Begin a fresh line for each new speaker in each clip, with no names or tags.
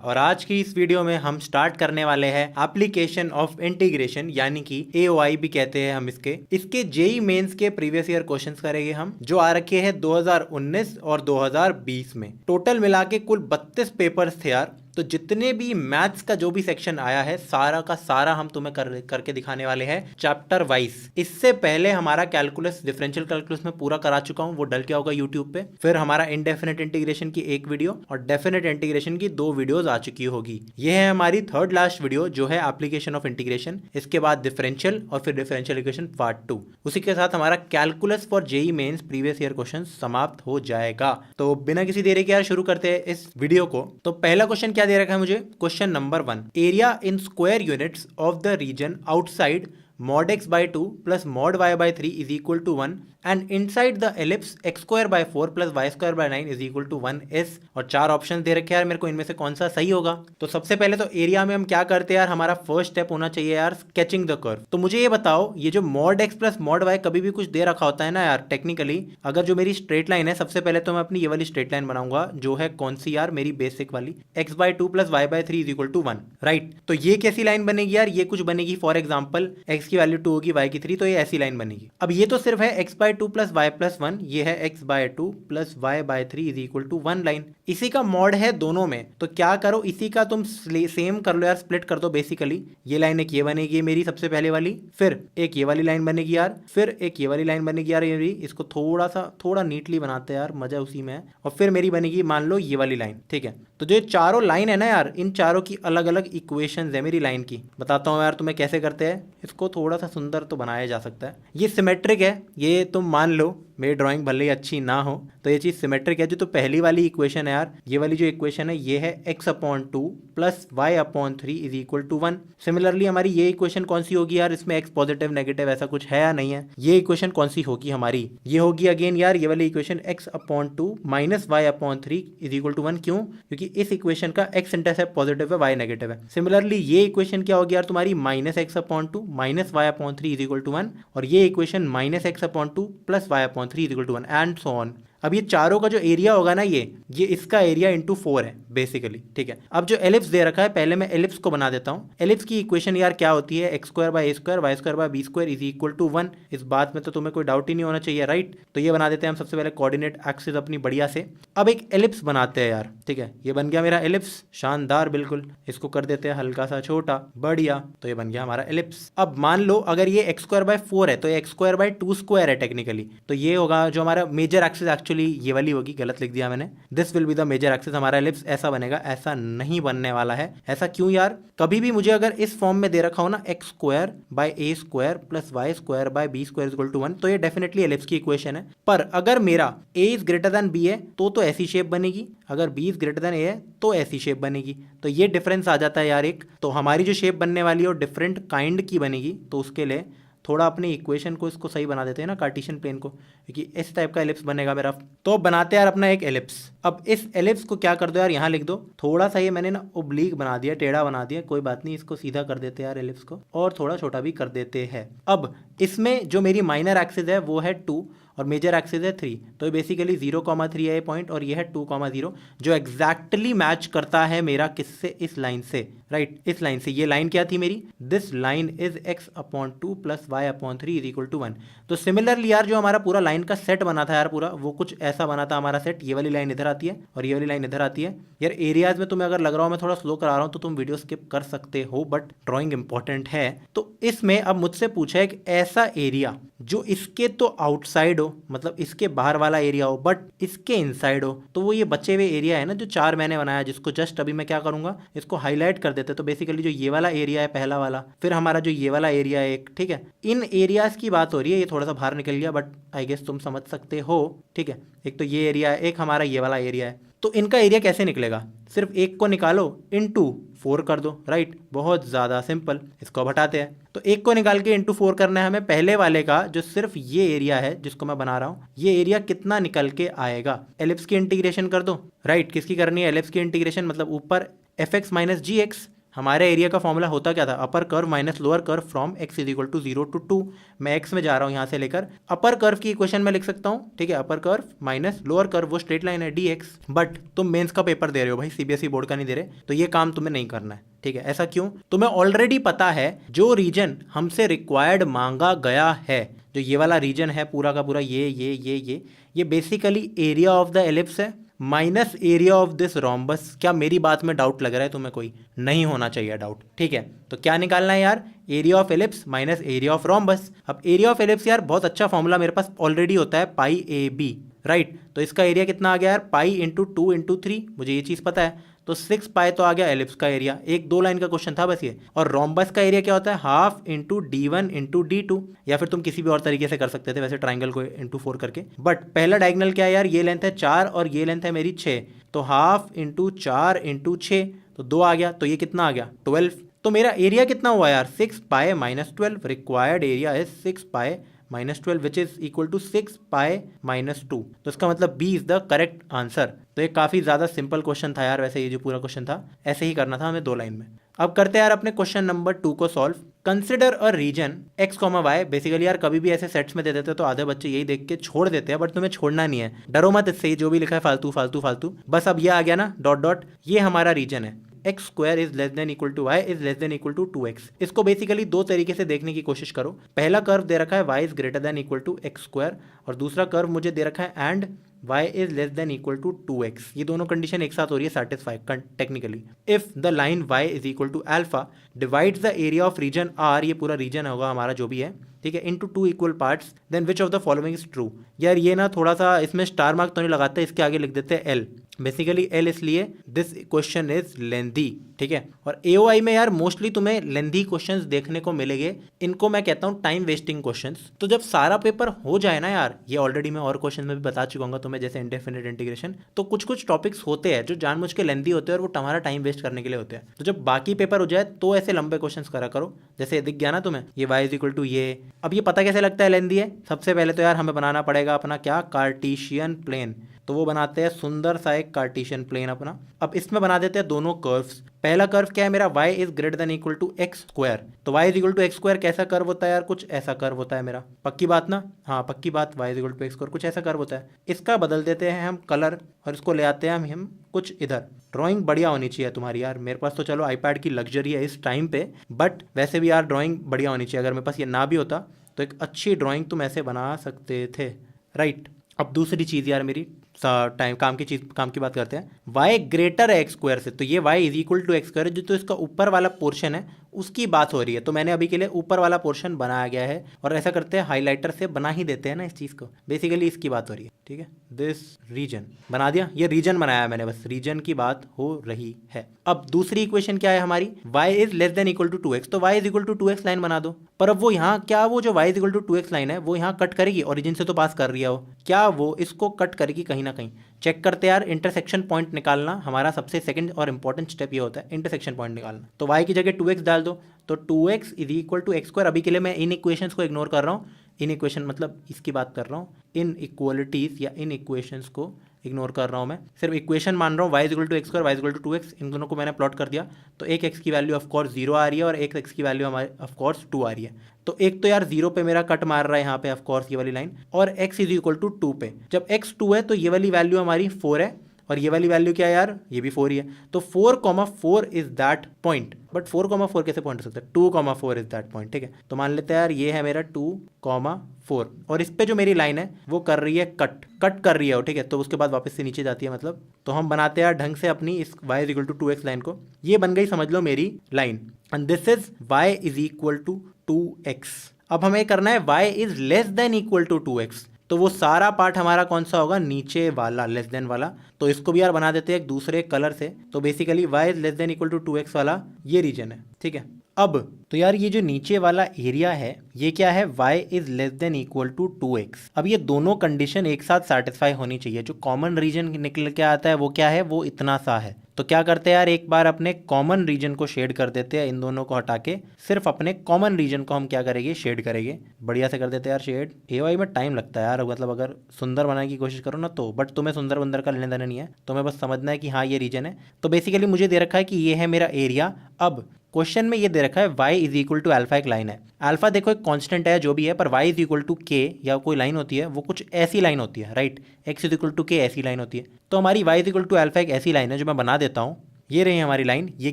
और आज की इस वीडियो में हम स्टार्ट करने वाले हैं एप्लीकेशन ऑफ इंटीग्रेशन, यानी कि AOI भी कहते हैं हम इसके जेई मेंस के प्रीवियस ईयर क्वेश्चंस करेंगे हम, जो आ रखे हैं 2019 और 2020 में। टोटल मिला के कुल 32 पेपर्स थे यार। तो जितने भी मैथ्स का जो भी सेक्शन आया है सारा का सारा हम तुम्हें करके दिखाने वाले हैं चैप्टर वाइज। इससे पहले हमारा कैलकुलस, डिफरेंशियल कैलकुलस में पूरा करा चुका हूं, वो डल गया होगा यूट्यूब पे। फिर हमारा इनडेफिनेट इंटीग्रेशन की एक वीडियो और डेफिनेट इंटीग्रेशन की 2 वीडियोस आ चुकी होगी। ये है हमारी थर्ड लास्ट वीडियो जो है एप्लीकेशन ऑफ इंटीग्रेशन। इसके बाद डिफरेंशियल और फिर डिफरेंशियल इक्वेशन पार्ट 2। उसी के साथ हमारा calculus for JEE Mains previous year question समाप्त हो जाएगा। तो बिना किसी देरी के यार शुरू करते हैं इस वीडियो को। तो पहला क्वेश्चन क्या दे रखा है मुझे? Question number 1, area in square units of the region outside mod x by 2 plus mod y by 3 is equal to 1 and inside the ellipse x square by 4 plus y square by 9 is equal to 1 is। और 4 option दे रखे हैं यार मेरे को, इनमें से कौन सा सही होगा? तो सबसे पहले तो एरिया में हम क्या करते हैं यार, हमारा फर्स्ट स्टेप होना चाहिए यार स्केचिंग द कर्व। तो मुझे ये बताओ, ये जो mod x plus mod y कभी भी कुछ दे रखा होता है ना यार, टेक्निकली अगर जो मेरी स्ट्रेट लाइन है, सबसे पहले तो मैं अपनी ये वाली स्ट्रेट लाइन बनाऊंगा जो है कौन सी यार, मेरी बेसिक वाली x by 2 plus y by 3 is equal to 1, right. तो ये कैसी लाइन बनेगी यार? ये कुछ बनेगी, फॉर एग्जाम्पल x की वैल्यू 2 होगी, y की 3, तो ये ऐसी लाइन बनेगी। अब ये तो सिर्फ है x by 2 plus y plus 1, ये है x by 2 plus y by 3 is equal to 1 line. इसी का मॉड है दोनों में, तो क्या करो, इसी का तुम सेम कर लो यार, स्प्लिट कर दो बेसिकली। ये लाइन एक ये बनेगी मेरी सबसे पहले वाली, फिर एक ये वाली लाइन बनेगी यार, फिर एक ये वाली लाइन बनेगी यार मेरी। इसको थोड़ा नीटली बनाते हैं यार, मजा उसी में है। और फिर मेरी बनेगी मान लो ये वाली लाइन, ठीक है। तो जो चारों लाइन है ना यार, इन चारों की अलग अलग इक्वेशंस है मेरी लाइन की। बताता हूँ यार तुम्हें कैसे करते हैं इसको, थोड़ा सा सुंदर तो बनाया जा सकता है। ये सिमेट्रिक है, ये तुम मान लो, मेरी ड्राइंग भले ही अच्छी ना हो तो ये चीज़ सिमेट्रिक है। जो तो पहली वाली इक्वेशन है यार, ये वाली जो इक्वेशन है ये है x/2 plus y/3 is equal to 1। Similarly हमारी ये इक्वेशन कौन सी होगी यार? इसमें x पॉजिटिव नेगेटिव ऐसा कुछ है या नहीं है? ये इक्वेशन कौन सी होगी हमारी? ये होगी अगेन यार ये वाली equation x/2 minus y/3 is equal to 1। क्यों? क्योंकि इस इक्वेशन का x इंटरसेप्ट पॉजिटिव है, y नेगेटिव है। सिमिलरली ये इक्वेशन क्या होगी यार तुम्हारी? Minus x/2 minus y/3 is equal to 1, और ये equation minus x/2 plus y/3 3 equal to 1 and so on. अब ये चारों का जो एरिया होगा ना, ये इसका एरिया इंटू 4 है बेसिकली, ठीक है। अब जो एलिप्स दे रखा है, पहले मैं एलिप्स को बना देता हूँ। एलिप्स की इक्वेशन यार क्या होती है? x square by a square y square by b square is equal to 1। इस बात में तो तुम्हें कोई डाउट ही नहीं होना चाहिए, राइट। तो ये बना देते हैं हम सबसे पहले कोऑर्डिनेट एक्सिस अपनी बढ़िया से। अब एक एलिप्स बनाते हैं यार, ठीक है। ये बन गया मेरा एलिप्स, शानदार बिल्कुल। इसको कर देते हैं हल्का सा छोटा, बढ़िया। तो ये बन गया हमारा एलिप्स। अब मान लो अगर ये x स्क्वायर बाय 4 है तो ये x स्क्वायर बाय 2 स्क्वायर है टेक्निकली। तो ये होगा जो हमारा मेजर एक्सिस, एक्चुअली ये वाली होगी, गलत लिख दिया मैंने। This will be the major axis. हमारा एलिप्स ऐसा बनेगा, ऐसा नहीं बनने वाला है। ऐसा क्यों यार? कभी भी मुझे अगर इस फॉर्म में दे रखा हो ना, x square by a square plus y square by b square equal to 1, तो ये डेफिनेटली एलिप्स की इक्वेशन है। पर अगर मेरा a is greater then b है तो ऐसी शेप बनेगी, अगर b is greater then a है तो ऐसी शेप बनेगी। तो ये डिफरेंस आ जाता है यार एक। तो हमारी जो शेप बनने वाली है वो डिफरेंट काइंड की बनेगी। तो उसके लिए थोड़ा अपने इक्वेशन को इसको सही बना देते हैं ना, कार्टेशियन प्लेन को, क्योंकि इस टाइप का एलिप्स बनेगा मेरा। तो बनाते हैं यार अपना एक एलिप्स। अब इस एलिप्स को क्या कर दो यार, यहाँ लिख दो। थोड़ा सा ये मैंने ना ओब्लीक बना दिया, टेढ़ा बना दिया, कोई बात नहीं, इसको सीधा कर देते हैं यार एलिप्स को, और थोड़ा छोटा भी कर देते हैं। अब इसमें जो मेरी माइनर एक्सिस है वो है 2 और मेजर एक्सिस है 3। तो ये बेसिकली 0,3 है ये पॉइंट, और ये है 2,0, जो एग्जैक्टली मैच करता है मेरा किससे? इस लाइन से, राइट। इस लाइन से। ये लाइन क्या थी मेरी? This line is x/2 plus y/3 is equal to 1। तो सिमिलरली यार जो हमारा पूरा लाइन का सेट बना था यार पूरा, वो कुछ ऐसा बना था हमारा सेट। ये वाली लाइन इधर आती है और ये वाली लाइन इधर आती है यार। एरियाज में तुम्हें अगर लग रहा हो मैं थोड़ा स्लो करा रहा हूँ तो तुम वीडियो स्किप कर सकते हो, बट ड्रॉइंग इंपॉर्टेंट है। तो इसमें अब मुझसे पूछा है एक ऐसा एरिया जो इसके तो आउटसाइड हो, मतलब इसके बाहर वाला एरिया हो, बट इसके इनसाइड हो। तो वो ये बचे हुए एरिया है ना जो 4 मैंने बनाया, जिसको जस्ट अभी मैं क्या करूंगा, इसको हाईलाइट कर देते। तो बेसिकली जो ये वाला एरिया है पहला वाला, फिर हमारा जो ये वाला एरिया है एक, ठीक है। इन एरियाज की बात हो रही है। ये थोड़ा सा बाहर निकल गया, बट आई गेस तुम समझ सकते हो, ठीक है। एक तो ये एरिया है, एक हमारा ये वाला एरिया है। तो इनका एरिया कैसे निकलेगा? सिर्फ एक को निकालो, इनटू 4 कर दो, राइट। बहुत ज़्यादा सिंपल। इसको हटाते हैं। तो एक को निकाल के इंटू 4 करना है हमें। पहले वाले का जो सिर्फ ये एरिया है जिसको मैं बना रहा हूँ, ये एरिया कितना निकल के आएगा? एलिप्स की इंटीग्रेशन कर दो, राइट। किसकी करनी है? एलिप्स की इंटीग्रेशन, मतलब ऊपर fx माइनस जी एक्स हमारे एरिया का फॉर्मूला होता क्या था, upper curve minus lower curve from x is equal to 0 to 2। मैं x में जा रहा हूँ यहाँ से लेकर, अपर कर्व की इक्वेशन में लिख सकता हूँ, ठीक है, upper curve minus lower curve, वो स्ट्रेट लाइन है dx। बट तुम मेंस का पेपर दे रहे हो भाई, सीबीएसई बोर्ड का नहीं दे रहे, तो ये काम तुम्हें नहीं करना है, ठीक है। ऐसा क्यों? तुम्हें ऑलरेडी पता है जो रीजन हमसे रिक्वायर्ड मांगा गया है, जो ये वाला रीजन है पूरा का पूरा, ये basically area of the ellipse है minus area of this rhombus. क्या मेरी बात में डाउट लग रहा है तुम्हें? कोई नहीं होना चाहिए डाउट, ठीक है। तो क्या निकालना है यार, area of ellipse minus area of rhombus. अब एरिया ऑफ एलिप्स यार बहुत अच्छा फॉर्मूला मेरे पास ऑलरेडी होता है, पाई ए बी, राइट। तो इसका एरिया कितना आ गया यार, पाई इंटू 2 इंटू 3, मुझे ये चीज़ पता है, तो 6 पाई तो आ गया एलिप्स का एरिया। एक 2 लाइन का क्वेश्चन था बस ये। और रोम्बस का एरिया क्या होता है, half into d1 into d2, या फिर तुम किसी भी और तरीके से कर सकते थे वैसे ट्राइंगल को इंटू 4 करके। बट पहला डायगोनल क्या है यार, ये लेंथ है 4 और ये लेंथ है मेरी 6, तो हाफ इंटू 4 इंटू 6, तो 2 आ गया, तो ये कितना आ गया 12। तो मेरा एरिया कितना हुआ यार, 6 पाई माइनस 12। रिक्वायर्ड एरिया है 6 pi minus 12 which is equal to 6 pi minus 2। तो इसका मतलब B is the correct answer. तो ये काफ़ी ज़्यादा सिंपल क्वेश्चन था यार, वैसे ये जो पूरा क्वेश्चन था ऐसे ही करना था हमें 2 लाइन में। अब करते हैं यार अपने क्वेश्चन नंबर 2 को solve. Consider a region x, y। Basically यार कभी भी ऐसे सेट्स में दे देते तो आधे बच्चे यही देख के छोड़ देते हैं, बट तुम्हें छोड़ना नहीं है, डरो मत इससे, जो भी लिखा है फालतू फालतू फालतू। बस अब ये आ गया ना डॉट डॉट, ये हमारा रीजन है, x square is less than equal to y is less than equal to 2x। इसको बेसिकली 2 तरीके से देखने की कोशिश करो। पहला कर्व दे रखा है y is greater than equal to x square, और दूसरा कर्व मुझे दे रखा है and y is less than equal to 2x। ये दोनों कंडीशन एक साथ हो रही है satisfy technically. If the line y is equal to alpha divides the area of region r, ये पूरा रीजन होगा हमारा जो भी है, ठीक है, into 2 equal parts, then which of the following is true. यार ये ना थोड़ा सा इसमें स्टार मार्क तो नहीं लगाते, इसके आगे लिख देते हैं L। बेसिकली L इसलिए दिस क्वेश्चन इज लेंदी, ठीक है। और AOI में यार मोस्टली तुम्हें लेंदी क्वेश्चंस देखने को मिलेंगे, इनको मैं कहता हूँ टाइम वेस्टिंग क्वेश्चंस। तो जब सारा पेपर हो जाए ना यार, ये ऑलरेडी मैं और क्वेश्चन में भी बता चुका हूँ तुम्हें, जैसे इंडेफिनिट इंटीग्रेशन, तो कुछ कुछ टॉपिक्स होते हैं जो जानबूझ के लेंदी होते हैं और वो तुम्हारा टाइम वेस्ट करने के लिए होते हैं। तो जब बाकी पेपर हो जाए तो ऐसे लंबे क्वेश्चंस करा करो, जैसे दिख गया ना तुम्हें ये y इज इक्वल टू ये। अब ये पता कैसे लगता है लेंदी है, सबसे पहले तो यार हमें बनाना पड़ेगा अपना क्या, कार्टेशियन प्लेन। तो वो बनाते हैं सुंदर सा एक कार्टेशियन प्लेन अपना। अब इसमें बना देते हैं दोनों कर्व्स। पहला कर्व क्या है मेरा, y is greater than equal to x square. तो y is equal to x square कैसा कर्व होता है यार, कुछ ऐसा कर्व होता है मेरा, पक्की बात ना? हाँ पक्की बात, y is equal to x square कुछ ऐसा कर्व होता है। इसका बदल देते हैं हम कलर और इसको ले आते हैं हम कुछ इधर। ड्राइंग बढ़िया होनी चाहिए तुम्हारी यार, मेरे पास तो चलो आईपैड की लग्जरी है इस टाइम पे, बट वैसे भी यार ड्राइंग बढ़िया होनी चाहिए। अगर मेरे पास ये ना भी होता तो एक अच्छी ड्राइंग तुम ऐसे बना सकते थे, राइट। अब दूसरी चीज़ यार मेरी टाइम काम की बात करते हैं। y ग्रेटर है एक्स स्क्वायर से, तो ये y is equal to x square, जो तो इसका ऊपर वाला पोर्शन है उसकी बात हो रही है। तो मैंने अभी के लिए ऊपर वाला पोर्शन बनाया गया है, और ऐसा करते हैं हाइलाइटर से बना ही देते हैं ना इस चीज़ को, बेसिकली इसकी बात हो रही है, ठीक है। दिस रीजन बना दिया, ये रीजन बनाया मैंने, बस रीजन की बात हो रही है। अब दूसरी इक्वेशन क्या है हमारी, y is less than equal to 2x, तो y is equal to 2x line बना दो। पर अब वो यहाँ क्या, वो जो y is equal to 2x line है वो यहाँ कट करेगी, ओरिजिन से तो पास कर रही है वो, क्या वो इसको कट करेगी कहीं ना कहीं? चेक करते यार, इंटरसेक्शन पॉइंट निकालना हमारा सबसे सेकंड और इंपॉर्टेंट स्टेप ये होता है, इंटरसेक्शन पॉइंट निकालना। तो y की जगह 2x डाल दो, तो 2x is equal to x square. अभी के लिए मैं इन इक्वेशंस को इग्नोर कर रहा हूँ, इन इक्वेशन मतलब इसकी बात कर रहा हूँ, इन इक्वलिटीज़ या इन इक्वेशंस को इग्नोर कर रहा हूँ मैं, सिर्फ इक्वेशन मान रहा हूँ। y is equal to x square, y is equal to 2x, इन दोनों को मैंने प्लॉट कर दिया। तो एक x की वैल्यू ऑफकोर्स 0 आ रही है और एक x की वैल्यू हमारी ऑफकोर्स 2 आ रही है। तो एक तो यार 0 पे मेरा कट मार रहा है यहाँ पे ऑफकोर्स ये वाली लाइन, और x इज इक्वल टू 2 पे। जब x 2 है तो ये वाली वैल्यू हमारी 4 है, और ये वाली वैल्यू क्या है यार, ये भी 4 ही है। तो 4,4 इज दैट पॉइंट, बट 4,4 कैसे पॉइंट हो सकता है, 2,4 इज दैट पॉइंट, ठीक है। तो मान लेते हैं यार ये है मेरा 2,4, और इस पे जो मेरी लाइन है वो कर रही है कट कर रही है वो, ठीक है। तो उसके बाद वापस से नीचे जाती है, मतलब तो हम बनाते हैं यार ढंग से अपनी इस y is equal to 2x line को। ये बन गई समझ लो मेरी line, and this is y is equal to 2x। अब हमें करना है y is less than equal to 2x, तो वो सारा पार्ट हमारा कौन सा होगा, नीचे वाला, लेस देन वाला। तो इसको भी यार बना देते हैं एक दूसरे कलर से। तो basically y is less than equal to 2x वाला ये रीजन है, ठीक है। अब तो यार ये जो नीचे वाला एरिया है ये क्या है, y is less than equal to 2x। अब ये दोनों कंडीशन एक साथ सेटिस्फाई होनी चाहिए। जो कॉमन रीजन निकल के आता है वो क्या है, वो इतना सा है। तो क्या करते हैं यार, एक बार अपने कॉमन रीजन को शेड कर देते हैं, इन दोनों को हटा के सिर्फ अपने कॉमन रीजन को हम क्या करेंगे, शेड करेंगे। बढ़िया से कर देते हैं यार शेड। AOI में टाइम लगता है यार, मतलब अगर सुंदर बनाने की कोशिश करो ना तो, बट तुम्हें सुंदर बंदर का लेने देना नहीं है, तुम्हें बस समझना है कि हाँ ये रीजन है। तो बेसिकली मुझे दे रखा है कि ये है मेरा एरिया अब क्वेश्चन में ये दे रखा है y is equal to alpha, एक लाइन है। अल्फा देखो एक कांस्टेंट है जो भी है, पर y is equal to k या कोई लाइन होती है वो कुछ ऐसी लाइन होती है, right. x is equal to k ऐसी लाइन होती है। तो हमारी y is equal to alpha एक ऐसी लाइन है जो मैं बना देता हूँ। ये रही हमारी लाइन। ये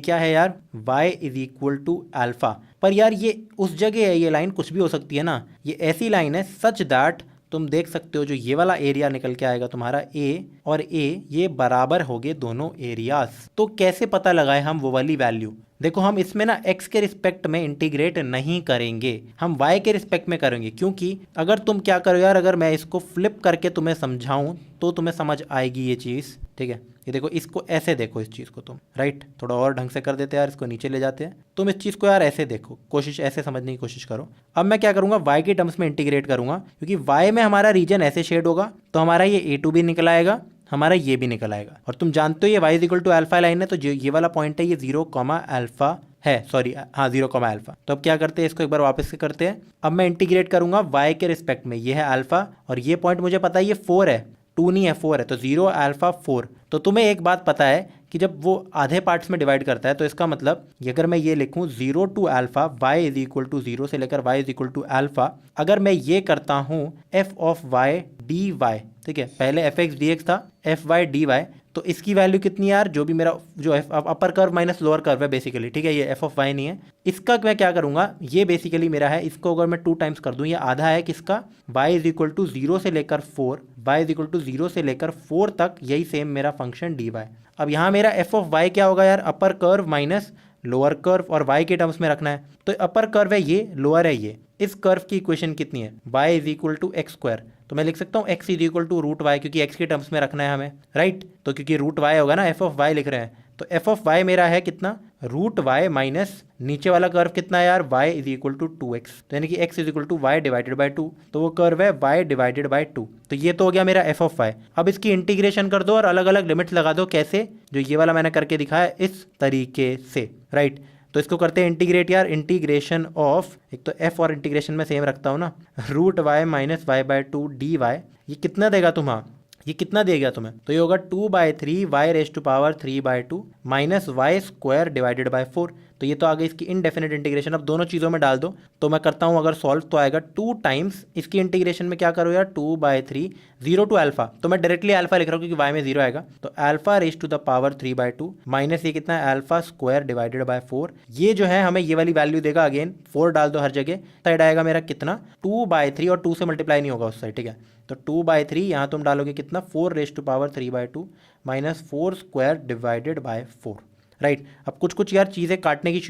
क्या है यार, y is equal to alpha. पर यार ये उस जगह है, ये लाइन कुछ भी हो सकती है ना। ये ऐसी लाइन है सच दैट तुम देख सकते हो जो ये वाला एरिया निकल के आएगा तुम्हारा a और a, ये बराबर होंगे दोनों एरियाज। तो कैसे पता लगाए हम वो वाली वैल्यू? देखो हम इसमें ना x के रिस्पेक्ट में इंटीग्रेट नहीं करेंगे, हम y के रिस्पेक्ट में करेंगे। क्योंकि अगर तुम क्या करो यार, अगर मैं इसको फ्लिप करके तुम्हें समझाऊं तो तुम्हें समझ आएगी ये चीज़, ठीक है। ये देखो, इसको ऐसे देखो इस चीज़ को तुम, राइट। थोड़ा और ढंग से कर देते हैं यार, इसको नीचे ले जाते हैं। तुम इस चीज़ को यार ऐसे देखो, कोशिश ऐसे समझने की कोशिश करो। अब मैं क्या करूँगा, y के टर्म्स में इंटीग्रेट करूँगा, क्योंकि y में हमारा रीजन ऐसे शेड होगा तो हमारा ये A2 भी निकल आएगा, हमारा ये भी निकल आएगा। और तुम जानते हो ये y is equal to alpha line है, तो जो ये वाला पॉइंट है ये 0, अल्फा है, सॉरी हाँ 0, अल्फा। तो अब क्या करते हैं, इसको एक बार वापस से करते हैं। अब मैं इंटीग्रेट करूंगा y के रिस्पेक्ट में, ये है अल्फा और ये पॉइंट मुझे पता है ये 4 है, 2 नहीं है 4 है, तो 0 अल्फा 4। तो तुम्हें एक बात पता है कि जब वो आधे पार्ट्स में डिवाइड करता है तो इसका मतलब अगर मैं ये लिखूं 0 to alpha y is equal to 0 से लेकर y is equal to alpha, अगर मैं ये करता हूं f ऑफ y dy, ठीक है, पहले एफ एक्स डी एक्स था, एफ वाई डी वाई, तो इसकी वैल्यू कितनी यार, जो भी मेरा जो अपर कर्व माइनस लोअर कर्व है बेसिकली, ठीक है, ये एफ ऑफ वाई नहीं है। इसका मैं क्या करूंगा, ये बेसिकली मेरा है, इसको अगर मैं 2 टाइम्स कर दूं, ये आधा है किसका, y इज इक्वल टू 0 से लेकर 4, y इज इक्वल टू 0 से लेकर 4 तक, यही सेम मेरा फंक्शन डी वाई। अब यहाँ मेरा एफ ऑफ वाई क्या होगा यार, अपर कर्व माइनस लोअर कर्व, और y के टर्म्स में रखना है। तो अपर कर्व है ये, लोअर है ये। इस कर्व की इक्वेशन कितनी है, y is equal to x square, तो मैं लिख सकता हूँ x is equal to root y, क्योंकि x के टर्म्स में रखना है हमें, राइट। तो क्योंकि रूट y होगा ना, एफ ऑफ y लिख रहे हैं, तो एफ ऑफ y मेरा है कितना, रूट y माइनस नीचे वाला कर्व कितना है यार, y is equal to 2x, तो यानी कि x is equal to y divided by 2, तो वो कर्व है y डिवाइडेड बाई 2। तो ये तो हो गया मेरा एफ ऑफ y। अब इसकी इंटीग्रेशन कर दो और अलग अलग लिमिट्स लगा दो, कैसे, जो ये वाला मैंने करके दिखाया इस तरीके से, राइट। तो इसको करते हैं इंटीग्रेट यार, इंटीग्रेशन ऑफ, एक तो f और इंटीग्रेशन में सेम रखता हूँ ना, root y minus y by 2 d y, ये कितना देगा तुम्हें, ये कितना देगा तुम्हें, तो ये होगा 2/3 y raise to power 3/2 minus y square divided by 4। तो ये तो आ गई इसकी इनडेफिनेट इंटीग्रेशन। अब दोनों चीज़ों में डाल दो, तो मैं करता हूँ अगर सॉल्व तो आएगा 2 टाइम्स इसकी इंटीग्रेशन में क्या करो यार, 2/3 0 टू अल्फा, तो मैं डायरेक्टली अल्फा लिख रहा हूँ क्योंकि y में 0 आएगा, तो alpha raise to the power 3/2 minus ये कितना है, अल्फा स्क्वायर डिवाइडेड बाय 4। ये जो है हमें ये वाली वैल्यू देगा, अगेन 4 डाल दो हर जगह, साइड आएगा मेरा कितना 2/3, और 2 से मल्टीप्लाई नहीं होगा उस साइड, ठीक है। तो 2/3 यहाँ तुम डालोगे कितना, 4 raise to power 3/2 minus 4 square divided by 4, right. अब कुछ कुछ यार चीज़ें काटने की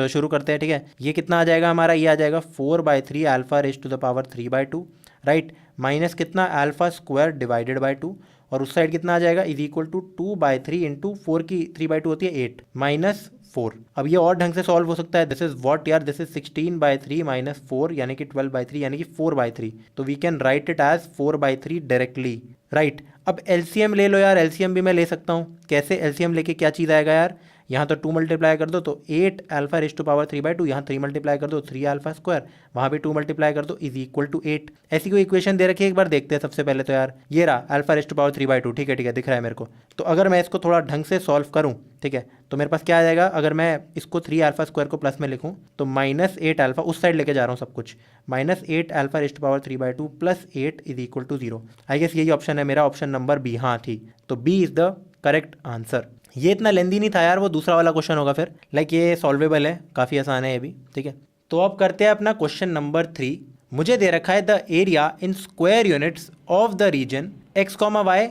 शुरू करते हैं, ठीक है। ये कितना आ जाएगा हमारा, ये आ जाएगा 4/3 alpha raise to the power 3/2, right, minus कितना अल्फा स्क्वायर डिवाइडेड बाय 2, और उस साइड कितना आ जाएगा, इज इक्वल टू 2/3 इंटू 4 की 3/2 होती है 8 माइनस 4। अब ये और ढंग से सॉल्व हो सकता है, दिस इज व्हाट यार, दिस इज 16/3 माइनस 4 यानी कि 12/3 यानी कि 4/3, तो we can write it as 4/3 directly, right. अब एलसीएम ले लो यार, एलसीएम भी मैं ले सकता हूँ, कैसे एलसीएम लेके क्या चीज़ आएगा यार, यहाँ तो 2 मल्टीप्लाई कर दो तो 8 अल्फा रेज टू पावर 3/2, यहाँ 3 मल्टीप्लाई कर दो 3 अल्फा स्क्वायर, वहाँ भी 2 मल्टीप्लाई कर दो इज इक्वल टू 8। ऐसी कोई इक्वेशन दे रखी है, एक बार देखते हैं सबसे पहले तो यार, ये रहा अल्फा रेज टू पावर 3/2, ठीक है दिख रहा है मेरे को। तो अगर मैं इसको थोड़ा ढंग से सॉल्व करूँ, ठीक है, तो मेरे पास क्या आ जाएगा, अगर मैं इसको 3 अल्फा स्क्वायर को प्लस में लिखूँ तो माइनस 8 अल्फा, उस साइड लेके जा रहा हूँ सब कुछ, minus 8 alpha raise to power 3/2 plus 8 is equal to 0। I guess यही ऑप्शन है मेरा, ऑप्शन नंबर बी, हाँ थी, तो B is the correct answer. ये इतना लेंदी नहीं था यार, वो दूसरा वाला क्वेश्चन होगा फिर, लाइक ये सॉल्वेबल है, काफ़ी आसान है ये भी, ठीक है। तो अब करते हैं अपना क्वेश्चन नंबर 3। मुझे दे रखा है the area in square units of the region x, y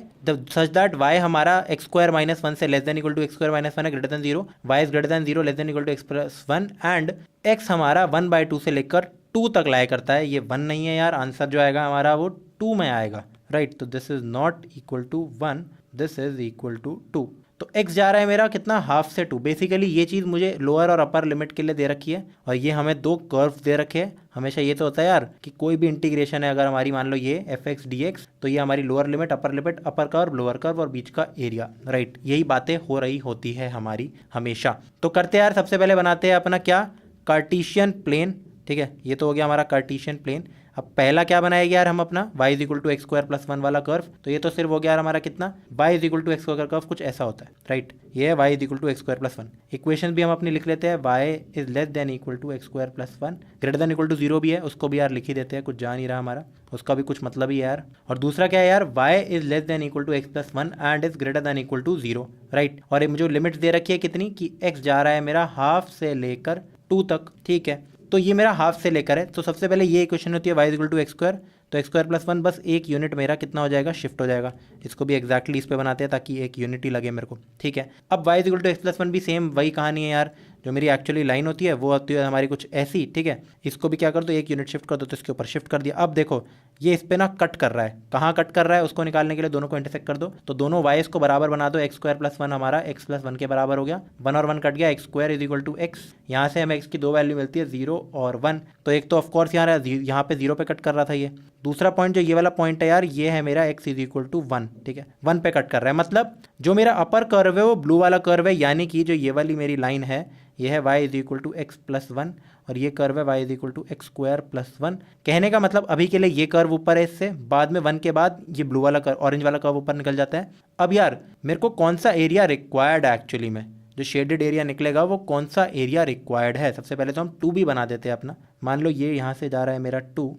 such that y हमारा x स्क्वायर माइनस 1 से less than equal to x square minus 1 है, greater than 0, y is greater than 0 less than equal to x plus 1, and x हमारा 1/2 से लेकर 2 तक लाया करता है। ये 1 नहीं है यार, आंसर जो आएगा हमारा वो 2 में आएगा, राइट। तो this is not equal to 1, this is equal to 2। तो x जा रहा है मेरा कितना, हाफ से 2। बेसिकली ये चीज़ मुझे लोअर और अपर लिमिट के लिए दे रखी है, और ये हमें 2 कर्व्स दे रखे हैं। हमेशा ये तो होता है यार कि कोई भी इंटीग्रेशन है, अगर हमारी मान लो ये fx dx, तो ये हमारी lower limit, upper curve, lower curve और बीच का एरिया, राइट। यही बातें हो रही होती है हमारी हमेशा। तो करते हैं यार, सबसे पहले बनाते हैं अपना क्या, कार्टेशियन प्लेन, ठीक है। ये तो हो गया हमारा कार्टेशियन प्लेन। अब पहला क्या बनाएगा यार हम अपना y is equal to x square plus one वाला कर्व, तो ये तो सिर्फ हो गया यार हमारा कितना y is equal to x square curve कुछ ऐसा होता है, राइट। ये है y is equal to x square plus one. Equation भी हम अपनी लिख लेते हैं, y is less than equal to x square plus one, greater than equal to zero भी है, उसको भी यार लिख ही देते हैं, कुछ जा नहीं रहा हमारा, उसका भी कुछ मतलब ही है यार। और दूसरा क्या है यार, y is less than equal to x plus one and is greater than equal to zero, right. और ये मुझे लिमिट्स दे रखी है कितनी कि x जा रहा है मेरा हाफ से लेकर 2 तक, ठीक है। तो ये मेरा हाफ से लेकर है, तो सबसे पहले ये इक्वेशन होती है y equal to x square, तो एक्स स्क्वायर प्लस वन बस एक यूनिट मेरा कितना हो जाएगा, शिफ्ट हो जाएगा। इसको भी एक्जैक्टली इस पे बनाते हैं ताकि एक यूनिट ही लगे मेरे को, ठीक है। अब y equal to x plus one भी सेम वही कहानी है यार, जो मेरी एक्चुअली लाइन होती है वो होती है हमारी कुछ ऐसी, ठीक है। इसको भी क्या कर दो, एक यूनिट शिफ्ट कर दो, तो इसके ऊपर शिफ्ट कर दिया। अब देखो ये इस पे ना कट कर रहा है, कहाँ कट कर रहा है उसको निकालने के लिए दोनों को इंटरसेक्ट कर दो, तो दोनों वाइज को बराबर बना दो, एक्स स्क्वायर प्लस वन हमारा एक्स प्लस वन के बराबर हो गया, वन और वन कट गया, x square is equal to x, यहाँ से हमें एक्स की दो वैल्यू मिलती है, जीरो और वन, तो एक तो ऑफकोर्स यहाँ पे जीरो पे कट कर रहा था ये। दूसरा पॉइंट जो ये वाला पॉइंट है यार, ये है मेरा x is equal to one, ठीक है, वन पे कट कर रहा है, मतलब जो मेरा अपर कर्व है वो ब्लू वाला कर्व है, यानी कि जो ये वाली मेरी लाइन है ये है y is equal to x plus one, और ये कर्व है y is equal to x square plus one. कहने का मतलब अभी के लिए ये कर्व ऊपर है इससे, बाद में वन के बाद ये ब्लू वाला कर्व, ऑरेंज वाला कर्व ऊपर निकल जाता है। अब यार मेरे को कौन सा एरिया रिक्वायर्ड है एक्चुअली में, जो शेडेड एरिया निकलेगा वो कौन सा एरिया रिक्वायर्ड है। सबसे पहले तो हम 2 भी बना देते हैं अपना, मान लो ये यहाँ से जा रहा है मेरा 2,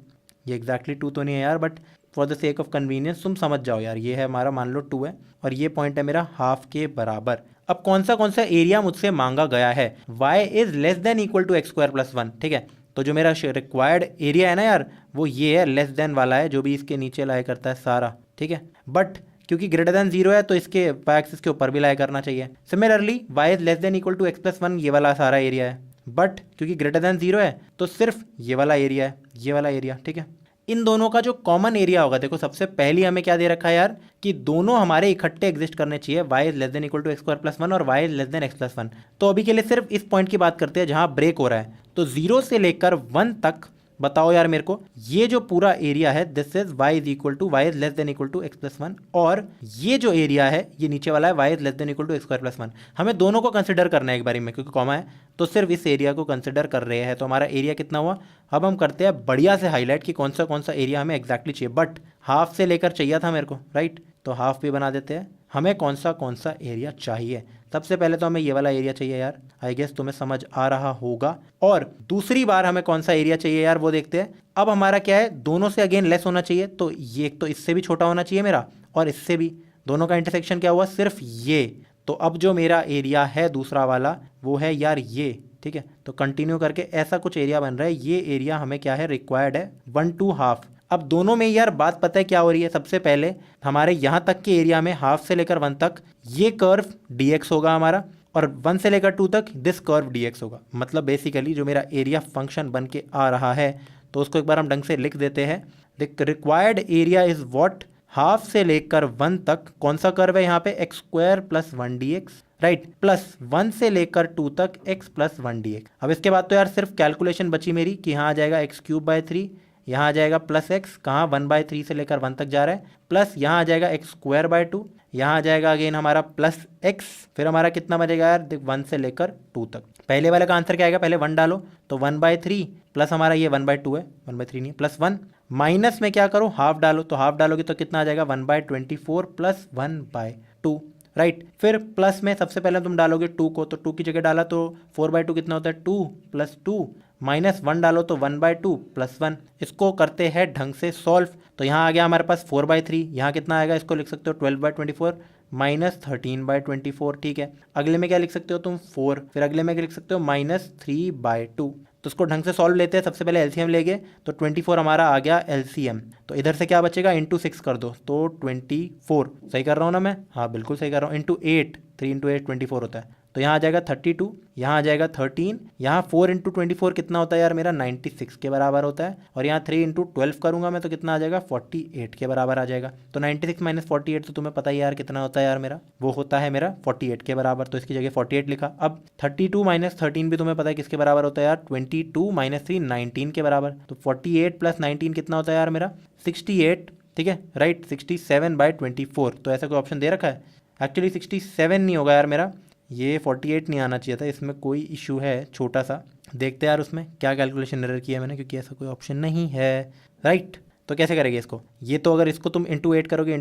ये एग्जैक्टली 2 तो नहीं है यार, but for the sake of convenience तुम समझ जाओ यार, ये है हमारा मान लो 2 है, और ये पॉइंट है मेरा हाफ के बराबर। अब कौन सा एरिया मुझसे मांगा गया है, y is less than equal to x square plus one, ठीक है। तो जो मेरा रिक्वायर्ड एरिया है ना यार, वो ये है, लेस देन वाला है, जो भी इसके नीचे लाया करता है सारा, ठीक है। बट क्योंकि ग्रेटर देन जीरो है तो इसके y एक्सिस के ऊपर भी लाया करना चाहिए। Similarly y is less than equal to x plus one, ये वाला सारा एरिया है, बट क्योंकि ग्रेटर देन जीरो है तो सिर्फ ये वाला एरिया है, ये वाला एरिया, ठीक है। इन दोनों का जो कॉमन एरिया होगा, देखो सबसे पहले हमें क्या दे रखा है यार कि दोनों हमारे इकट्ठे एग्जिस्ट करने चाहिए, y is less than equal to x square plus one और y is less than x plus one. तो अभी के लिए सिर्फ इस पॉइंट की बात करते हैं जहां ब्रेक हो रहा है, तो 0 से लेकर 1 तक बताओ यार मेरे को, ये जो पूरा एरिया है this is y is equal to y is less than equal to x plus one, और ये जो एरिया है ये नीचे वाला है y is less than equal to x square plus one. हमें दोनों को कंसिडर करना है एक बारी में, क्योंकि कॉमा है तो सिर्फ इस एरिया को कंसिडर कर रहे हैं, तो हमारा एरिया कितना हुआ। अब हम करते हैं बढ़िया से हाईलाइट कि कौन सा एरिया हमें एक्जैक्टली चाहिए, बट हाफ से लेकर चाहिए था मेरे को, राइट, तो हाफ भी बना देते हैं। हमें कौन सा एरिया चाहिए, सबसे पहले तो हमें ये वाला एरिया चाहिए यार, आई गेस तुम्हें समझ आ रहा होगा। और दूसरी बार हमें कौन सा एरिया चाहिए यार वो देखते हैं। अब हमारा क्या है, दोनों से अगेन लेस होना चाहिए, तो ये एक तो इससे भी छोटा होना चाहिए मेरा, और इससे भी, दोनों का इंटरसेक्शन क्या हुआ, सिर्फ ये। तो अब जो मेरा एरिया है दूसरा वाला वो है यार ये, ठीक है। तो कंटिन्यू करके ऐसा कुछ एरिया बन रहा है, ये एरिया हमें क्या है, रिक्वायर्ड है 1 to हाफ। अब दोनों में यार बात पता है क्या हो रही है, सबसे पहले हमारे यहाँ तक के एरिया में हाफ से लेकर 1 तक ये कर्व dx होगा हमारा, और 1 से लेकर 2 तक दिस कर्व dx होगा। मतलब बेसिकली जो मेरा एरिया फंक्शन बन के आ रहा है, तो उसको एक बार हम ढंग से लिख देते हैं। The required area is what, half से लेकर 1 तक कौन सा कर्व है यहाँ पे, x square plus one D x, right, plus 1 से लेकर 2 तक x plus one D x. अब इसके बाद तो यार सिर्फ कैलकुलेशन बची मेरी कि यहाँ आ जाएगा एक्स क्यूब बाय 3, यहाँ आ जाएगा प्लस एक्स, कहाँ 1/3 से लेकर 1 तक जा रहा है, प्लस यहाँ आ जाएगा एक्स स्क्वायर बाय 2, यहाँ आ जाएगा अगेन हमारा प्लस एक्स, फिर हमारा कितना बचेगा यार, 1 से लेकर 2 तक। पहले वाले का आंसर क्या आएगा, पहले 1 डालो, तो 1/3 प्लस हमारा ये 1/2 है, 1/3 नहीं प्लस 1, माइनस में क्या करो, हाफ डालो, तो हाफ डालोगे तो कितना आ जाएगा 1/24 प्लस 1/2, राइट। फिर प्लस में सबसे पहले तुम डालोगे 2 को, तो 2 की जगह डाला तो 4/2 कितना होता है 2 प्लस 2, माइनस 1 डालो तो 1/2 प्लस 1। इसको करते हैं ढंग से सॉल्व, तो यहाँ आ गया हमारे पास 4/3, यहाँ कितना आएगा, इसको लिख सकते हो 12/24 माइनस 13/24, ठीक है। अगले में क्या लिख सकते हो तुम 4, फिर अगले में क्या लिख सकते हो माइनस 3/2। तो इसको ढंग से सॉल्व लेते हैं, सबसे पहले एलसीएम लेंगे, तो 24 हमारा आ गया एलसीएम, तो इधर से क्या बचेगा, इंटू 6 कर दो, तो 24, सही कर रहा हूँ ना मैं, हाँ बिल्कुल सही कर रहा हूँ, इंटू 8, 3 इंटू 8 24 होता है, तो यहाँ आ जाएगा 32, यहाँ आ जाएगा 13, यहाँ 4 इंटू 24 कितना होता है यार मेरा 96 के बराबर होता है, और यहाँ 3 इंटू 12 करूँगा मैं तो कितना आ जाएगा 48 के बराबर आ जाएगा। तो 96 माइनस 48 तो तुम्हें पता ही यार कितना होता है यार मेरा, वो होता है मेरा 48 के बराबर, तो इसकी जगह 48 लिखा। अब 32 माइनस 13 भी तुम्हें पता है किसके बराबर होता है यार, 22 माइनस 3 19 के बराबर, तो 48 प्लस 19 कितना होता है यार मेरा 68, ठीक है, राइट, 67/24। तो ऐसा कोई ऑप्शन दे रखा है, एक्चुअली 67 नहीं होगा यार मेरा, ये 48 नहीं आना चाहिए था, इसमें कोई इशू है छोटा सा, देखते हैं यार उसमें क्या कैलकुलेशन एरर किया है मैंने, क्योंकि ऐसा कोई ऑप्शन नहीं है। राइट। तो कैसे करेंगे इसको, ये तो अगर इसको तुम इंटू 8 करोगे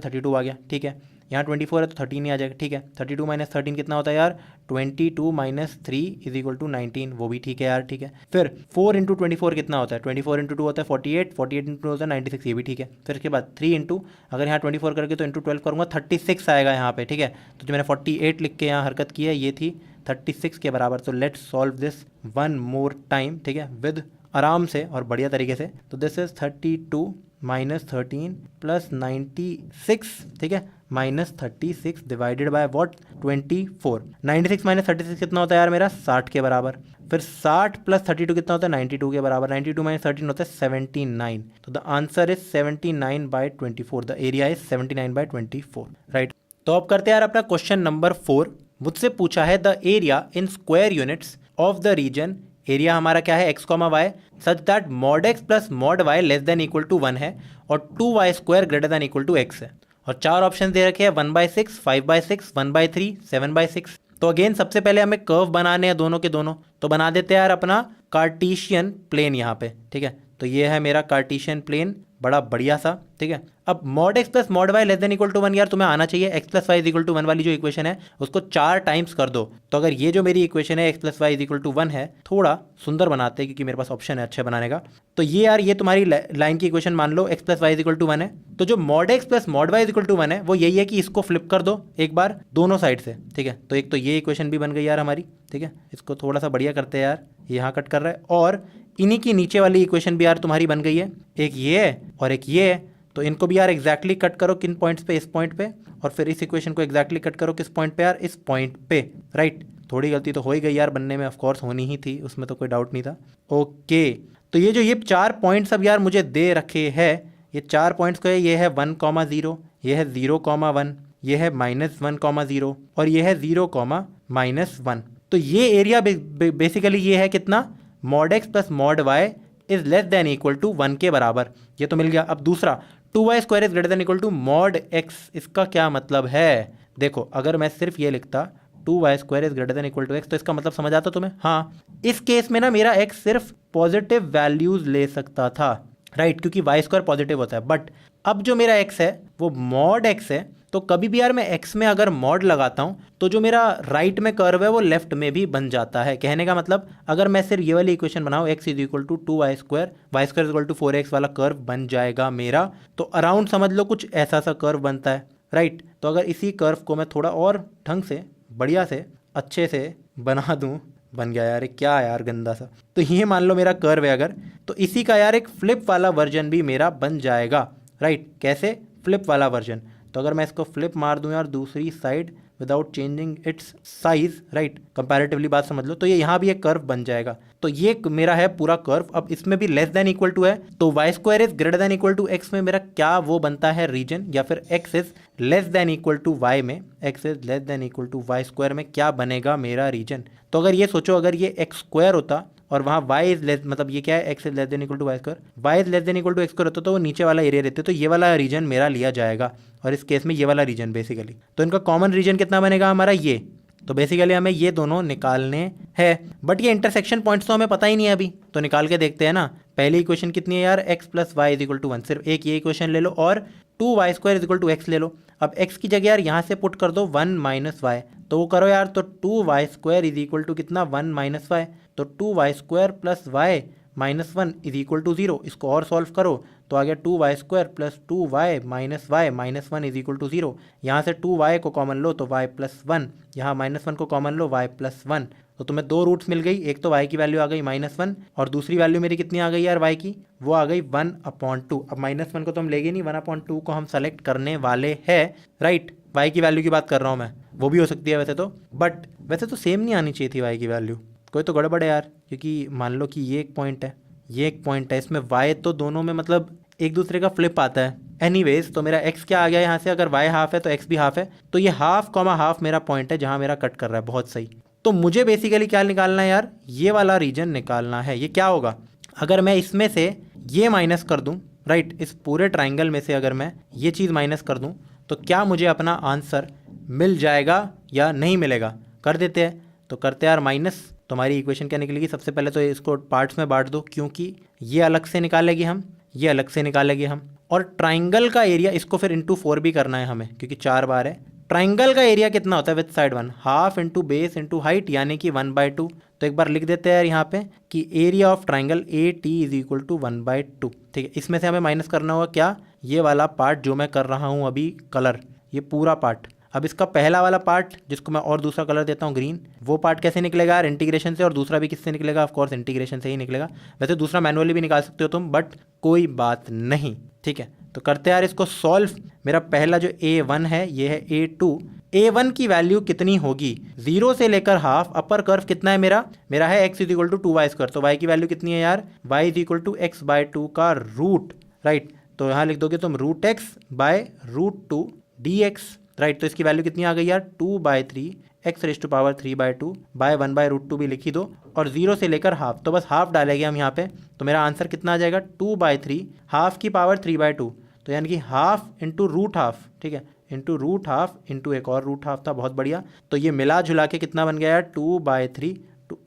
32 आ गया, ठीक है। यहाँ 24 है तो 13 ही आ जाएगा, ठीक है। 32 माइनस 13 कितना होता है यार, 22 माइनस 3 इज इक्वल टू 19, वो भी ठीक है यार, ठीक है। फिर 4 इंटू 24 कितना होता है, 24 इंटू 2 होता है 48, 48 इंटू होता है 96, ये भी ठीक है। फिर उसके बाद 3 इंटू, अगर यहाँ 24 करके तो इंटू 12 करूँगा 36 आएगा यहाँ पे, ठीक है। तो जो मैंने 48 लिख के यहाँ हरकत की है ये थी 36 के बराबर। तो let's solve this one more time, ठीक है, विद आराम से और बढ़िया तरीके से। तो दिस इज 32 माइनस 13 प्लस 96, ठीक है, minus 36 divided by what 24। 96 minus 36 कितना होता है यार मेरा, 60 के बराबर। फिर 60 प्लस 32 कितना होता है, 92 के बराबर। 92 माइनस 13 होता है 79। तो the answer is 79/24। The area is 79/24, right. तो अब करते हैं यार अपना क्वेश्चन नंबर 4। मुझसे पूछा है the area in square units of the region, area हमारा क्या है x, y, such that mod x plus mod y less than equal to 1 है और 2y² greater than equal to x है। और 4 ऑप्शन दे रखे हैं 1/6, 5/6, 1/3, 7/6। तो अगेन सबसे पहले हमें कर्व बनाने हैं दोनों के दोनों, तो बना देते हैं यार अपना कार्टेशियन प्लेन यहाँ पे, ठीक है। तो ये है मेरा कार्टेशियन प्लेन, बड़ा बढ़िया सा, ठीक है। अब mod x plus mod y less than equal to 1 यार तुम्हें आना चाहिए। x plus y is equal to 1 वाली जो इक्वेशन है उसको 4 टाइम्स कर दो। तो अगर ये जो मेरी इक्वेशन है x plus y is equal to 1 है, थोड़ा सुंदर बनाते हैं क्योंकि मेरे पास ऑप्शन है अच्छे बनाने का। तो ये यार ये तुम्हारी लाइन की इक्वेशन मान लो, x plus y is equal to 1 है। तो जो mod x plus mod y is equal to 1 है वो यही है कि इसको फ्लिप कर दो एक बार दोनों साइड से, ठीक है। तो एक तो ये इक्वेशन भी बन गई यार हमारी, ठीक है। इसको थोड़ा सा बढ़िया करते हैं यार, यहाँ कट कर रहा है। और इन्हीं की नीचे वाली इक्वेशन भी यार तुम्हारी बन गई है, एक ये है और एक ये है। तो इनको भी यार एग्जैक्टली कट करो, किन पॉइंट्स पे, इस पॉइंट पे। और फिर इस इक्वेशन को एग्जैक्टली कट करो किस पॉइंट पे यार, इस पॉइंट पे, राइट। थोड़ी गलती तो हो ही गई यार बनने में, ऑफकोर्स होनी ही थी, उसमें तो कोई डाउट नहीं था। ओके, तो ये जो ये 4 पॉइंट्स अब यार मुझे दे रखे हैं, ये 4 पॉइंट्स को है, ये है 1,0, ये है 0,1, ये है -1,0 और ये है 0,-1। तो ये एरिया बेसिकली ये है कितना, mod x plus mod y is less than equal to 1 के बराबर, ये तो मिल गया। अब दूसरा 2y² is greater than equal to mod x, इसका क्या मतलब है, देखो अगर मैं सिर्फ ये लिखता 2y² is greater than equal to x तो इसका मतलब समझ आता तुम्हें। हाँ, इस केस में ना मेरा x सिर्फ पॉजिटिव वैल्यूज ले सकता था, राइट, क्योंकि y² पॉजिटिव होता है। बट अब जो मेरा x है वो मॉड x है, तो कभी भी यार मैं x में अगर मॉड लगाता हूँ तो जो मेरा राइट में कर्व है वो लेफ्ट में भी बन जाता है। कहने का मतलब अगर मैं सिर्फ ये वाली इक्वेशन बनाऊँ x is equal to 2y², y² is equal to 4x वाला कर्व बन जाएगा मेरा। तो अराउंड समझ लो कुछ ऐसा सा कर्व बनता है, राइट। तो अगर इसी कर्व को मैं थोड़ा और ढंग से बढ़िया से अच्छे से बना दूँ, बन गया यार, क्या यार गंदा सा। तो ये मान लो मेरा कर्व है अगर, तो इसी का यार एक फ्लिप वाला वर्जन भी मेरा बन जाएगा, राइट। कैसे, फ्लिप वाला वर्जन। तो अगर मैं इसको फ्लिप मार दूं यार दूसरी side without changing it's size, right, comparatively बात समझ लो, तो ये यहाँ भी एक कर्व बन जाएगा। तो ये मेरा है पूरा कर्व। अब इसमें भी लेस देन इक्वल टू है, तो y² is greater than equal to x में मेरा क्या वो बनता है रीजन, या फिर x is less than equal to y में, x is less than equal to y² में क्या बनेगा मेरा रीजन। तो अगर ये सोचो अगर ये x² होता और वहाँ y इज लेस, मतलब ये क्या है, x is less than equal to y², y is less than equal to x² होता तो वो नीचे वाला एरिया रहते, तो ये वाला रीजन मेरा लिया जाएगा। और इस केस में ये वाला रीजन बेसिकली, तो इनका कॉमन रीजन कितना बनेगा हमारा, ये। तो बेसिकली हमें ये दोनों निकालने हैं, बट ये इंटरसेक्शन पॉइंट्स तो हमें पता ही नहीं है अभी, तो निकाल के देखते हैं ना। पहली इक्वेशन कितनी है यार, x plus y is equal to 1, सिर्फ एक ये इक्वेशन ले लो और 2y² is equal to x ले लो। अब x की जगह यार यहाँ से पुट कर दो 1 माइनस वाई, तो वो करो यार, तो 2y² इज इक्वल टू कितना, 1 माइनस वाई। तो 2y² plus y minus 1 is equal to 0। इसको और सॉल्व करो तो आ गया 2y² plus 2y minus y minus 1 is equal to 0। यहाँ से 2y को कॉमन लो तो y प्लस 1, यहाँ माइनस 1 को कॉमन लो y प्लस 1। तो तुम्हें 2 रूट्स मिल गई, एक तो y की वैल्यू आ गई -1 और दूसरी वैल्यू मेरी कितनी आ गई यार y की, वो आ गई 1/2। अब -1 को तो हम लेंगे नहीं, 1/2 को हम सेलेक्ट करने वाले हैं, राइट। y की वैल्यू की बात कर रहा हूँ मैं, वो भी हो सकती है वैसे तो, बट वैसे तो सेम नहीं आनी चाहिए थी y की वैल्यू, कोई तो गड़बड़ है यार। क्योंकि मान लो कि ये एक पॉइंट है, ये एक पॉइंट है, इसमें y तो दोनों में मतलब एक दूसरे का फ्लिप आता है। एनीवेज तो मेरा x क्या आ गया यहाँ से, अगर y हाफ है तो x भी हाफ है, तो ये हाफ कॉमा हाफ मेरा पॉइंट है जहाँ मेरा कट कर रहा है, बहुत सही। तो मुझे बेसिकली क्या निकालना है यार, ये वाला रीजन निकालना है। ये क्या होगा, अगर मैं इसमें से ये माइनस कर दूँ, राइट, इस पूरे ट्राइंगल में से अगर मैं ये चीज़ माइनस कर दूँ तो क्या मुझे अपना आंसर मिल जाएगा या नहीं मिलेगा। कर देते हैं, तो करते हैं यार माइनस। तो हमारी इक्वेशन क्या निकलेगी, सबसे पहले तो इसको पार्ट्स में बांट दो, क्योंकि ये अलग से निकालेगी हम, ये अलग से निकालेंगे हम। और ट्राइंगल का एरिया, इसको फिर इंटू 4 भी करना है हमें क्योंकि 4 बार है। ट्राइंगल का एरिया कितना होता है with side 1, half into base into height यानी कि 1/2। तो एक बार लिख देते हैं यार यहाँ पे कि area of triangle A T is equal to 1/2। ठीक है, इसमें से हमें माइनस करना होगा क्या, ये वाला पार्ट जो मैं कर रहा हूँ अभी कलर, ये पूरा पार्ट। अब इसका पहला वाला पार्ट जिसको मैं और दूसरा कलर देता हूँ ग्रीन, वो पार्ट कैसे निकलेगा यार, इंटीग्रेशन से। और दूसरा भी किससे निकलेगा, ऑफ कोर्स इंटीग्रेशन से ही निकलेगा। वैसे दूसरा मैनुअली भी निकाल सकते हो तुम, बट कोई बात नहीं। ठीक है, तो करते हैं यार इसको सॉल्व। मेरा पहला जो A1 है ये है A2। A1 की वैल्यू कितनी होगी, 0 से लेकर हाफ, अपर कर्व कितना है मेरा है x is equal to 2y²। तो y की वैल्यू कितनी है यार, y is equal to x/2 का रूट, राइट। तो यहाँ लिख दोगे तुम √x/√2 dx, राइट। तो इसकी वैल्यू कितनी आ गई यार, 2/3 x⁻³ बाय 1/√2 भी लिखी दो, और 0 से लेकर हाफ, तो बस हाफ डालेंगे हम यहाँ पे। तो मेरा आंसर कितना आ जाएगा, 2/3 हाफ की पावर 3/2, तो यानी कि हाफ इंटू √½ ठीक है, इंटू √½ इंटू एक और √½ था, बहुत बढ़िया। तो ये मिला जुला के कितना बन गया यार, 2/3,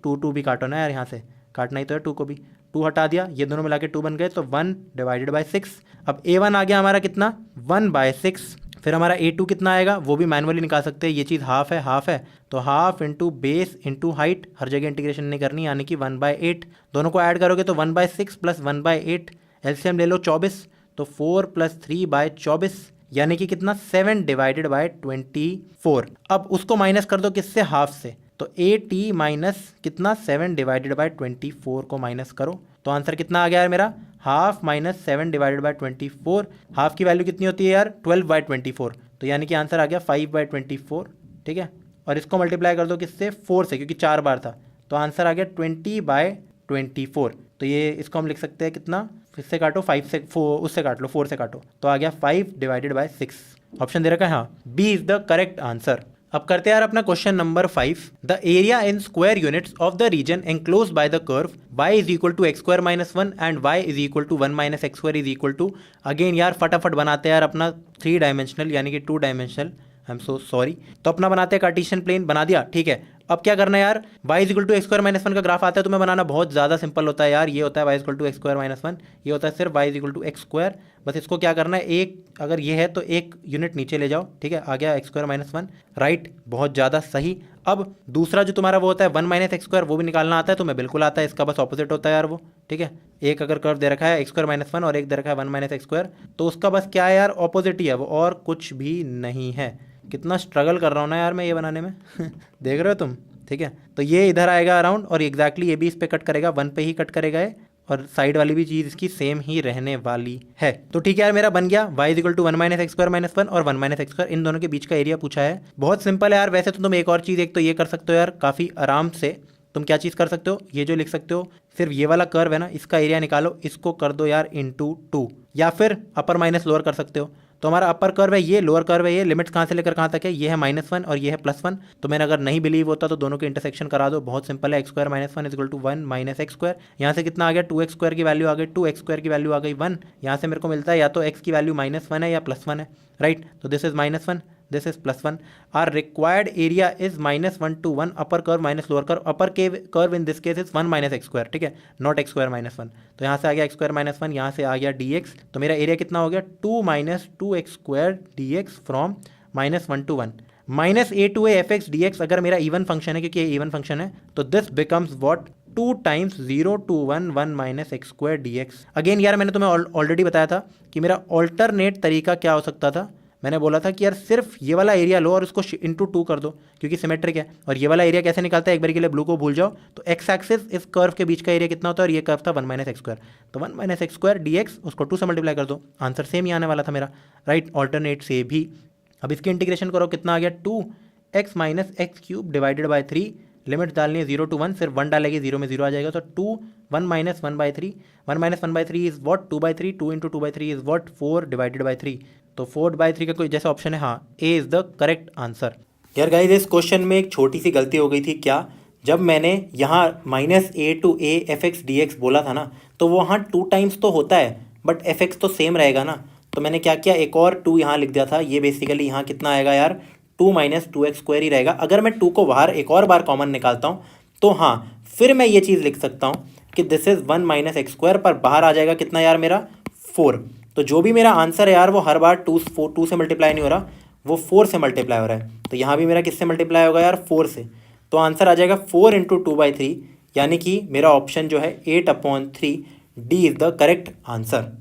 2 भी काटो ना यार, यहाँ से काटना ही तो है 2 को भी, 2 हटा दिया, ये दोनों मिला के 2 बन गए, तो 1/6। अब A1 आ गया हमारा कितना, 1/6। फिर हमारा A2 कितना आएगा, वो भी मैनुअली निकाल सकते हैं, ये चीज़ हाफ है, तो half into base into height, हर जगह इंटीग्रेशन नहीं करनी, यानी कि 1/8। दोनों को ऐड करोगे तो 1/6 प्लस 1/8, एलसीएम ले लो 24, तो 4 + 3/24 यानी कि कितना, 7/24। अब उसको माइनस कर दो किससे, हाफ से, तो AT माइनस कितना, 7/24 को माइनस करो, तो आंसर कितना आ गया यार मेरा, हाफ माइनस 7/24। हाफ की वैल्यू कितनी होती है यार, 12/24, तो यानी कि आंसर आ गया 5/24। ठीक है, और इसको मल्टीप्लाई कर दो किससे, 4 से, क्योंकि 4 बार था, तो आंसर आ गया 20/24। तो ये इसको हम लिख सकते हैं कितना, इससे काटो 5 से, 4 उससे काट लो, 4 से काटो, तो आ गया 5/6। ऑप्शन दे रखा है हाँ, B is the correct answer. अब करते हैं यार अपना question number 5। The area in square units of the region enclose by the curve y is equal to x² - 1 and y is equal to 1 - x² is equal to, again यार फटाफट बनाते हैं यार अपना 3 डायमेंशनल यानी कि 2 dimensional, I am so sorry. तो अपना बनाते हैं कार्टेशियन प्लेन, बना दिया, ठीक है। अब क्या करना है यार, y is equal to x² - 1 का ग्राफ आता है, तुम्हें बनाना बहुत ज़्यादा सिंपल होता है यार। ये होता है y is equal to x² - 1, ये होता है सिर्फ y is equal to x²। बस इसको क्या करना है, एक अगर ये है तो एक यूनिट नीचे ले जाओ, ठीक है, आ गया x² - 1, राइट, बहुत ज़्यादा सही। अब दूसरा जो तुम्हारा वो होता है 1 - x², वो भी निकालना आता है, तुम्हें बिल्कुल आता है, इसका बस ऑपोजिट होता है यार वो, ठीक है। एक अगर कर्व दे रखा है x² - 1 और एक दे रखा है 1 - x², तो उसका बस क्या है यार, ऑपोजिट ही है वो, और कुछ भी नहीं है। कितना स्ट्रगल कर रहा हूँ ना यार मैं ये बनाने में देख रहे हो तुम, ठीक है। तो ये इधर आएगा अराउंड, और एग्जैक्टली ये भी इस पे कट करेगा, 1 पे ही कट करेगा ये, और साइड वाली भी चीज़ इसकी सेम ही रहने वाली है। तो ठीक है यार, मेरा बन गया y is equal to 1 - x² - 1 और 1 - x², इन दोनों के बीच का एरिया पूछा है। बहुत सिंपल है यार, वैसे तो तुम एक और चीज़, एक तो ये कर सकते हो यार काफ़ी आराम से। तुम क्या चीज़ कर सकते हो, ये जो लिख सकते हो, सिर्फ ये वाला कर्व है ना, इसका एरिया निकालो, इसको कर दो यार इंटू 2, या फिर अपर माइनस लोअर कर सकते हो। तो हमारा अपर कर्व है ये, लोअर कर्व है ये, लिमिट्स कहाँ से लेकर कहाँ तक है, ये है -1 और ये है +1। तो मैंने अगर नहीं बिलीव होता तो दोनों के इंटरसेक्शन करा दो, बहुत सिंपल है। x² - 1 is equal to 1 - x², यहाँ से कितना आ गया, 2x² की वैल्यू आ गई 2, x² की वैल्यू आ गई 1। यहाँ से मेरे को मिलता है या तो x की वैल्यू -1 है या +1 है, राइट। तो this is -1, this is +1. Our required area is -1 to 1, upper curve minus lower curve, upper curve in this case is 1 - x², ठीक है, not x² - 1। तो यहाँ से आ गया x² - 1, यहाँ से आ गया dx, तो मेरा एरिया कितना हो गया, 2 - 2x² dx from -1 to 1। -a2a fx dx अगर मेरा इवन फंक्शन है, क्योंकि ये इवन फंक्शन है, तो this becomes what, 2 × 0 to 1 1 - x² dx। Again यार मैंने तुम्हें ऑलरेडी बताया था कि मेरा ऑल्टरनेट तरीका क्या हो सकता था। मैंने बोला था कि यार सिर्फ ये वाला एरिया लो और उसको इंटू 2 कर दो, क्योंकि सिमेट्रिक है। और ये वाला एरिया कैसे निकालता है, एक बार के लिए ब्लू को भूल जाओ, तो एक्स एक्सिस इस कर्व के बीच का एरिया कितना होता है, और ये कर्व था 1 - x², तो 1 - x² dx, उसको 2 से मल्टीप्लाई कर दो, आंसर सेम ही आने वाला था मेरा, राइट, ऑल्टरनेट से भी। अब इसकी इंटीग्रेशन करो, कितना आ गया, 2x - x³ divided by 3, limit डालनी है 0 to 1, सिर्फ 1 डालेगी, 0 में 0 आ जाएगा, तो 2 1 - 1/3, 1 - 1/3 is what 2/3, 2 × 2/3 is what 4 divided by 3। तो 4/3 का कोई जैसा ऑप्शन है, हाँ, A is the correct answer. यार गाइस, इस क्वेश्चन में एक छोटी सी गलती हो गई थी। क्या, जब मैंने यहाँ -a to a fx dx बोला था ना, तो वो वहाँ 2 टाइम्स तो होता है, बट fx तो सेम रहेगा ना। तो मैंने क्या किया, एक और 2 यहाँ लिख दिया था। ये बेसिकली यहाँ कितना आएगा यार, 2 - 2x² ही रहेगा। अगर मैं 2 को बाहर एक और बार कॉमन निकालता हूँ, तो हाँ, फिर मैं ये चीज़ लिख सकता हूँ कि दिस इज़ 1 - x², पर बाहर आ जाएगा कितना यार मेरा, 4। तो जो भी मेरा आंसर है यार वो हर बार टू से मल्टीप्लाई नहीं हो रहा, वो 4 से मल्टीप्लाई हो रहा है। तो यहाँ भी मेरा किससे मल्टीप्लाई होगा यार, 4 से। तो आंसर आ जाएगा 4 इंटू 2/3, यानी कि मेरा ऑप्शन जो है 8/3 D is the correct answer.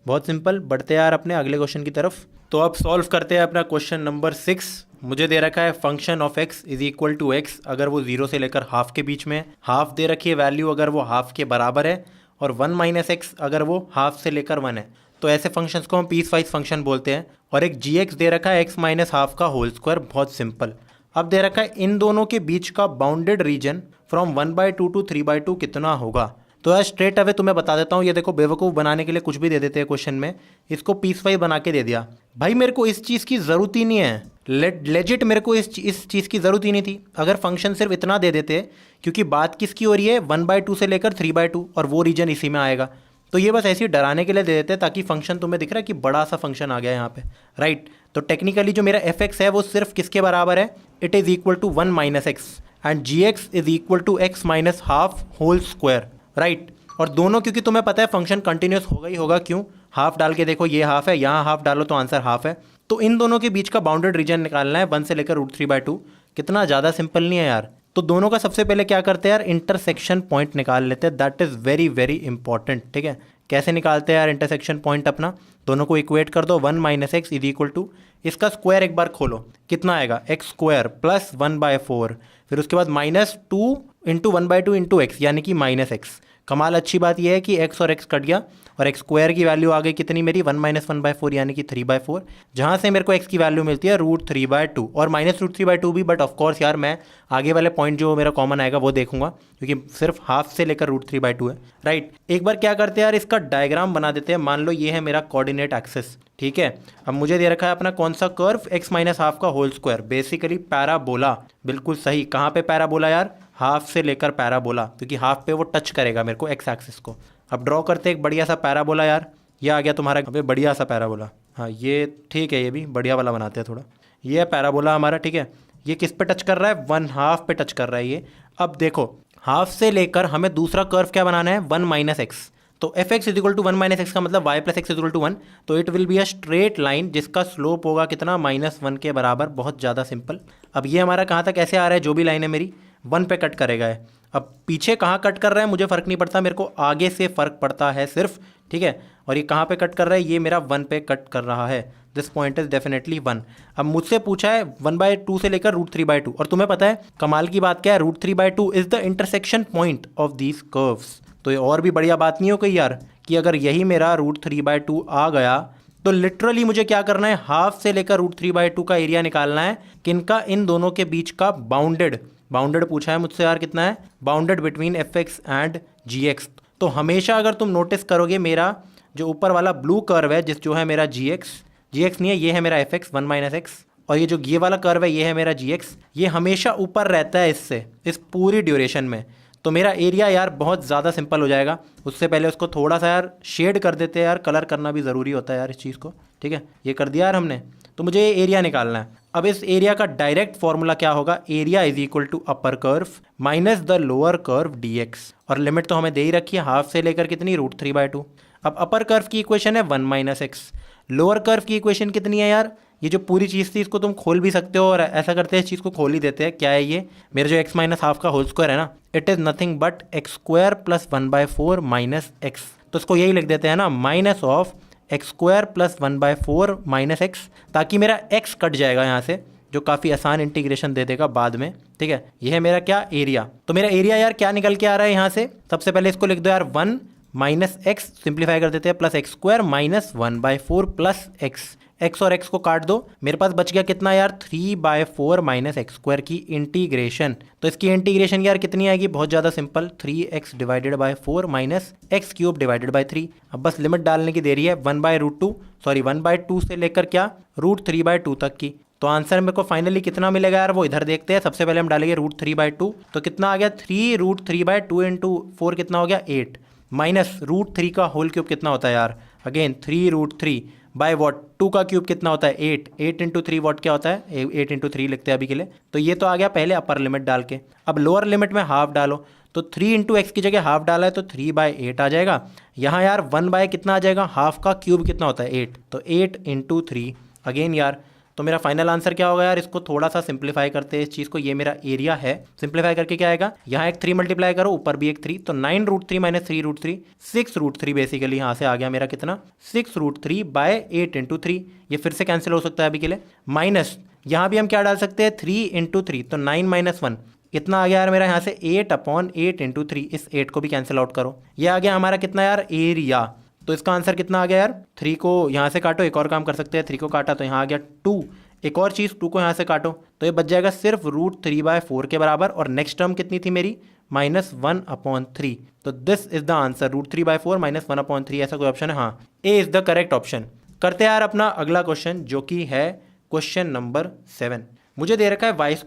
बहुत सिंपल। बढ़ते यार अपने अगले क्वेश्चन की तरफ। तो अब सॉल्व करते हैं अपना क्वेश्चन नंबर 6। मुझे दे रखा है function of x is equal to x अगर वो 0 से लेकर हाफ के बीच में है, हाफ दे रखी है वैल्यू अगर वो हाफ के बराबर है, और 1 माइनस एक्स अगर वो हाफ से लेकर 1 है। तो ऐसे फंक्शंस को हम पीस वाइज फंक्शन बोलते हैं। और एक gx दे रखा है एक्स माइनस हाफ का होल स्क्वायर। बहुत सिंपल। अब दे रखा है इन दोनों के बीच का बाउंडेड रीजन फ्रॉम 1/2 टू 3/2 कितना होगा। तो यार स्ट्रेट अवे तुम्हें बता देता हूँ, ये देखो बेवकूफ़ बनाने के लिए कुछ भी दे देते हैं क्वेश्चन में। इसको पीस वाइज बना के दे दिया। भाई मेरे को इस चीज़ की ज़रूरत ही नहीं है, लेजिट मेरे को इस चीज़ की ज़रूरत ही नहीं थी अगर फंक्शन सिर्फ इतना दे देते, क्योंकि बात किसकी हो रही है, 1/2 से लेकर 3/2, और वो रीजन इसी में आएगा। तो ये बस ऐसे ही डराने के लिए दे देते हैं ताकि फंक्शन तुम्हें दिख रहा है कि बड़ा सा फंक्शन आ गया यहाँ पे, राइट। तो टेक्निकली जो मेरा एफ एक्स है वो सिर्फ किसके बराबर है, it is equal to 1 minus x, and g x is equal to x minus half whole square, right. और दोनों क्योंकि तुम्हें पता है फंक्शन कंटिन्यूस होगा ही होगा, क्यों, हाफ डाल के देखो, ये हाफ है, यहाँ हाफ डालो तो आंसर हाफ है। तो इन दोनों के बीच का बाउंडेड रीजन निकालना है 1 से लेकर √3/2। कितना ज़्यादा सिंपल नहीं है यार। तो दोनों का सबसे पहले क्या करते हैं यार, इंटरसेक्शन पॉइंट निकाल लेते हैं। That is very very important, ठीक है। कैसे निकालते हैं यार इंटरसेक्शन पॉइंट अपना, दोनों को इक्वेट कर दो। 1 minus x is equal to, इसका स्क्वायर एक बार खोलो, कितना आएगा, एक्स स्क्वायर प्लस 1/4, फिर उसके बाद -2 इंटू 1/2 इंटू एक्स, यानी कि माइनस एक्स। कमाल अच्छी बात यह है कि x और x कट गया और x स्क्वायर की वैल्यू आ गई कितनी मेरी, 1 माइनस 1/4 यानी कि 3/4, जहाँ से मेरे को x की वैल्यू मिलती है √3/2 और -√3/2 भी। बट ऑफकोर्स यार मैं आगे वाले पॉइंट जो मेरा कॉमन आएगा वो देखूंगा, क्योंकि सिर्फ हाफ से लेकर √3/2 है, राइट। एक बार क्या करते हैं यार, इसका डायग्राम बना देते हैं। मान लो ये है मेरा कोऑर्डिनेट एक्सिस, ठीक है। अब मुझे दे रखा है अपना कौन सा कर्व, x माइनस हाफ का होल स्क्वायर, बेसिकली पैराबोला। बिल्कुल सही। कहाँ पे पैराबोला यार, हाफ से लेकर पैराबोला, क्योंकि हाफ पे वो टच करेगा मेरे को एक्स एक्सिस को। अब ड्रॉ करते हैं एक बढ़िया सा पैराबोला यार। ये आ गया तुम्हारा अबे बढ़िया सा पैराबोला। हाँ ये ठीक है, ये भी बढ़िया वाला बनाते हैं थोड़ा। ये है पैराबोला हमारा, ठीक है। ये किस पे टच कर रहा है, 1 हाफ पे टच कर रहा है ये। अब देखो हाफ से लेकर हमें दूसरा कर्व क्या बनाना है, 1 माइनस एक्स। तो f x is equal to 1 minus x का मतलब y plus x is equal to 1। तो it will be a straight line जिसका स्लोप होगा कितना, -1 के बराबर। बहुत ज़्यादा सिंपल। अब ये हमारा कहाँ तक ऐसे आ रहा है, जो भी लाइन है मेरी 1 पे कट करेगा है। अब पीछे कहाँ कट कर रहा है मुझे फ़र्क नहीं पड़ता, मेरे को आगे से फ़र्क पड़ता है सिर्फ, ठीक है। और ये कहाँ पे कट कर रहा है, ये मेरा 1 पे कट कर रहा है। This point is definitely 1। अब मुझसे पूछा है 1/2 से लेकर √3/2, और तुम्हें पता है कमाल की बात क्या है, √3/2 is the intersection point of these curves. तो ये और भी बढ़िया बात नहीं हो गई यार, कि अगर यही मेरा √3/2 आ गया तो लिटरली मुझे क्या करना है, हाफ से लेकर √3/2 का एरिया निकालना है। किनका, इन दोनों के बीच का बाउंडेड पूछा है मुझसे यार, कितना है, bounded between f x and g x. तो हमेशा अगर तुम नोटिस करोगे मेरा जो ऊपर वाला ब्लू कर्व है, जो है मेरा जी एक्स नहीं है, ये है मेरा एफ एक्स 1 माइनस एक्स, और ये जो ये वाला कर्व है ये है मेरा जी एक्स। ये हमेशा ऊपर रहता है इससे, इस पूरी ड्यूरेशन में। तो मेरा एरिया यार बहुत ज़्यादा सिंपल हो जाएगा। उससे पहले उसको थोड़ा सा यार शेड कर देते हैं यार, कलर करना भी ज़रूरी होता है यार इस चीज़ को, ठीक है। ये कर दिया यार हमने। तो मुझे ये एरिया निकालना है। अब इस एरिया का डायरेक्ट फॉर्मूला क्या होगा, area is equal to upper curve minus the lower curve dx, और लिमिट तो हमें दे ही रखी है हाफ से लेकर कितनी, √3/2। अब अपर कर्व की इक्वेशन है 1 माइनस एक्स, लोअर कर्व की इक्वेशन कितनी है यार, ये जो पूरी चीज़ थी इसको तुम खोल भी सकते हो, और ऐसा करते हैं इस चीज़ को खोल ही देते हैं। क्या है ये, मेरा जो x माइनस हाफ का होल स्क्वायर है ना, it is nothing but x square plus 1/4 minus x. तो इसको यही लिख देते हैं ना, minus of x square plus 1/4 minus x, ताकि मेरा x कट जाएगा यहाँ से, जो काफ़ी आसान इंटीग्रेशन दे देगा बाद में, ठीक है। ये है मेरा क्या, एरिया। तो मेरा एरिया यार क्या निकल के आ रहा है यहाँ से, सबसे पहले इसको लिख दो यार, 1 माइनस एक्स, सिंप्लीफाई कर देते हैं, plus x square minus 1/4 plus x और एक्स को काट दो, मेरे पास बच गया कितना यार, 3/4 माइनस एक्स स्क्वायर की इंटीग्रेशन। तो इसकी इंटीग्रेशन यार कितनी आएगी, बहुत ज़्यादा simple, 3x divided by 4 minus x cube divided by 3। अब बस लिमिट डालने की देरी है, 1/2 से लेकर क्या, √3/2 तक की। तो आंसर मेरे को फाइनली कितना मिलेगा यार, वो इधर देखते हैं। सबसे पहले हम डालेंगे √3/2, तो कितना आ गया, 3√3/2 इंटू 4 कितना हो गया, 8, माइनस √3 का होल क्यूब कितना होता है यार, अगेन 3√3 बाय वॉट, 2 का क्यूब कितना होता है, 8 इंटू 3 वॉट क्या होता है, 8 इंटू 3 लिखते हैं अभी के लिए। तो ये तो आ गया पहले अपर लिमिट डाल के। अब लोअर लिमिट में हाफ डालो, तो 3 इंटू एक्स की जगह हाफ डाला है तो 3/8 आ जाएगा। यहाँ यार 1 बाय कितना आ जाएगा, हाफ का क्यूब कितना होता है 8, तो 8 इंटू 3 अगेन यार। तो मेरा फाइनल आंसर क्या होगा यार, इसको थोड़ा सा सिंप्लीफाई करते हैं इस चीज़ को, ये मेरा एरिया है। सिंप्लीफाई करके क्या आएगा, यहाँ एक 3 मल्टीप्लाई करो, ऊपर भी एक 3, तो 9√3 माइनस 3√3 6√3 बेसिकली यहाँ से आ गया मेरा कितना 6√3/8 इंटू 3। ये फिर से कैंसिल हो सकता है अभी के लिए। माइनस यहाँ भी हम क्या डाल सकते हैं 3 इंटू 3, तो 9 माइनस 1 कितना आ गया यार मेरा यहाँ से 8/8 इंटू 3। इस 8 को भी कैंसिल आउट करो, ये आ गया हमारा कितना यार एरिया। तो इसका आंसर कितना आ गया यार, 3 को यहाँ से काटो, एक और काम कर सकते हैं, 3 को काटा तो यहाँ आ गया 2, एक और चीज़ 2 को यहाँ से काटो तो ये बच जाएगा सिर्फ √3/4 के बराबर। और नेक्स्ट टर्म कितनी थी मेरी -1/3। तो दिस इज द आंसर, √3/4 -1/3 ऐसा कोई ऑप्शन है, हाँ ए इज द करेक्ट ऑप्शन। करते हैं यार अपना अगला क्वेश्चन जो कि है क्वेश्चन नंबर 7। मुझे दे रखा है y² =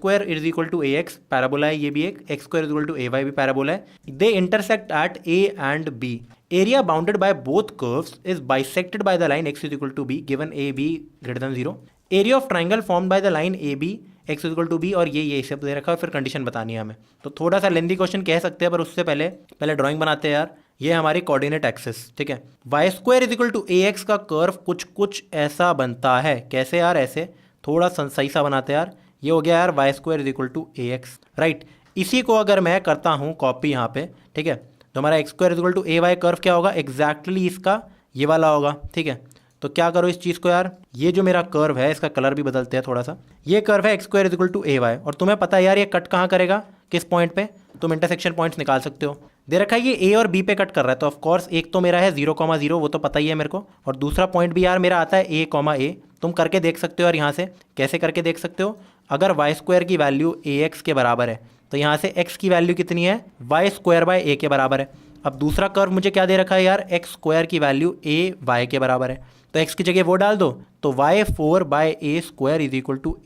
ax, पैराबोला है ये भी एक, x² = ay भी पैराबोला है। They intersect at a and b, area bounded by both curves is bisected by the line x = b given a b > 0। Area of triangle formed by the line A B x = b, और ये सब दे रखा है, फिर condition बतानी है हमें। तो थोड़ा सा लेंदी क्वेश्चन कह सकते हैं, पर उससे पहले ड्राइंग बनाते हैं यार। ये हमारी कोऑर्डिनेट एक्सिस, ठीक है। y² = ax का कर्व कुछ ऐसा बनता है, कैसे यार, ऐसे थोड़ा सही सा बनाते हैं यार। ये हो गया यार y² = ax, राइट। इसी को अगर मैं करता हूँ कॉपी यहाँ पे, ठीक है, तो हमारा x² = ay कर्व क्या होगा, एग्जैक्टली इसका ये वाला होगा, ठीक है। तो क्या करो इस चीज़ को यार, ये जो मेरा कर्व है इसका कलर भी बदलते हैं थोड़ा सा। ये कर्व है x² = ay, और तुम्हें पता है यार ये कट कहाँ करेगा, किस पॉइंट पे, तुम इंटरसेक्शन पॉइंट्स निकाल सकते हो। दे रखा है ये ए और बी पे कट कर रहा है, तो ऑफकोर्स एक तो मेरा है 0,0, वो तो पता ही है मेरे को, और दूसरा पॉइंट भी यार मेरा आता है a, तुम करके देख सकते हो। और यहाँ से कैसे करके देख सकते हो, अगर y² की वैल्यू ax के बराबर है तो यहाँ से x की वैल्यू कितनी है, y² / a के बराबर है। अब दूसरा कर्व मुझे क्या दे रखा है यार, x² की वैल्यू ay के बराबर है, तो x की जगह वो डाल दो, तो y4/a² =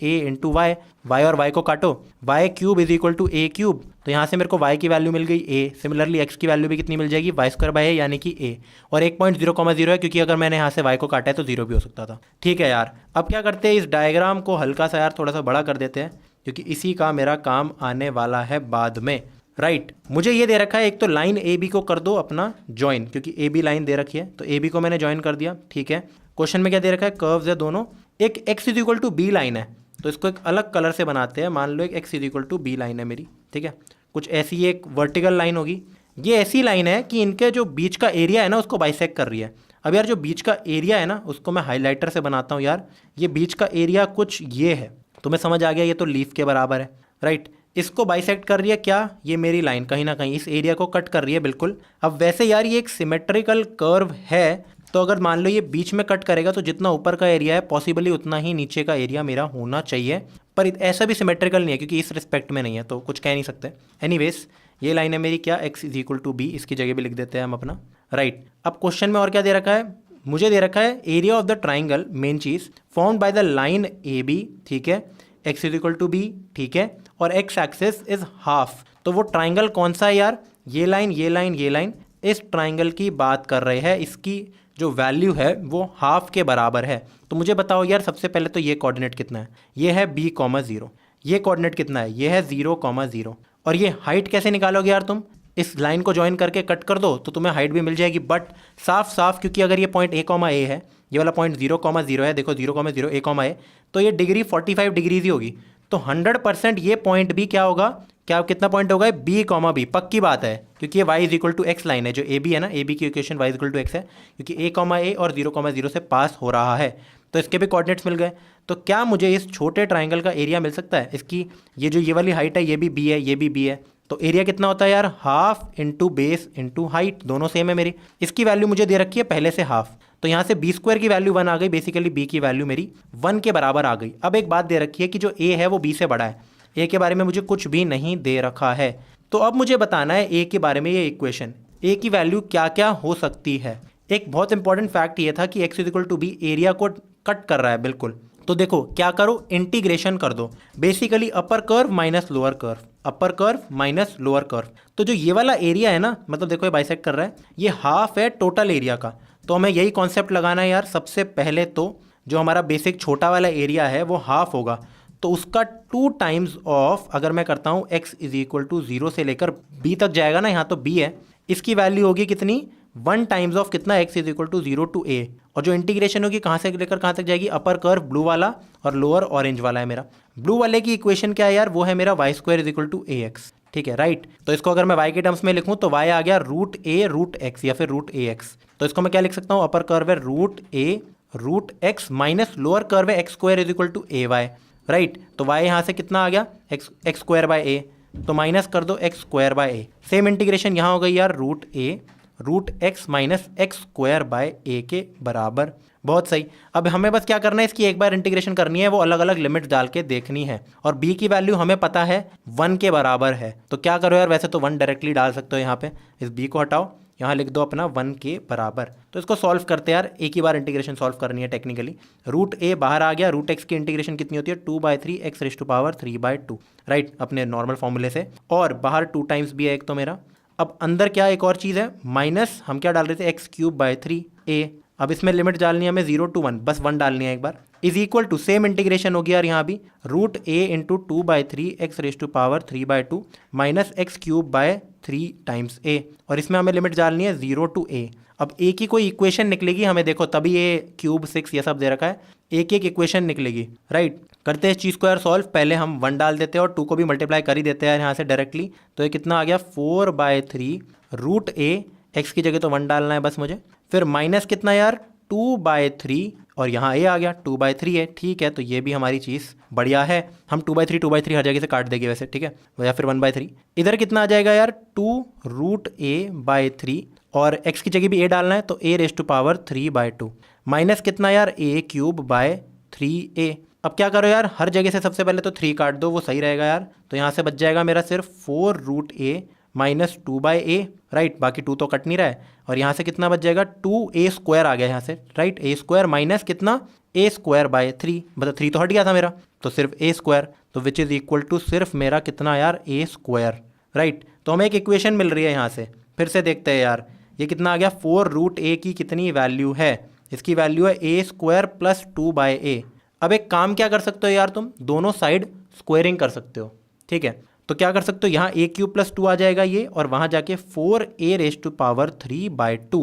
a into y, y और y को काटो, y³ = a³, तो यहाँ से मेरे को y की वैल्यू मिल गई a, सिमिलरली x की वैल्यू भी कितनी मिल जाएगी, y² / a यानी कि a, और 1.0,0 है क्योंकि अगर मैंने यहाँ से y को काटा है तो 0 भी हो सकता था, ठीक है यार। अब क्या करते हैं, इस डायग्राम को हल्का सा यार थोड़ा सा बड़ा कर देते हैं, क्योंकि इसी का मेरा काम आने वाला है बाद में, राइट। मुझे ये दे रखा है, एक तो लाइन ए बी को कर दो अपना ज्वाइन, क्योंकि ए बी लाइन दे रखी है, तो ए बी को मैंने ज्वाइन कर दिया, ठीक है। क्वेश्चन में क्या दे रखा है, कर्व्स है दोनों, एक x = b लाइन है, तो इसको एक अलग कलर से बनाते हैं। मान लो एक x = b लाइन है मेरी, ठीक है, कुछ ऐसी एक वर्टिकल लाइन होगी। ये ऐसी लाइन है कि इनके जो बीच का एरिया है ना उसको बाइसेक्ट कर रही है। अब यार जो बीच का एरिया है ना उसको मैं हाईलाइटर से बनाता हूँ यार। ये बीच का एरिया कुछ ये है, तुम्हें समझ आ गया, ये तो लीफ के बराबर है, राइट। इसको बाइसेक्ट कर रही है क्या, ये मेरी लाइन कहीं ना कहीं इस एरिया को कट कर रही है, बिल्कुल। अब वैसे यार ये एक सिमेट्रिकल कर्व है, तो अगर मान लो ये बीच में कट करेगा तो जितना ऊपर का एरिया है पॉसिबली उतना ही नीचे का एरिया मेरा होना चाहिए, पर ऐसा भी सिमेट्रिकल नहीं है क्योंकि इस रिस्पेक्ट में नहीं है, तो कुछ कह नहीं सकते। एनीवेज ये लाइन है मेरी क्या, x = b, इसकी जगह भी लिख देते हैं हम अपना, राइट। अब क्वेश्चन में और क्या दे रखा है, मुझे दे रखा है area of the triangle, main चीज़, formed by the line A B, ठीक है, x = b, ठीक है, और x एक्सिस इज हाफ। तो वो ट्राइंगल कौन सा है यार, ये लाइन, ये लाइन, ये लाइन, इस ट्राइंगल की बात कर रहे हैं, इसकी जो वैल्यू है वो हाफ के बराबर है। तो मुझे बताओ यार, सबसे पहले तो ये कोऑर्डिनेट कितना है, ये है b, 0, ये कोऑर्डिनेट कितना है, ये है 0,0, और ये हाइट कैसे निकालोगे यार, तुम इस लाइन को ज्वाइन करके कट कर दो तो तुम्हें हाइट भी मिल जाएगी, बट साफ क्योंकि अगर ये पॉइंट a, है, ये वाला पॉइंट 0,0 है, देखो 0,0 a, तो ये डिग्री 45 डिग्रीज ही होगी, तो 100% ये पॉइंट भी क्या होगा, क्या कितना पॉइंट होगा, b, पक्की बात है, क्योंकि ये y = x लाइन है, जो ए बी है ना, ए बी की इक्वेशन y = x है, क्योंकि a, और 0,0 से पास हो रहा है, तो इसके भी कोऑर्डिनेट्स मिल गए। तो क्या मुझे इस छोटे ट्राइंगल का एरिया मिल सकता है, इसकी ये वाली हाइट है, ये भी b है, ये भी b है, तो एरिया कितना होता है यार, half into base into height, दोनों सेम है मेरी। इसकी वैल्यू मुझे दे रखी है पहले से हाफ, तो यहाँ से b² की वैल्यू 1 आ गई, बेसिकली b की वैल्यू मेरी 1 के बराबर आ गई। अब एक बात दे रखी है कि जो a है वो b से बड़ा है, a के बारे में मुझे कुछ भी नहीं दे रखा है, तो अब मुझे बताना है a के बारे में, ये इक्वेशन a की वैल्यू क्या क्या हो सकती है। एक बहुत इंपॉर्टेंट फैक्ट ये था कि x = b एरिया को कट कर रहा है, बिल्कुल। तो देखो क्या करो, इंटीग्रेशन कर दो, basically upper curve minus lower curve, अपर कर्व माइनस लोअर कर्व। तो जो ये वाला एरिया है ना, मतलब देखो ये बाइसेक्ट कर रहा है, ये हाफ है टोटल एरिया का, तो हमें यही कॉन्सेप्ट लगाना है यार। सबसे पहले तो जो हमारा बेसिक छोटा वाला एरिया है वो हाफ होगा, तो उसका 2 टाइम्स ऑफ, अगर मैं करता हूँ x इज इक्वल टू 0 से लेकर b तक जाएगा ना, यहाँ तो b है, इसकी वैल्यू होगी कितनी, 1 टाइम्स ऑफ कितना, x is equal to 0 to a। और जो इंटीग्रेशन होगी कहाँ से लेकर कहाँ तक जाएगी, अपर कर्व ब्लू वाला और लोअर ऑरेंज वाला है मेरा। ब्लू वाले की इक्वेशन क्या है यार, वो है मेरा y square is equal to a x, ठीक है राइट। तो इसको अगर मैं y के टर्म्स में लिखूँ तो y आ गया रूट ए रूट एक्स या फिर रूट ए एक्स। तो इसको मैं क्या लिख सकता हूँ, अपर कर्व है root a root x minus lower curve है x square is equal to a y, right. तो y यहाँ से कितना आ गया, एक्स स्क्वायर बाय ए, तो माइनस कर दो x square by a. Same integration यहाँ हो गई यार, root a root x minus x square by a के बराबर। बहुत सही। अब हमें बस क्या करना है, इसकी एक बार इंटीग्रेशन करनी है, वो अलग अलग लिमिट्स डाल के देखनी है। और b की वैल्यू हमें पता है 1 के बराबर है, तो क्या करो यार, वैसे तो 1 डायरेक्टली डाल सकते हो यहाँ पे, इस b को हटाओ, यहाँ लिख दो अपना 1 के बराबर। तो इसको सॉल्व करते हैं यार, एक ही बार इंटीग्रेशन सॉल्व करनी है टेक्निकली। रूट ए बाहर आ गया, रूट एक्स की इंटीग्रेशन कितनी होती है, 2/3 x raise to power 3/2, right, अपने नॉर्मल फॉर्मूले से। और बाहर 2 टाइम्स भी है एक तो मेरा। अब अंदर क्या एक और चीज़ है, माइनस हम क्या डाल रहे थे, एक्स क्यूब बाय 3 ए। अब इसमें लिमिट डालनी है हमें 0 टू 1, बस 1 डालनी है एक बार, is equal to, same integration हो गया यार यहाँ भी, root a into 2/3 x raise to power 3/2 minus x cube by 3 times a. और इसमें हमें लिमिट डालनी है 0 टू ए। अब ए की कोई इक्वेशन निकलेगी हमें, देखो तभी ए क्यूब 6 ये सब दे रखा है, एक एक इक्वेशन निकलेगी, राइट। करते हैं ची स्क्वायर सॉल्व, पहले हम 1 डाल देते हैं और 2 को भी मल्टीप्लाई कर ही देते हैं यहाँ से डायरेक्टली। तो ये कितना आ गया, 4/3 रूट ए, एक्स की जगह तो 1 डालना है बस मुझे, फिर माइनस कितना यार 2/3 और यहाँ ए आ गया 2/3 है, ठीक है। तो ये भी हमारी चीज़ बढ़िया है, हम 2/3 हर जगह से काट देंगे वैसे, ठीक है, या फिर 1/3। इधर कितना आ जाएगा यार 2 रूट ए बाय 3 और x की जगह भी a डालना है तो a raise to power 3/2 minus कितना यार a क्यूब बाय 3a। अब क्या करो यार, हर जगह से सबसे पहले तो 3 काट दो, वो सही रहेगा यार। तो यहाँ से बच जाएगा मेरा सिर्फ 4 रूट ए माइनस 2/a, राइट, बाकी 2 तो कट नहीं रहा है। और यहाँ से कितना बच जाएगा, 2a स्क्वायर आ गया यहाँ से, राइट, a स्क्वायर माइनस कितना a स्क्वायर बाय 3, मतलब 3 तो हट गया था मेरा, तो सिर्फ a स्क्वायर, तो विच इज़ इक्वल टू सिर्फ मेरा कितना यार a स्क्वायर, राइट। तो हमें एक इक्वेशन मिल रही है यहाँ से, फिर से देखते हैं यार, ये कितना आ गया, 4 रूट ए की कितनी वैल्यू है, इसकी वैल्यू है a स्क्वायर प्लस 2/a। अब एक काम क्या कर सकते हो यार, तुम दोनों साइड स्क्वायरिंग कर सकते हो, ठीक है। तो क्या कर सकते हो, यहाँ a क्यूब प्लस 2 आ जाएगा ये, और वहाँ जाके 4a raise to power 3/2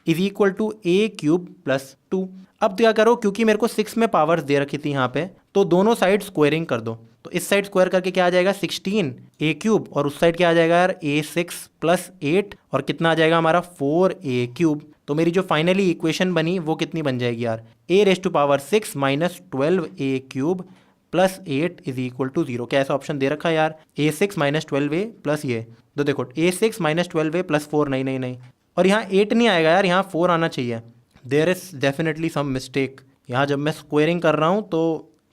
is equal to a cube plus 2। अब क्या करो, क्योंकि मेरे को 6 में पावर्स दे रखी थी यहाँ पे, तो दोनों साइड स्क्वायरिंग कर दो। तो इस साइड स्क्वायर करके क्या आ जाएगा 16 a क्यूब, और उस साइड क्या आ जाएगा यार a6 प्लस 8 और कितना आ जाएगा हमारा 4a क्यूब। तो मेरी जो फाइनली इक्वेशन बनी वो कितनी बन जाएगी यार, a raise to power 6 minus 12a cube plus 8 is equal to 0। क्या ऐसा ऑप्शन दे रखा है यार, a6 माइनस 12a प्लस ये, तो देखो a6 माइनस 12a प्लस 4, नहीं नहीं नहीं, और यहाँ 8 नहीं आएगा यार, यहाँ 4 आना चाहिए। There is definitely some mistake, यहाँ जब मैं स्क्वायरिंग कर रहा हूँ तो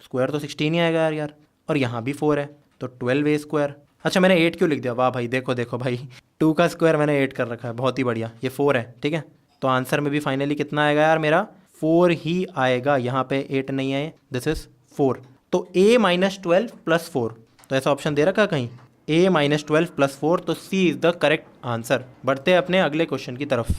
स्क्वायर तो 16 ही आएगा यार, और यहाँ भी 4 है, तो 12a स्क्वायर। अच्छा मैंने 8 क्यों लिख दिया, वाह भाई, देखो देखो भाई, 2 का स्क्वायर मैंने 8 कर रखा है, बहुत ही बढ़िया, ये 4 है, ठीक है। तो आंसर में भी फाइनली कितना आएगा यार, मेरा 4 ही आएगा, यहाँ पे 8 नहीं है, दिस इज 4। तो a माइनस 12 प्लस 4, तो ऐसा ऑप्शन दे रखा कहीं, a माइनस 12 प्लस 4, तो c is the correct answer. बढ़ते हैं अपने अगले क्वेश्चन की तरफ,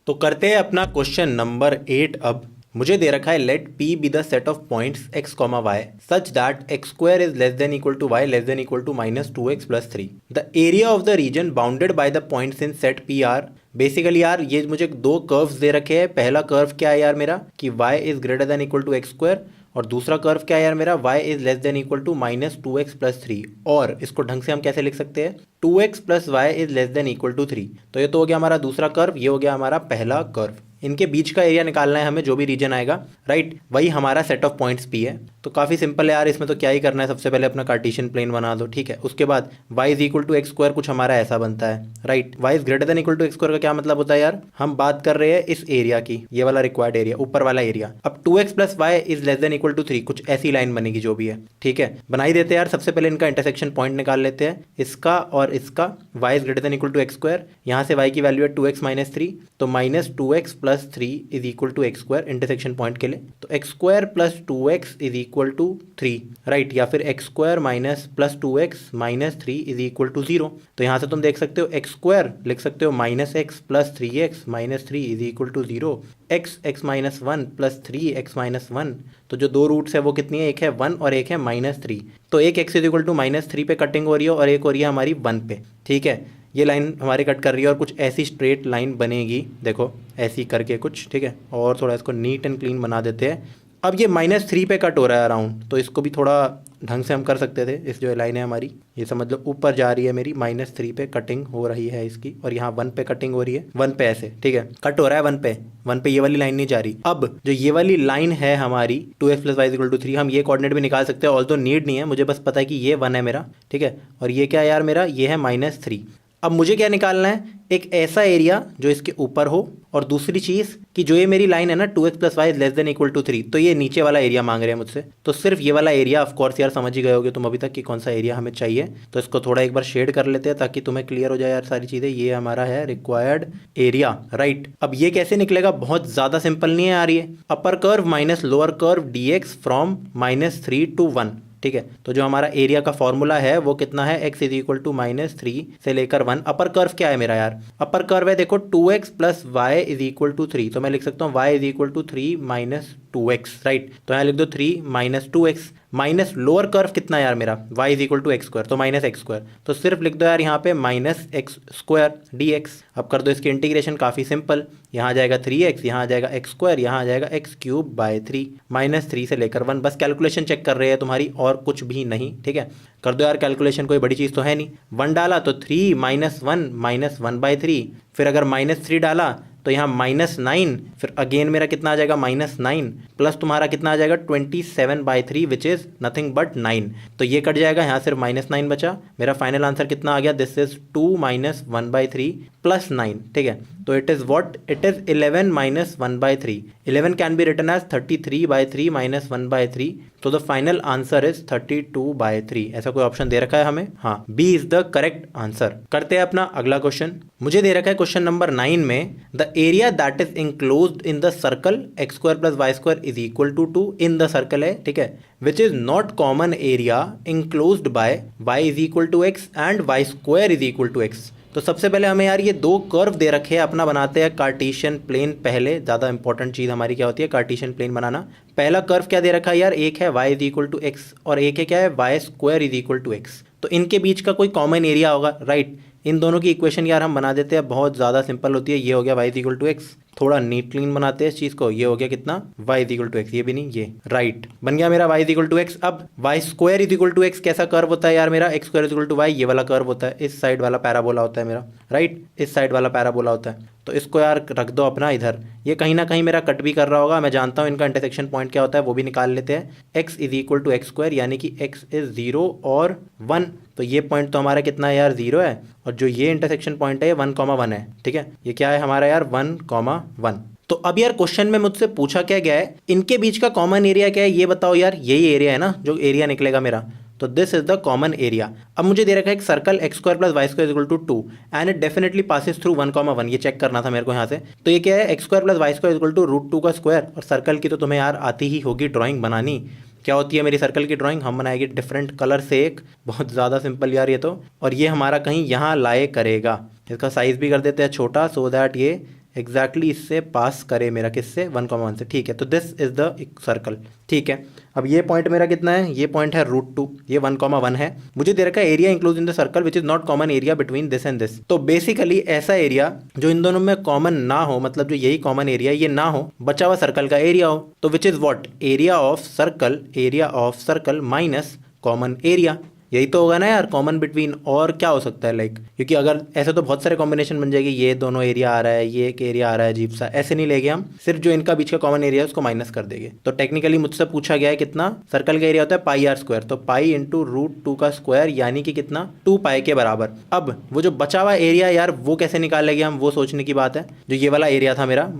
तो करते हैं अपना क्वेश्चन नंबर 8। अब मुझे दे रखा है, let p be the set of points x, y such that x square is less than equal to y less than equal to minus 2x plus 3। The area of the region bounded by the points in set p are. Basically यार ये मुझे 2 curves दे रखे हैं। पहला curve क्या है यार मेरा, कि y is greater than equal to x square, और दूसरा कर्व क्या है यार मेरा, y is less than equal to minus 2x plus 3। और इसको ढंग से हम कैसे लिख सकते हैं, 2x plus y is less than equal to 3। तो ये तो हो गया हमारा दूसरा कर्व, ये हो गया हमारा पहला कर्व। इनके बीच का एरिया निकालना है हमें, जो भी रीजन आएगा, राइट, वही हमारा सेट ऑफ पॉइंट्स p है। तो काफ़ी सिंपल है यार, इसमें तो क्या ही करना है, सबसे पहले अपना कार्टेशियन प्लेन बना दो, ठीक है। उसके बाद y is equal to x square, कुछ हमारा ऐसा बनता है, right. y is greater than equal to x square का क्या मतलब होता है यार, हम बात कर रहे हैं इस एरिया की, ये वाला रिक्वायर्ड एरिया, ऊपर वाला एरिया। अब 2x plus y is less than equal to 3, कुछ ऐसी लाइन बनेगी जो भी है, ठीक है। बनाई देते हैं यार, सबसे पहले इनका इंटरसेक्शन पॉइंट निकाल लेते हैं, इसका और इसका। y is greater than equal to x square, यहाँ से y की वैल्यू है 2x माइनस 3, तो minus 2x plus 3 is equal to x square intersection point के लिए। तो x square plus 2x is equal to 3, right, या फिर x square minus plus 2x minus 3 is equal to 0। तो यहाँ से तुम देख सकते हो एक्स स्क्वायर लिख सकते हो minus x plus 3x minus 3 is equal to 0, x minus 1 plus 3x minus 1। तो जो दो रूट्स है वो कितनी है, एक है 1 और एक है -3। तो एक x इज इक्वल टू -3 पे कटिंग हो रही है और एक हो रही है हमारी 1 पे, ठीक है। ये लाइन हमारी कट कर रही है और कुछ ऐसी स्ट्रेट लाइन बनेगी, देखो ऐसी करके कुछ, ठीक है। और थोड़ा इसको नीट एंड क्लीन बना देते हैं। अब ये -3 पे कट हो रहा है अराउंड, तो इसको भी थोड़ा ढंग से हम कर सकते थे। इस जो लाइन है हमारी, ये समझ लो ऊपर जा रही है मेरी, -3 पे कटिंग हो रही है इसकी, और यहाँ 1 पे कटिंग हो रही है, 1 पे ऐसे, ठीक है, कट हो रहा है 1 पे, 1 पे ये वाली लाइन नहीं जा रही। अब जो ये वाली लाइन है हमारी 2x + y = 3, हम ये कोऑर्डिनेट भी निकाल सकते हैं, ऑल्दो नीड नहीं है, मुझे बस पता है कि ये 1 है मेरा, ठीक है, और ये क्या है यार मेरा, ये है -3। अब मुझे क्या निकालना है, एक ऐसा एरिया जो इसके ऊपर हो, और दूसरी चीज़ कि जो ये मेरी लाइन है ना 2x + y ≤ 3, तो ये नीचे वाला एरिया मांग रहे हैं मुझसे, तो सिर्फ ये वाला एरिया, ऑफ कोर्स यार समझ ही गए होगे तुम अभी तक कि कौन सा एरिया हमें चाहिए। तो इसको थोड़ा एक बार शेड कर लेते हैं ताकि तुम्हें क्लियर हो जाए यार सारी चीज़ें। ये हमारा है रिक्वायर्ड एरिया, राइट। अब ये कैसे निकलेगा, बहुत ज़्यादा सिंपल नहीं है यार, ये अपर curve minus lower curve dx from -3 to 1, ठीक है। तो जो हमारा एरिया का फॉर्मूला है वो कितना है, x इज इक्वल टू -3 से लेकर 1। अपर कर्व क्या है मेरा यार, अपर कर्व है देखो 2x + y is equal to 3, तो मैं लिख सकता हूँ y is equal to 3 - 2x, right. तो यहाँ लिख दो 3 - 2x, माइनस लोअर कर्व कितना यार मेरा, y is equal to x², तो -x², तो सिर्फ लिख दो यार यहाँ पे -x² dx। अब कर दो इसकी इंटीग्रेशन, काफ़ी सिंपल, यहाँ आ जाएगा 3x, यहाँ आ जाएगा x², यहाँ आ जाएगा x³ / 3, -3 से लेकर 1। बस कैलकुलेशन चेक कर रहे हैं तुम्हारी, और कुछ भी नहीं, ठीक है। कर दो यार कैलकुलेशन, कोई बड़ी चीज़ तो है नहीं। 1 डाला तो 3 - 1 -1/3, फिर अगर -3 डाला तो यहाँ -9, फिर अगेन मेरा कितना आ जाएगा -9, प्लस तुम्हारा कितना आ जाएगा 27/3 विच इज़ नथिंग बट 9। तो ये कट जाएगा, यहाँ सिर्फ -9 बचा। मेरा फाइनल आंसर कितना आ गया, दिस इज 2 - 1/3 + 9, ठीक है। तो it is what, it is 11 - 1/3। 11 can be written as 33/3 - 1/3, तो द फाइनल आंसर इज 32/3। ऐसा कोई ऑप्शन दे रखा है हमें, हाँ, B is the correct answer. करते हैं अपना अगला क्वेश्चन। मुझे दे रखा है क्वेश्चन नंबर 9 में, the area that is enclosed in the circle x² + y² is equal to 2 in the circle है, ठीक है, which is not common area enclosed by y is equal to x and y² is equal to x। तो सबसे पहले हमें यार ये दो कर्व दे रखे हैं, अपना बनाते हैं कार्टेशियन प्लेन पहले। ज़्यादा इंपॉर्टेंट चीज़ हमारी क्या होती है, कार्टेशियन प्लेन बनाना। पहला कर्व क्या दे रखा है यार, एक है y is equal to x और एक है क्या है y² is equal to x। तो इनके बीच का कोई कॉमन एरिया होगा, राइट। इन दोनों की इक्वेशन यार हम बना देते हैं, बहुत ज़्यादा सिंपल होती है। ये हो गया y is equal to x, थोड़ा नीट क्लीन बनाते हैं इस चीज़ को। ये हो गया कितना, y is equal to x, ये भी नहीं, ये राइट बन गया मेरा y is equal to x। अब y² is equal to x कैसा कर्व होता है यार मेरा, x² is equal to y, ये वाला कर्व होता है, इस साइड वाला पैराबोला होता है मेरा, राइट, इस साइड वाला पैराबोला होता है। तो इसको यार रख दो अपना इधर, ये कहीं ना कहीं मेरा कट भी कर रहा होगा, मैं जानता हूँ। इनका इंटरसेक्शन पॉइंट क्या होता है वो भी निकाल लेते हैं। x is equal to x², यानी कि x इज 0 और 1, तो ये पॉइंट तो हमारा कितना है यार 0 है, और जो ये इंटरसेक्शन पॉइंट है ये 1,1 है, ठीक है। ये क्या है हमारा यार 1,1। तो अब यार क्वेश्चन में मुझसे पूछा क्या गया है, इनके बीच का कॉमन एरिया क्या है ये बताओ यार। यही एरिया है ना जो एरिया निकलेगा मेरा, तो this is the common area. अब मुझे दे रखा है एक circle x² + y² is equal to 2 and it definitely passes through 1,1। ये चेक करना था मेरे को यहाँ से। तो ये क्या है, x² + y² is equal to √2 का स्क्वायर। और सर्कल की तो तुम्हें यार आती ही होगी ड्राइंग बनानी। क्या होती है मेरी सर्कल की ड्राइंग, हम बनाएंगे डिफरेंट कलर से एक, बहुत ज़्यादा सिंपल यार ये तो। और ये हमारा कहीं यहाँ लाए करेगा, इसका साइज़ भी कर देते हैं छोटा, सो दैट ये एग्जैक्टली इससे पास करे मेरा, किससे, 1,1 से, ठीक है। तो दिस इज द सर्कल, ठीक है। अब ये पॉइंट मेरा कितना है, ये पॉइंट है √2, ये 1,1 है। मुझे दे रखा है area include in the circle which is not common area between this and this. तो बेसिकली ऐसा एरिया जो इन दोनों में कॉमन ना हो, मतलब जो यही कॉमन एरिया ये ना हो, बचा हुआ सर्कल का एरिया हो, तो which is what, area of circle minus common area. यही तो होगा ना यार, कॉमन बिटवीन, और क्या हो सकता है लाइक, क्योंकि अगर ऐसे तो बहुत सारे कॉम्बिनेशन बन जाएगी। ये दोनों एरिया आ रहा है, ये एक एरिया आ रहा है अजीब सा, ऐसे नहीं लेंगे हम, सिर्फ जो इनका बीच का कॉमन एरिया है उसको माइनस कर देंगे। तो टेक्निकली मुझसे पूछा गया है कितना, सर्कल का एरिया होता है πr², तो पाई इंटू √2 का स्क्वायर, यानी कि कितना 2π के बराबर। अब वो जो बचा हुआ एरिया यार वो कैसे निकालेंगे हम, वो सोचने की बात है। जो ये वाला एरिया था मेरा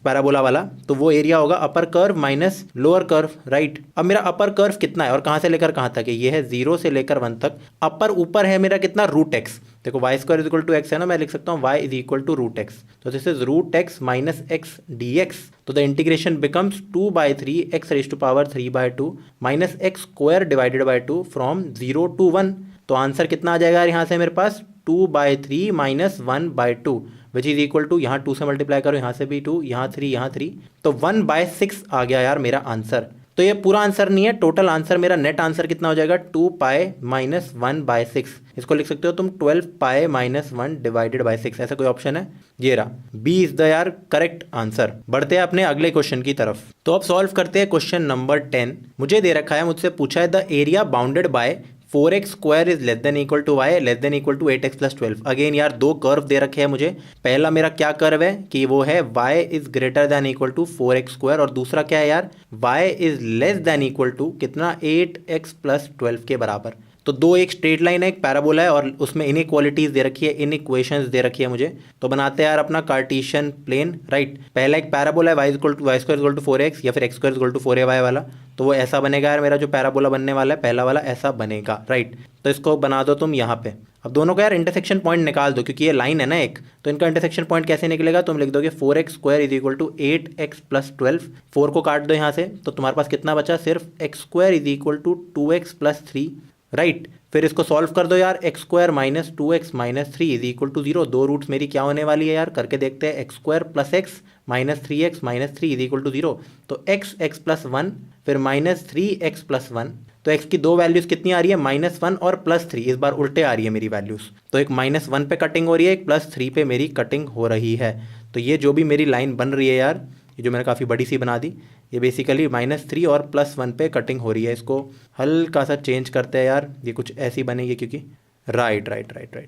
पैराबोला वाला, तो वो एरिया होगा अपर curve minus lower curve, right. अब मेरा अपर कर्व कितना है और कहाँ से लेकर कहाँ तक है, ये है 0 से लेकर 1 तक। अपर ऊपर है मेरा कितना, √x, देखो y square is equal to x है ना, मैं लिख सकता हूँ y is equal to root x, तो this is root x minus x d x, तो the integration becomes 2/3 x raise to power 3/2 minus x square divided by 2 from 0 to 1। तो answer कितना आ जाएगा यार यहाँ से मेरे पास 2/3 minus 1/2 which is equal to, यहाँ 2 से मल्टीप्लाई करो, यहाँ से भी 2, यहाँ 3, यहाँ 3, तो 1/6 आ गया यार मेरा आंसर। तो ये पूरा आंसर नहीं है, टोटल आंसर मेरा नेट आंसर कितना हो जाएगा 2π माइनस 1/6। इसको लिख सकते हो तुम 12π माइनस 1 डिवाइडेड बाई 6, ऐसा कोई ऑप्शन है? ये रहा, बी इज द यार करेक्ट आंसर। बढ़ते हैं अपने अगले क्वेश्चन की तरफ। तो अब सॉल्व करते हैं क्वेश्चन नंबर 10। मुझे दे रखा है, मुझसे पूछा है the area bounded by 4x square is less than equal to y less than equal to 8x plus 12। Again यार दो कर्व दे रखे हैं मुझे। पहला मेरा क्या कर्व है कि वो है y is greater than equal to 4x square, और दूसरा क्या है यार y is less than equal to कितना 8x प्लस 12 के बराबर। तो दो एक स्ट्रेट लाइन है, एक पैराबोला है, और उसमें इनइक्वालिटीज दे रखी है, इन इक्वेशंस दे रखी है मुझे। तो बनाते हैं यार अपना कार्टेशियन प्लेन, राइट। पहला एक पैराबोला है y square equal to 4x या फिर x square equal to 4ay वाला, तो वो ऐसा बनेगा यार मेरा जो पैराबोला बनने वाला है, पहला वाला ऐसा बनेगा, राइट। तो इसको बना दो तुम यहाँ पे। अब दोनों का यार इंटरसेक्शन पॉइंट निकाल दो, क्योंकि ये लाइन है ना एक, तो इनका इंटरसेक्शन पॉइंट कैसे निकलेगा, तुम लिख दोगे 4x square is equal to 8x plus 12। 4 को काट दो यहाँ से, तो तुम्हारे पास कितना बचा, सिर्फ x square is equal to 2x plus 3, right. फिर इसको सॉल्व कर दो यार, x square minus 2x minus 3 is equal to 0। दो रूट्स मेरी क्या होने वाली है यार, करके देखते हैं। X square plus x minus 3x minus 3 is equal to 0। तो x प्लस 1 फिर माइनस 3x प्लस 1। तो x की दो वैल्यूज कितनी आ रही है, -1 और +3। इस बार उल्टे आ रही है मेरी वैल्यूज, तो एक -1 पे कटिंग हो रही है, एक +3 पे मेरी कटिंग हो रही है। तो ये जो भी मेरी लाइन बन रही है यार, ये जो मैंने काफ़ी बड़ी सी बना दी, ये बेसिकली -3 और +1 पे कटिंग हो रही है। इसको हल्का सा चेंज करते हैं यार, ये कुछ ऐसी बनेगी, क्योंकि राइट,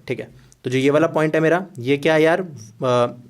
ठीक है। तो जो ये वाला पॉइंट है मेरा, ये क्या है यार,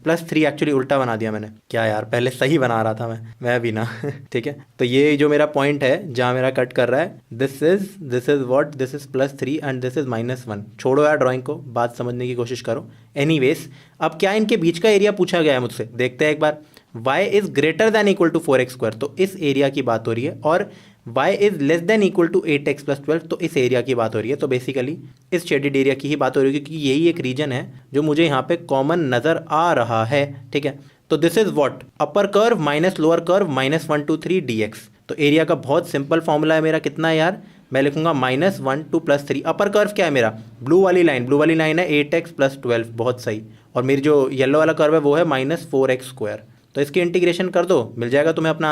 +3 एक्चुअली उल्टा बना दिया मैंने, क्या यार पहले सही बना रहा था मैं भी ना ठीक है। तो ये जो मेरा पॉइंट है जहाँ मेरा कट कर रहा है, this is what, this is +3 and this is -1। छोड़ो यार ड्राइंग को, बात समझने की कोशिश करो। एनीवेज, अब क्या इनके बीच का एरिया पूछा गया है मुझसे, देखते हैं एक बार। y is greater than equal to 4x square, तो इस एरिया की बात हो रही है, और y is less than equal to 8x plus 12, तो इस एरिया की बात हो रही है। तो बेसिकली इस शेडेड एरिया की ही बात हो रही है, क्योंकि यही एक रीजन है जो मुझे यहाँ पे कॉमन नजर आ रहा है, ठीक है। तो this is what, upper curve minus lower curve minus 1 2 3 dx। तो एरिया का बहुत सिंपल फॉर्मूला है मेरा, कितना है यार, मैं लिखूंगा -1 2 + 3। अपर कर्व क्या है मेरा, ब्लू वाली लाइन है 8x प्लस 12, बहुत सही। और मेरी जो येलो वाला कर्व है वो है -4x स्क्वायर। तो इसकी इंटीग्रेशन कर दो, मिल जाएगा तुम्हें अपना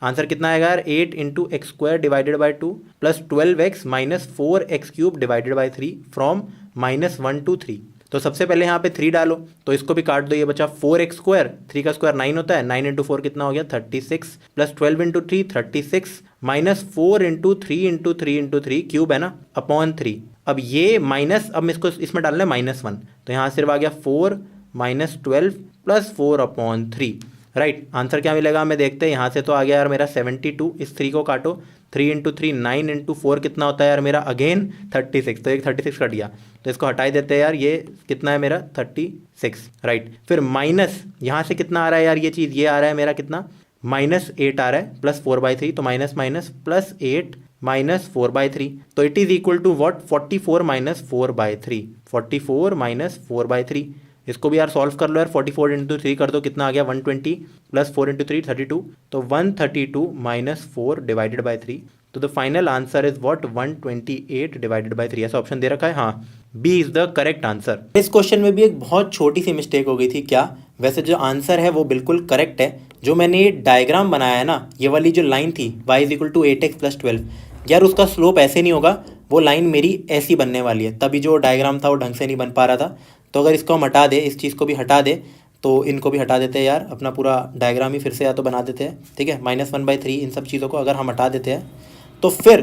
आंसर कितना आएगा यार, 8 into x square divided by 2 plus 12x minus 4x cube divided by 3 from -1 to 3। तो सबसे पहले यहाँ पे 3 डालो, तो इसको भी काट दो, ये बचा 4x स्क्वायर, 3 का स्क्वायर 9 होता है, 9 इंटू 4 कितना हो गया 36, plus 12 into 3 36, minus 4 into 3 into 3 into 3 cube है ना, अपॉन 3। अब ये माइनस, अब इसको इसमें डालना है -1, तो यहाँ सिर्फ आ गया 4 minus 12 plus 4 upon 3, right. Answer क्या मिलेगा हमें देखते हैं। यहाँ से तो आ गया यार मेरा 72, इस 3 को काटो, 3 इंटू 3 9 इंटू 4 कितना होता है यार मेरा, अगेन 36, तो एक 36 कट गया, तो इसको हटा ही देते हैं यार। ये कितना है मेरा 36, राइट। फिर माइनस यहाँ से कितना आ रहा है यार, ये चीज़ ये आ रहा है मेरा कितना, -8 आ रहा है, प्लस 4/3, तो माइनस माइनस प्लस 8 माइनस 4/3, तो it is equal to what, 44 minus 4/3, 44 minus 4/3। इसको भी यार सॉल्व कर लो यार, 44 इंटू 3 कर दो, कितना आ गया 120, प्लस 4 इंटू 3 32, तो 132 माइनस 4 डिवाइडेड बाई 3। तो the final answer is what, 128 divided by 3, ऐसा ऑप्शन दे रखा है, हाँ, B is the correct answer. इस क्वेश्चन में भी एक बहुत छोटी सी मिस्टेक हो गई थी। क्या, वैसे जो आंसर है वो बिल्कुल करेक्ट है। जो मैंने ये डायग्राम बनाया है ना, ये वाली जो लाइन थी y is equal to 8x plus 12, यार उसका स्लोप ऐसे नहीं होगा, वो लाइन मेरी ऐसी बनने वाली है, तभी जो डायग्राम था वो ढंग से नहीं बन पा रहा था। तो अगर इसको हम हटा दे, इस चीज़ को भी हटा दे, तो इनको भी हटा देते हैं यार, अपना पूरा डायग्राम ही फिर से या तो बना देते हैं, ठीक है। -1/3 इन सब चीज़ों को अगर हम हटा देते हैं, तो फिर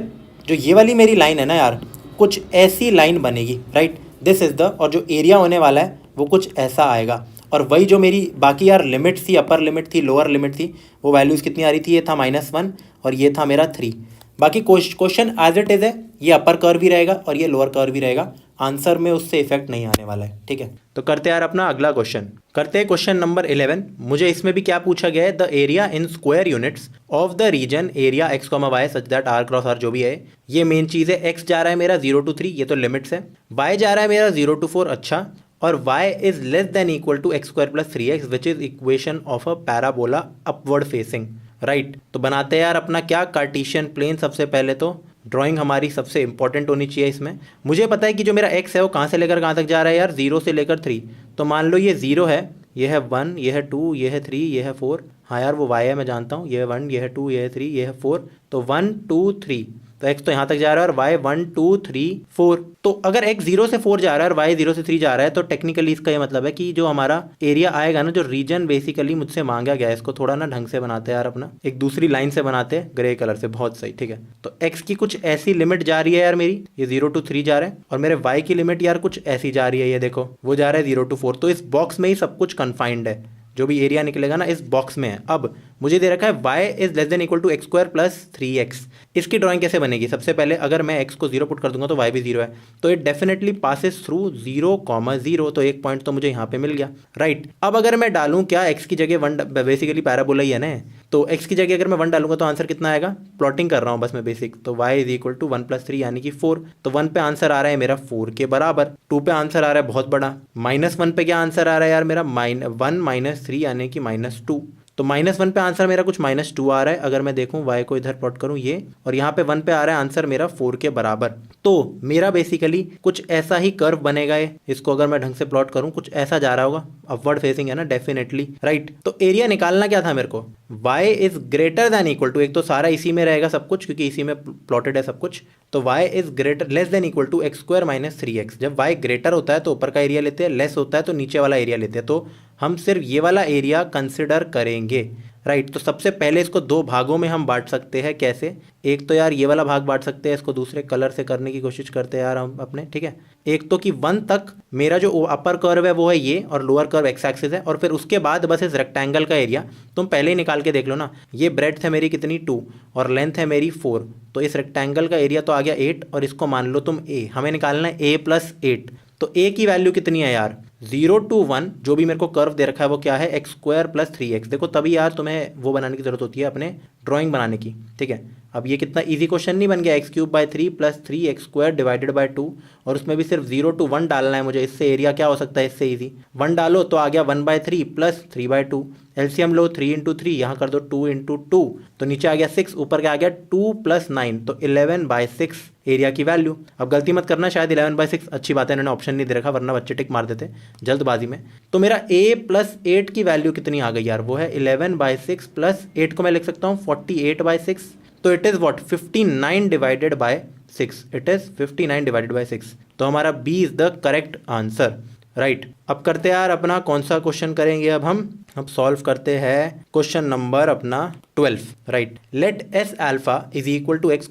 जो ये वाली मेरी लाइन है ना यार, कुछ ऐसी लाइन बनेगी, राइट। दिस इज़ द, और जो एरिया होने वाला है वो कुछ ऐसा आएगा। और वही जो मेरी बाकी यार लिमिट थी, अपर लिमिट थी, लोअर लिमिट थी, वो वैल्यूज़ कितनी आ रही थी, ये था -1 और ये था मेरा 3। बाकी क्वेश्चन एज इट इज है, ये अपर कर्व ही रहेगा और ये लोअर कर्व ही रहेगा, आंसर में उससे इफेक्ट नहीं आने वाला है। ठीक है, तो करते हैं यार अपना अगला क्वेश्चन। करते हैं क्वेश्चन नंबर 11। मुझे इसमें भी क्या पूछा गया है, the area in square units of the region area x comma y such that R cross R, जो भी है ये मेन चीज़ है। एक्स जा रहा है मेरा 0 to 3, ये तो लिमिट्स है। वाई जा रहा है मेरा 0 to 4, अच्छा, और y is less than equal to x square plus 3x which is equation of a parabola upward facing. Right, तो बनाते हैं यार अपना क्या, कार्टेशियन प्लेन। सबसे पहले तो ड्राइंग हमारी सबसे इंपॉर्टेंट होनी चाहिए इसमें। मुझे पता है कि जो मेरा x है वो कहाँ से लेकर कहाँ तक जा रहा है यार, 0 से लेकर 3। तो मान लो ये 0 है, ये है 1, ये है 2, ये है 3, ये है 4। हाँ यार वो y है, मैं जानता हूँ, ये है 1, ये है 2, ये है 3, ये है 4। तो 1 2 3, तो x तो यहाँ तक जा रहा है और y 1 2 3 4। तो अगर x 0 से 4 जा रहा है और y 0 से 3 जा रहा है, तो टेक्निकली इसका ये मतलब है कि जो हमारा एरिया आएगा ना, जो रीजन बेसिकली मुझसे मांगा गया है, इसको थोड़ा ना ढंग से बनाते हैं यार अपना, एक दूसरी लाइन से बनाते हैं ग्रे कलर से, बहुत सही। ठीक है, तो x की कुछ ऐसी लिमिट जा रही है यार मेरी, ये 0 to 3 जा रहा है, और मेरे y की लिमिट यार कुछ ऐसी जा रही है, ये देखो वो जा रहा है 0 to 4। तो इस बॉक्स में ही सब कुछ कन्फाइंड है, जो भी एरिया निकलेगा ना इस बॉक्स में है। अब मुझे दे रखा है y is less than equal to x square plus 3x। इसकी ड्राइंग कैसे बनेगी, सबसे पहले अगर मैं x को 0 पुट कर दूंगा तो y भी 0 है, तो इट डेफिनेटली पासेस थ्रू 0, 0, तो एक पॉइंट तो मुझे यहाँ पे मिल गया। राइट, अब अगर मैं डालूं क्या x की जगह 1, बेसिकली पैराबोला ही है ना, तो x की जगह अगर मैं 1 डालूंगा तो आंसर कितना आएगा, प्लॉटिंग कर रहा हूँ बस मैं बेसिक, तो y इज इक्वल टू 1 + 3 यानी कि 4। तो 1 पे आंसर आ रहा है मेरा 4 के बराबर, 2 पे आंसर आ रहा है बहुत बड़ा, -1 पे क्या आंसर आ रहा है यार मेरा, 1 - 3 यानी कि -2। तो -1 पे आंसर मेरा कुछ -2 आ रहा है। अगर मैं देखूं y को इधर प्लॉट करूं ये, और यहाँ पे 1 पे आ रहा है आंसर मेरा 4 के बराबर। तो मेरा बेसिकली कुछ ऐसा ही कर्व बनेगा ये, इसको अगर मैं ढंग से प्लॉट करूं कुछ ऐसा जा रहा होगा, अपवर्ड फेसिंग है ना डेफिनेटली। राइट, तो एरिया निकालना क्या था मेरे को, y is greater than equal to, एक तो सारा इसी में रहेगा सब कुछ क्योंकि इसी में प्लॉटेड है सब कुछ, तो y is greater less than equal to x square minus 3x। जब y ग्रेटर होता है तो ऊपर का एरिया लेते हैं, लेस होता है तो नीचे वाला एरिया लेते हैं, तो हम सिर्फ ये वाला एरिया कंसिडर करेंगे। राइट, तो सबसे पहले इसको 2 भागों में हम बांट सकते हैं। कैसे, एक तो यार ये वाला भाग बांट सकते हैं, इसको दूसरे कलर से करने की कोशिश करते हैं यार हम अपने। ठीक है, एक तो कि 1 तक मेरा जो अपर कर्व है वो है ये, और लोअर कर्व एक्स एक्सिस है, और फिर उसके बाद बस इस रेक्टेंगल का एरिया तुम पहले ही निकाल के देख लो ना, ये ब्रेड्थ है मेरी कितनी 2 और लेंथ है मेरी 4, तो इस रेक्टेंगल का एरिया तो आ गया 8, और इसको मान लो तुम a, हमें निकालना है a + 8। तो a की वैल्यू कितनी है यार, 0 to 1 जो भी मेरे को कर्व दे रखा है वो क्या है, एक्स स्क्वायर प्लस 3x। देखो तभी यार तुम्हें वो बनाने की जरूरत होती है अपने ड्राइंग बनाने की। ठीक है, अब ये कितना इजी क्वेश्चन नहीं बन गया, x³/3 + 3x² डिवाइडेड बाय 2, और उसमें भी सिर्फ 0 to 1 डालना है मुझे। इससे एरिया क्या हो सकता है, इससे इजी 1 डालो तो आ गया 1/3 + 3/2। एलसीएम लो 3 × 3, यहाँ कर दो 2 × 2, तो नीचे आ गया 6, ऊपर क्या आ गया 2 + 9, तो 11/6 एरिया की वैल्यू। अब गलती मत करना, शायद 11/6, अच्छी बात है इन्होंने ऑप्शन नहीं दे रखा वरना बच्चे टिक मार देते जल्दबाजी में। तो मेरा a + 8 की वैल्यू कितनी आ गई यार, वो है 11/6 + 8 को मैं लिख सकता हूँ 48/6, तो it is what 59 divided by 6, it is 59 divided by 6, तो हमारा b is the correct answer. Right, अब करते हैं यार अपना कौन सा क्वेश्चन करेंगे अब सॉल्व करते हैं क्वेश्चन नंबर अपना 12। Right, let s alpha is equal to x,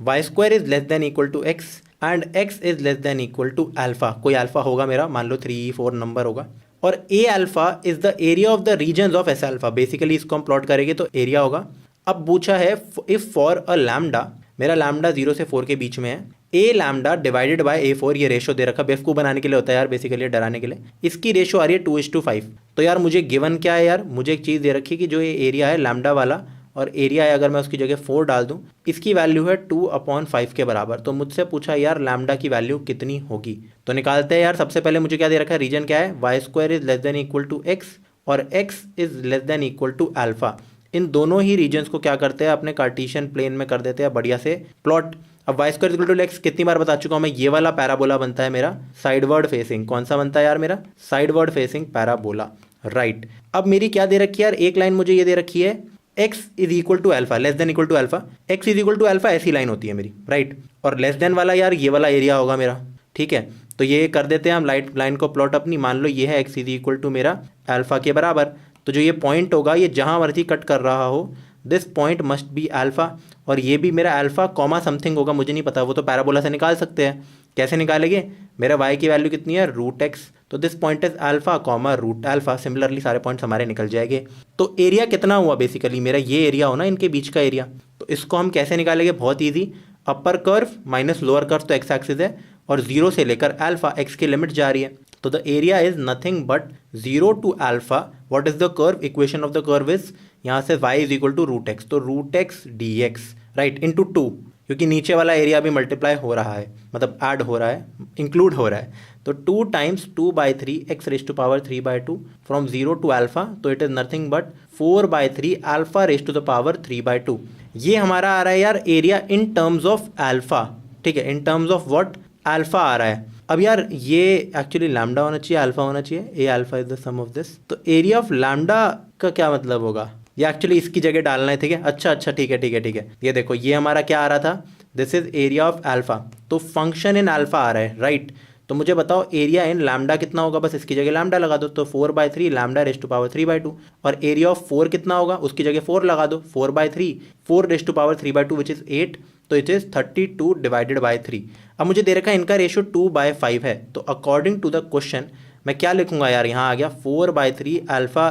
y² is less than equal to x and x is less than equal to alpha. कोई अल्फा होगा मेरा, मान लो 3 4 नंबर होगा, और a alpha is the area of the region of s alpha। Basically इसको हम plot करेंगे तो एरिया होगा। अब पूछा है इफ फॉर अ लैम्डा, मेरा लैम्डा 0 से 4 के बीच में है, a lambda divided by a4, ये रेशो दे रखा, बेवकूफ़ बनाने के लिए होता है यार बेसिकली, डराने के लिए। इसकी रेशो आ रही है 2:5। तो यार मुझे गिवन क्या है यार, मुझे एक चीज़ दे रखी है कि जो ये एरिया है लैम्डा वाला, और एरिया है अगर मैं उसकी जगह 4 डाल दूं, इसकी वैल्यू है 2/5 के बराबर। तो मुझसे पूछा यार लैम्डा की वैल्यू कितनी होगी, तो निकालते हैं यार। सबसे पहले मुझे क्या दे रखा है, रीजन क्या है, y² is less than equal to x और x is less than equal to alpha. इन दोनों ही रीजन्स को क्या करते हैं, अपने कार्टेशियन प्लेन में कर देते हैं बढ़िया से प्लॉट। अब y² इक्वल टू x कितनी बार बता चुका हूँ मैं, ये वाला पैराबोला बनता है मेरा साइडवर्ड फेसिंग। कौन सा बनता है यार मेरा, साइडवर्ड फेसिंग पैराबोला। राइट, अब मेरी क्या दे रखी है यार, एक लाइन मुझे ये दे रखी है x is equal to alpha, less than equal to alpha, x is equal to alpha, ऐसी लाइन होती है मेरी। राइट, और लेस देन वाला यार ये वाला एरिया होगा मेरा। ठीक है, तो ये कर देते हैं हम लाइन को प्लॉट अपनी। मान लो ये है x इज इक्वल टू मेरा अल्फा के बराबर, तो जो ये पॉइंट होगा ये जहाँ मर्जी कट कर रहा हो, this point must be alpha, और ये भी मेरा अल्फा कॉमा समथिंग होगा, मुझे नहीं पता, वो तो पैराबोला से निकाल सकते हैं। कैसे निकालेंगे, मेरा y की वैल्यू कितनी है √x, तो this point is alpha comma √alpha. Similarly सारे पॉइंट्स हमारे निकल जाएंगे। तो एरिया कितना हुआ, बेसिकली मेरा ये एरिया हो ना इनके बीच का एरिया, तो इसको हम कैसे निकालेंगे, बहुत ईजी, अपर कर्व माइनस लोअर कर्व तो एक्स एक्सिस है और 0 से लेकर अल्फा एक्स की लिमिट जा रही है, तो the area is nothing but 0 to alpha, what is the curve, equation of the curve is यहाँ से y is equal to root x, तो root x d x right into 2, क्योंकि नीचे वाला एरिया भी मल्टीप्लाई हो रहा है, मतलब ऐड हो रहा है, इंक्लूड हो रहा है, तो 2 times 2/3 x raise to power 3/2 from 0 to alpha, तो it is nothing but 4/3 alpha raise to the power 3/2। ये हमारा आ रहा है यार area in terms of alpha, ठीक है, in terms of what, alpha आ रहा है। अब यार ये एक्चुअली लैम्डा होना चाहिए, अल्फा होना चाहिए, a alpha is the sum of this, तो एरिया ऑफ लैम्डा का क्या मतलब होगा, ये एक्चुअली इसकी जगह डालना है, ठीक है, अच्छा ठीक है, ये देखो ये हमारा क्या आ रहा था, this is area of alpha, तो फंक्शन इन अल्फा आ रहा है राइट, तो मुझे बताओ एरिया इन लैम्डा कितना होगा, बस इसकी जगह लैम्डा लगा दो, तो 4/3 लैम्डा रेज टू पावर 3/2, और एरिया ऑफ 4 कितना होगा, उसकी जगह 4 लगा दो, 4/3 4 raise to power 3/2 which is 8, तो इट इज 32 डिवाइडेड बाई 3। अब मुझे दे रखा है इनका रेशियो 2/5 है, तो अकॉर्डिंग टू द क्वेश्चन मैं क्या लिखूंगा यार, यहाँ आ गया 4/3 alpha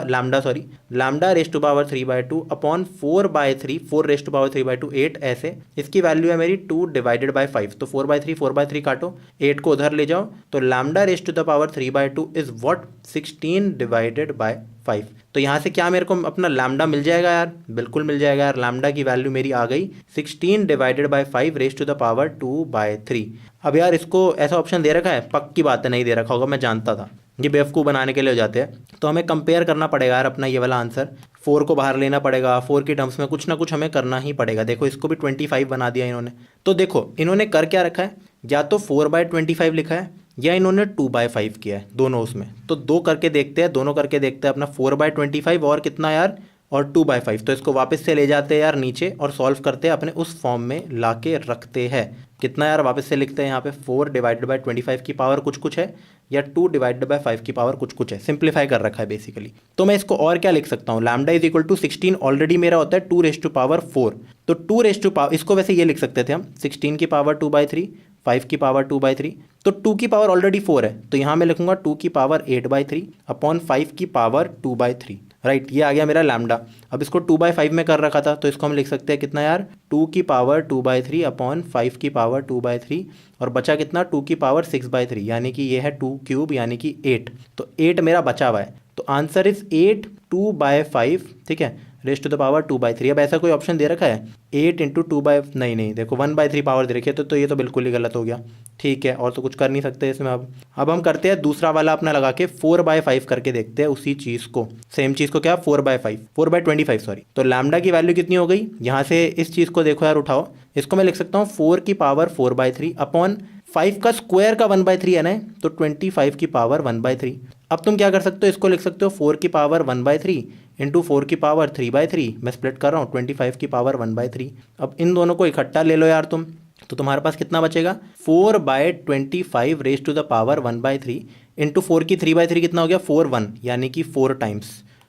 lambda raise to power 3/2 upon 4/3 4 raise to power 3/2 8, ऐसे इसकी वैल्यू है मेरी 2 डिवाइडेड बाई 5, तो 4/3 काटो, 8 को उधर ले जाओ, तो lambda raise to the power 3/2 is what 16 divided by 5। तो यहाँ से क्या मेरे को अपना लैम्डा मिल जाएगा यार, बिल्कुल मिल जाएगा यार, लैम्डा की वैल्यू मेरी आ गई 16 divided by 5 raise to the power 2/3। अब यार इसको ऐसा ऑप्शन दे रखा है, पक्की बात है नहीं दे रखा होगा, मैं जानता था, ये बेवकूफ़ बनाने के लिए हो जाते हैं, तो हमें कंपेयर करना पड़ेगा यार अपना ये वाला आंसर, 4 को बाहर लेना पड़ेगा, 4 की टर्म्स में कुछ ना कुछ हमें करना ही पड़ेगा। देखो इसको भी 25 बना दिया इन्होंने, तो देखो इन्होंने कर क्या रखा है, या तो 4/25 लिखा है या इन्होंने 2/5 किया है, दोनों उसमें, तो दोनों करके देखते हैं अपना 4/25 और कितना यार, और 2/5, तो इसको वापस से ले जाते हैं यार नीचे और सॉल्व करते हैं, अपने उस फॉर्म में ला के रखते हैं, कितना यार वापस से लिखते हैं यहाँ पे 4 डिवाइडेड बाई 25 की पावर कुछ है, या 2 डिवाइडेड बाई 5 की पावर कुछ है, सिंप्लीफाई कर रखा है बेसिकली। तो मैं इसको और क्या लिख सकता हूँ, lambda is equal to 16 already मेरा होता है 2 रेज टू पावर 4, तो 2 रेज टू पावर, इसको वैसे ये लिख सकते थे हम 16 की पावर 2/3, 5 की पावर 2/3, तो 2 की पावर ऑलरेडी 4 है, तो यहाँ मैं लिखूंगा 2 की पावर 8/3 अपॉन 5 की पावर 2/3 राइट, ये आ गया मेरा लैम्डा। अब इसको 2/5 में कर रखा था, तो इसको हम लिख सकते हैं कितना यार, 2 की पावर 2/3 अपॉन 5 की पावर 2/3, और बचा कितना 2 की पावर 6/3, यानी कि ये है 2 क्यूब यानी कि 8, तो 8 मेरा बचा हुआ है, तो आंसर इज 8 2/5, ठीक है, रेज टू द पावर 2/3। अब ऐसा कोई ऑप्शन दे रखा है 8 इंटू 2/नहीं देखो 1/3 पावर दे रखी है, तो ये तो बिल्कुल ही गलत हो गया, ठीक है, और तो कुछ कर नहीं सकते इसमें। अब हम करते हैं दूसरा वाला अपना लगा के 4/5 करके देखते हैं उसी चीज़ को, सेम चीज़ को, क्या 4/25 सॉरी, तो लैम्डा की वैल्यू कितनी हो गई, यहाँ से इस चीज़ को देखो यार उठाओ, इसको मैं लिख सकता हूँ 4 की पावर 4/3 अपॉन 5 का स्क्वायर का 1/3 है ना, तो 25 की पावर 1/3। अब तुम क्या कर सकते हो, इसको लिख सकते हो 4 की पावर 1/3 इंटू 4 की पावर 3/3, मैं स्प्लिट कर रहा हूँ 25 की पावर 1/3। अब इन दोनों को इकट्ठा ले लो यार तुम, तो तुम्हारे पास कितना बचेगा 4/25 raise to the power 1/3 into 4 की 3/3 कितना हो गया 4 यानी कि 4 टाइम्स,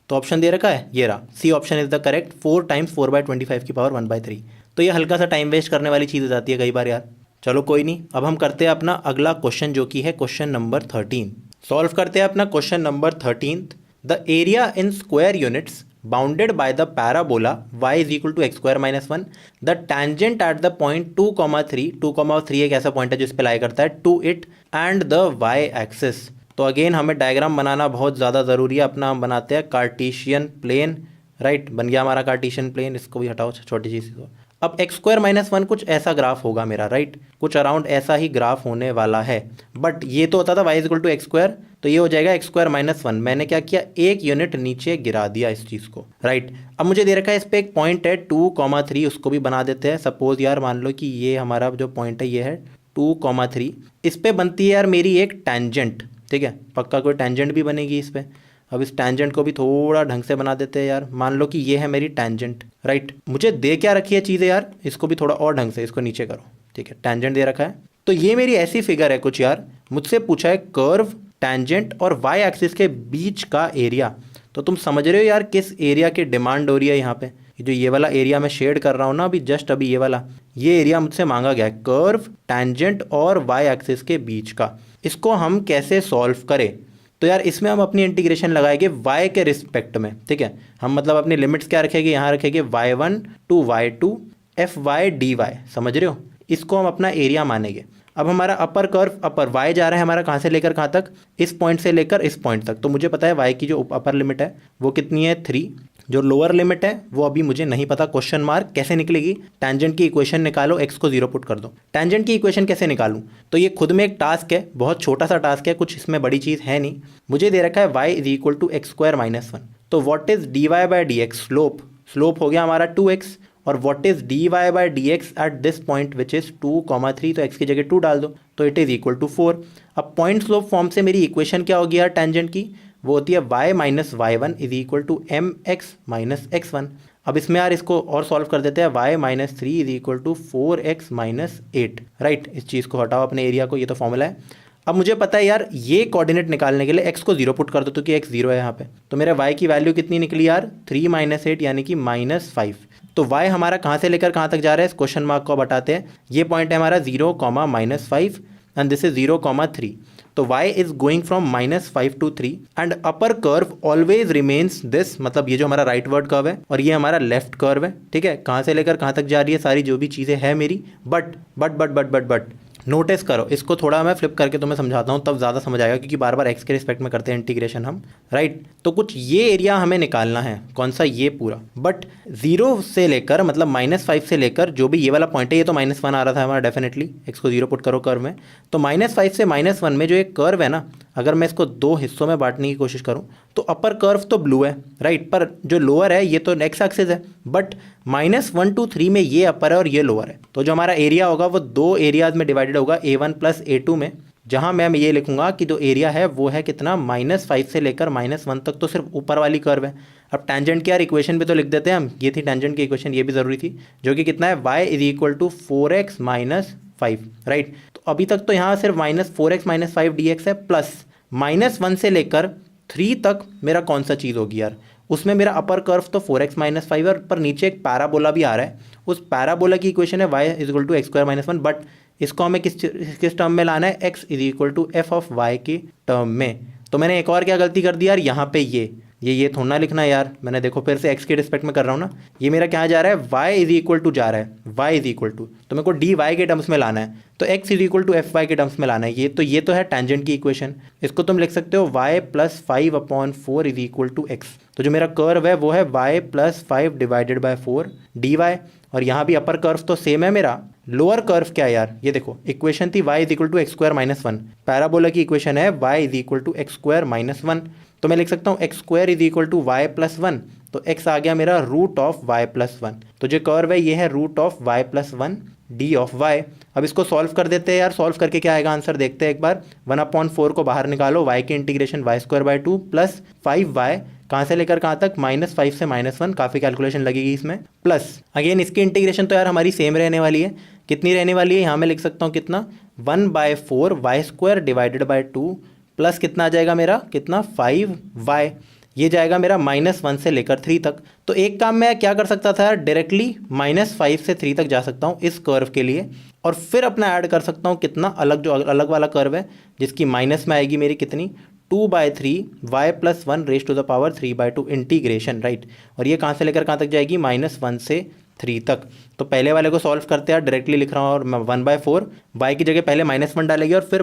तो ऑप्शन दे रखा है ये रहा, C option is the correct, 4 times 4/25 की पावर 1/3। तो ये हल्का सा टाइम वेस्ट करने वाली चीज़ हो जाती है कई बार यार, चलो कोई नहीं। अब हम करते हैं अपना अगला क्वेश्चन जो कि है क्वेश्चन नंबर 13, सॉल्व करते हैं अपना question number 13। The area in square units bounded by the parabola y is equal to x square minus 1, the tangent at the point 2,3 एक ऐसा पॉइंट है जो इस पे लाई करता है to it and the y axis। तो अगेन हमें डायग्राम बनाना बहुत ज़्यादा ज़रूरी है, अपना हम बनाते हैं कार्टेशियन प्लेन, राइट, बन गया हमारा कार्टेशियन प्लेन, इसको भी हटाओ छोटी चीज़ को। अब x² - 1 कुछ ऐसा ग्राफ होगा मेरा, राइट, कुछ अराउंड ऐसा ही ग्राफ होने वाला है, बट ये तो होता था y = x², तो ये हो जाएगा x² - 1। मैंने क्या किया, एक यूनिट नीचे गिरा दिया इस चीज़ को, राइट। अब मुझे दे रखा है इस पर एक पॉइंट है 2,3, उसको भी बना देते हैं। सपोज यार मान लो कि ये हमारा जो पॉइंट है ये है 2,3, इस पर बनती है यार मेरी एक टेंजेंट, ठीक है, पक्का कोई टेंजेंट भी बनेगी इस पर। अब इस टेंजेंट को भी थोड़ा ढंग से बना देते हैं यार, मान लो कि ये है मेरी टेंजेंट, राइट। मुझे दे क्या रखी है चीज़ें यार, इसको भी थोड़ा और ढंग से इसको नीचे करो, ठीक है, टेंजेंट दे रखा है। तो ये मेरी ऐसी फिगर है कुछ यार, मुझसे पूछा है कर्व, टेंजेंट और वाई एक्सिस के बीच का एरिया। तो तुम समझ रहे हो यार किस एरिया की डिमांड हो रही है यहाँ पे। जो ये वाला एरिया मैं शेड कर रहा हूँ ना अभी जस्ट अभी, ये वाला ये एरिया मुझसे मांगा गया है, कर्व, टेंजेंट और वाई एक्सिस के बीच का। इसको हम कैसे सॉल्व करें, तो यार इसमें हम अपनी इंटीग्रेशन लगाएंगे y के रिस्पेक्ट में, ठीक है। हम मतलब अपनी लिमिट्स क्या रखेंगे, यहाँ रखेंगे y1 to y2 f y d y, समझ रहे हो, इसको हम अपना एरिया मानेंगे। अब हमारा अपर कर्व, अपर वाई जा रहा है हमारा कहाँ से लेकर कहाँ तक, इस पॉइंट से लेकर इस पॉइंट तक। तो मुझे पता है वाई की जो अपर लिमिट है वो कितनी है 3, जो लोअर लिमिट है वो अभी मुझे नहीं पता, क्वेश्चन मार्क। कैसे निकलेगी, टैंजेंट की इक्वेशन निकालो, एक्स को 0 पुट कर दो। टैंजेंट की इक्वेशन कैसे निकालूं, तो ये खुद में एक टास्क है, बहुत छोटा सा टास्क है, कुछ इसमें बड़ी चीज़ है नहीं। मुझे दे रखा है y is equal to x square minus 1, तो what is d y by d x, slope, slope हो गया हमारा 2x, और what is d y by d x at this point which is 2,3, तो x की जगह 2 डाल दो, तो इट इज इक्वल टू 4। अब पॉइंट स्लोप फॉर्म से मेरी इक्वेशन क्या होगी यार टैंजेंट की, वो होती है y minus y one is equal to m x minus x one. अब इसमें यार इसको और सॉल्व कर देते हैं, y minus 3 is equal to 4x minus 8, right. इस चीज़ को हटाओ अपने एरिया को, ये तो फॉर्मूला है। अब मुझे पता है यार ये कोऑर्डिनेट निकालने के लिए x को 0 पुट कर दो, क्योंकि x 0 है यहाँ पे, तो मेरे y की वैल्यू कितनी निकली यार 3 माइनस 8 यानी कि माइनस 5। तो y हमारा कहाँ से लेकर कहाँ तक जा रहा है, इस क्वेश्चन मार्क को हटाते हैं, ये पॉइंट है हमारा 0, माइनस 5 एंड दिस इज 0, 3। तो y is going from -5 to 3 and upper curve always remains this, मतलब ये जो हमारा राइट वर्ड कर्व है और ये हमारा लेफ्ट कर्व है, ठीक है। कहाँ से लेकर कहाँ तक जा रही है सारी जो भी चीज़ें है मेरी, बट नोटिस करो, इसको थोड़ा मैं फ्लिप करके तुम्हें समझाता हूँ, तब ज़्यादा समझ आएगा, क्योंकि बार बार एक्स के रिस्पेक्ट में करते हैं इंटीग्रेशन हम, राइट। तो कुछ ये एरिया हमें निकालना है, कौन सा, ये पूरा, बट 0 से लेकर मतलब -5 से लेकर जो भी ये वाला पॉइंट है, ये तो -1 आ रहा था हमारा डेफिनेटली, एक्स को 0 पुट करो कर्व में, तो -5 से -1 में जो एक कर्व है ना, अगर मैं इसको 2 हिस्सों में बांटने की कोशिश करूं तो अपर कर्व तो ब्लू है, राइट, पर जो लोअर है ये तो एक्स एक्सिस है, बट -1 to 3 में ये अपर है और ये लोअर है। तो जो हमारा एरिया होगा वो 2 एरियाज में डिवाइडेड होगा, A1 प्लस A2 में, जहां मैं ये लिखूंगा कि जो एरिया है वो है कितना, -5 से लेकर -1 तक, तो सिर्फ ऊपर वाली कर्व है। अब टैंजेंट की यार इक्वेशन भी तो लिख देते हैं हम, ये थी टैंजेंट की इक्वेशन, ये भी ज़रूरी थी, जो कि कितना है, y is equal to 4x minus 5, right. तो अभी तक तो यहाँ सिर्फ -4x माइनस 5 dx है, प्लस -1 से लेकर 3 तक मेरा कौन सा चीज़ होगी यार, उसमें मेरा अपर कर्व तो 4x माइनस 5 और पर नीचे एक पैराबोला भी आ रहा है, उस पैराबोला की इक्वेशन है y is equal to x square minus 1, but इसको हमें किस टर्म में लाना है, x is equal to f of y के टर्म में। तो मैंने एक और क्या गलती कर दी यार, यहाँ पे ये थोड़ा ना लिखना यार, मैंने देखो फिर से x के रिस्पेक्ट में कर रहा हूँ ना, ये मेरा क्या जा रहा है, y इज इक्वल टू जा रहा है, y इज इक्वल टू, तो मेरे को डी वाई के टर्म्स में लाना है, तो x is equal to f y के टर्म्स में लाना है। ये तो है टैंजेंट की इक्वेशन, इसको तुम लिख सकते हो y plus 5/4 is equal to x. तो जो मेरा कर्व है वो है y plus 5 divided by 4 d y, और यहाँ भी अपर कर्व तो सेम है मेरा, लोअर कर्व क्या है यार, ये देखो इक्वेशन थी y is equal to x square minus 1, parabola की इक्वेशन है y is equal to x square minus 1, तो मैं लिख सकता हूँ x square is equal to y plus 1, तो x आ गया मेरा रूट ऑफ y प्लस 1, तो जो कर्व है ये है root of y plus 1 d of y। अब इसको सॉल्व कर देते हैं यार, सॉल्व करके क्या आएगा आंसर देखते हैं एक बार, 1/4 को बाहर निकालो, y की integration y square by 2 plus 5y, कहाँ से लेकर कहाँ तक, -5 से -1, काफ़ी कैलकुलेशन लगेगी इसमें, प्लस अगेन इसकी इंटीग्रेशन तो यार हमारी सेम रहने वाली है, कितनी रहने वाली है, यहाँ मैं लिख सकता हूँ कितना, 1/4 y square divided by 2 plus कितना आ जाएगा मेरा, कितना 5y, ये जाएगा मेरा -1 से लेकर 3 तक। तो एक काम मैं क्या कर सकता था यार, डायरेक्टली -5 से 3 तक जा सकता हूँ इस कर्व के लिए, और फिर अपना ऐड कर सकता हूँ कितना, अलग जो अलग वाला कर्व है जिसकी माइनस में आएगी मेरी कितनी, 2/3 y plus 1 raise to the power 3/2 integration, right. और ये कहाँ से लेकर कहाँ तक जाएगी, -1 से 3 तक। तो पहले वाले को सॉल्व करते हैं, डायरेक्टली लिख रहा हूँ, और 1/4 y की जगह पहले -1 डालेंगे और फिर